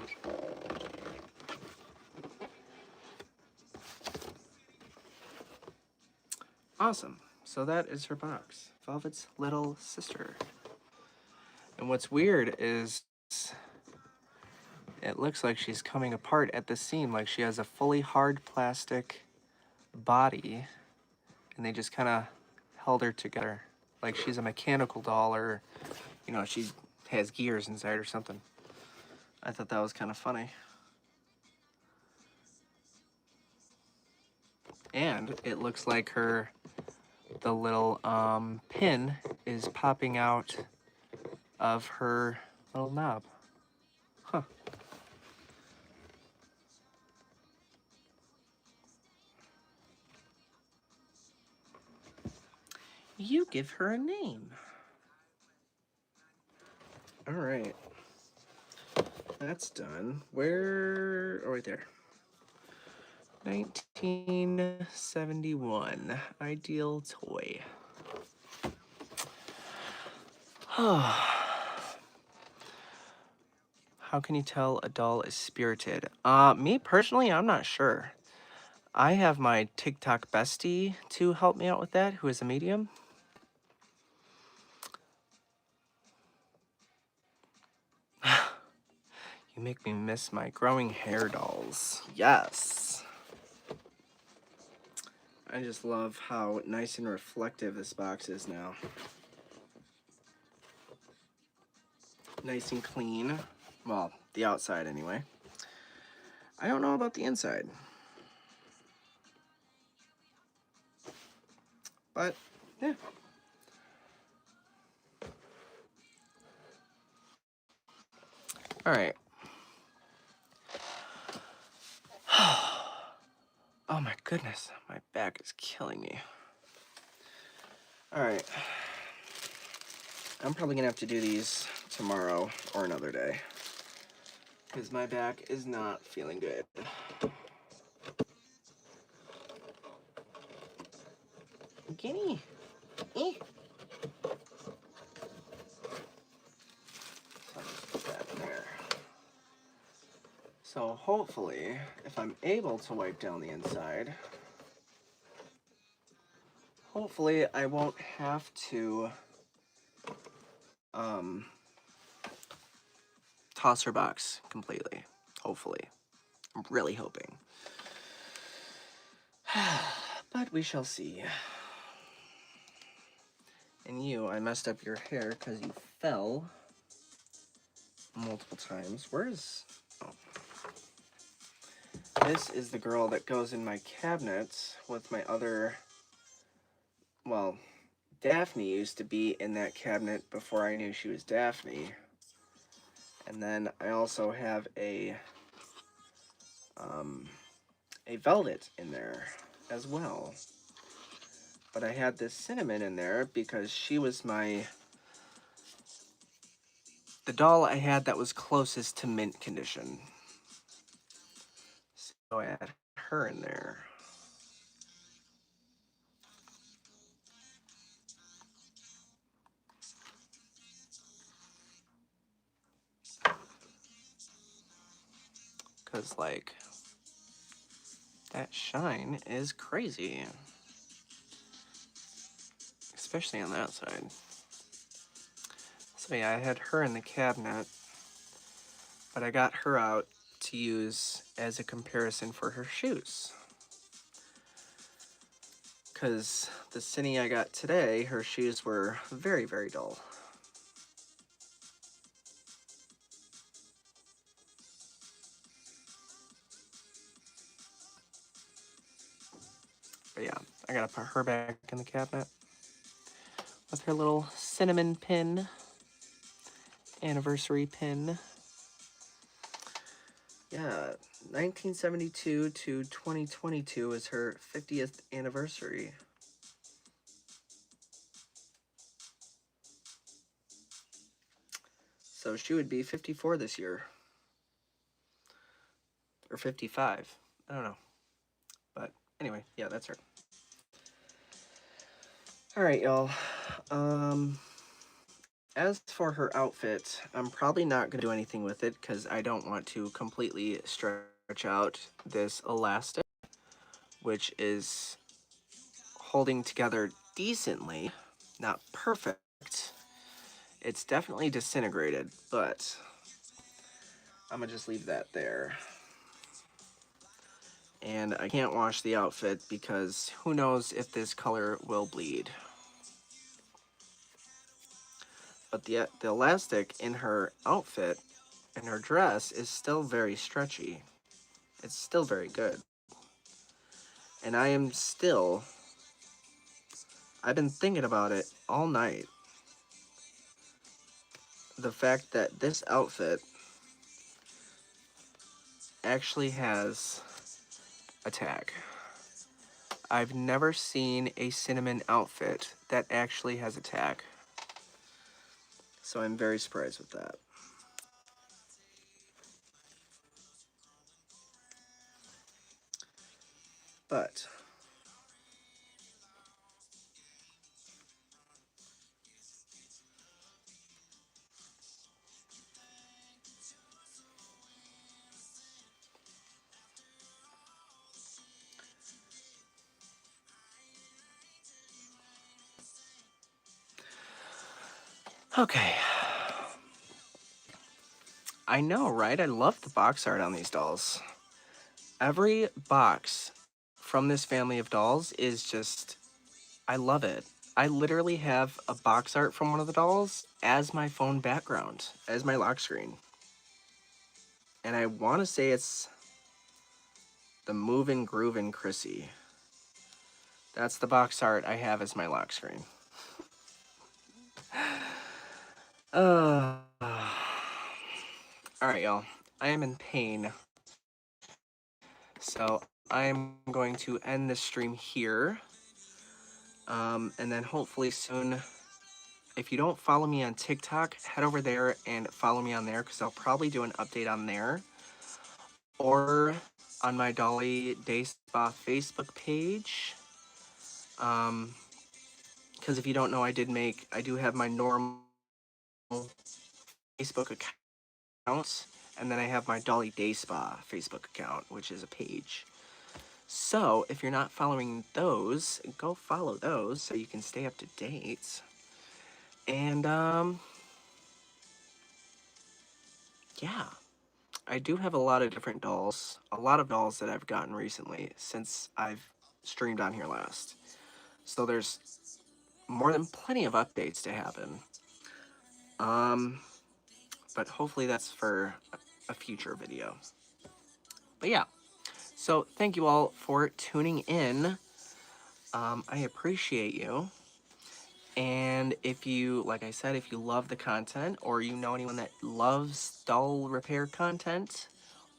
Awesome. So that is her box. Velvet's little sister. And what's weird is it looks like she's coming apart at the seam, like she has a fully hard plastic body and they just kind of held her together. like she's a mechanical doll, or, you know, she has gears inside or something. I thought that was kind of funny. And it looks like the little pin is popping out of her little knob. Huh. You give her a name. All right. That's done. Where? Oh, right there. 1971. Ideal toy. How can you tell a doll is spirited? Me personally, I'm not sure. I have my TikTok bestie to help me out with that, who is a medium. You make me miss my growing hair dolls. Yes. I just love how nice and reflective this box is now. Nice and clean. Well, the outside anyway. I don't know about the inside. But, yeah. All right. Oh my goodness, my back is killing me. All right. I'm probably gonna have to do these tomorrow or another day, because my back is not feeling good. Guinea. Eh. So I'll just put that there. So hopefully, if I'm able to wipe down the inside, hopefully I won't have to toss her box completely. Hopefully. I'm really hoping. But we shall see. And you, I messed up your hair because you fell multiple times. Where's... Oh. This is the girl that goes in my cabinet with my other... Well, Daphne used to be in that cabinet before I knew she was Daphne. And then I also have a velvet in there as well. But I had this cinnamon in there because she was the doll I had that was closest to mint condition. So I had her in there. Because, like, that shine is crazy. Especially on that side. So yeah, I had her in the cabinet, but I got her out to use as a comparison for her shoes. Because the Cinny I got today, her shoes were very, very dull. But yeah, I gotta put her back in the cabinet with her little cinnamon pin, anniversary pin. Yeah, 1972 to 2022 is her 50th anniversary. So she would be 54 this year. Or 55. I don't know. But anyway, yeah, that's her. Alright, y'all. As for her outfit, I'm probably not going to do anything with it because I don't want to completely stretch out this elastic, which is holding together decently, not perfect. It's definitely disintegrated, but I'm going to just leave that there. And I can't wash the outfit because who knows if this color will bleed. but the elastic in her outfit and her dress is still very stretchy. It's still very good. And I've been thinking about it all night. The fact that this outfit actually has a tag. I've never seen a cinnamon outfit that actually has a tag. So I'm very surprised with that. But okay. I know, right? I love the box art on these dolls. Every box from this family of dolls is just, I love it. I literally have a box art from one of the dolls as my phone background, as my lock screen. And I want to say it's the Movin' Groovin' Chrissy. That's the box art I have as my lock screen. Alright, y'all. I am in pain. So I'm going to end this stream here. And then hopefully soon, if you don't follow me on TikTok, head over there and follow me on there because I'll probably do an update on there. Or on my Dolly Day Spa Facebook page. Because if you don't know, I do have my normal Facebook account, and then I have my Dolly Day Spa Facebook account, which is a page. So if you're not following those, go follow those so you can stay up to date. And yeah, I do have a lot of different dolls, a lot of dolls that I've gotten recently since I've streamed on here last. So there's more than plenty of updates to happen. But hopefully that's for a future video. But yeah, so thank you all for tuning in. I appreciate you. And if you, like I said, if you love the content or you know anyone that loves doll repair content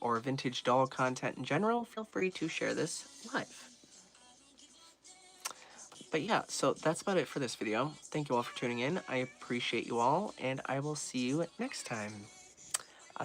or vintage doll content in general, feel free to share this live. But yeah, so that's about it for this video. Thank you all for tuning in. I appreciate you all, and I will see you next time.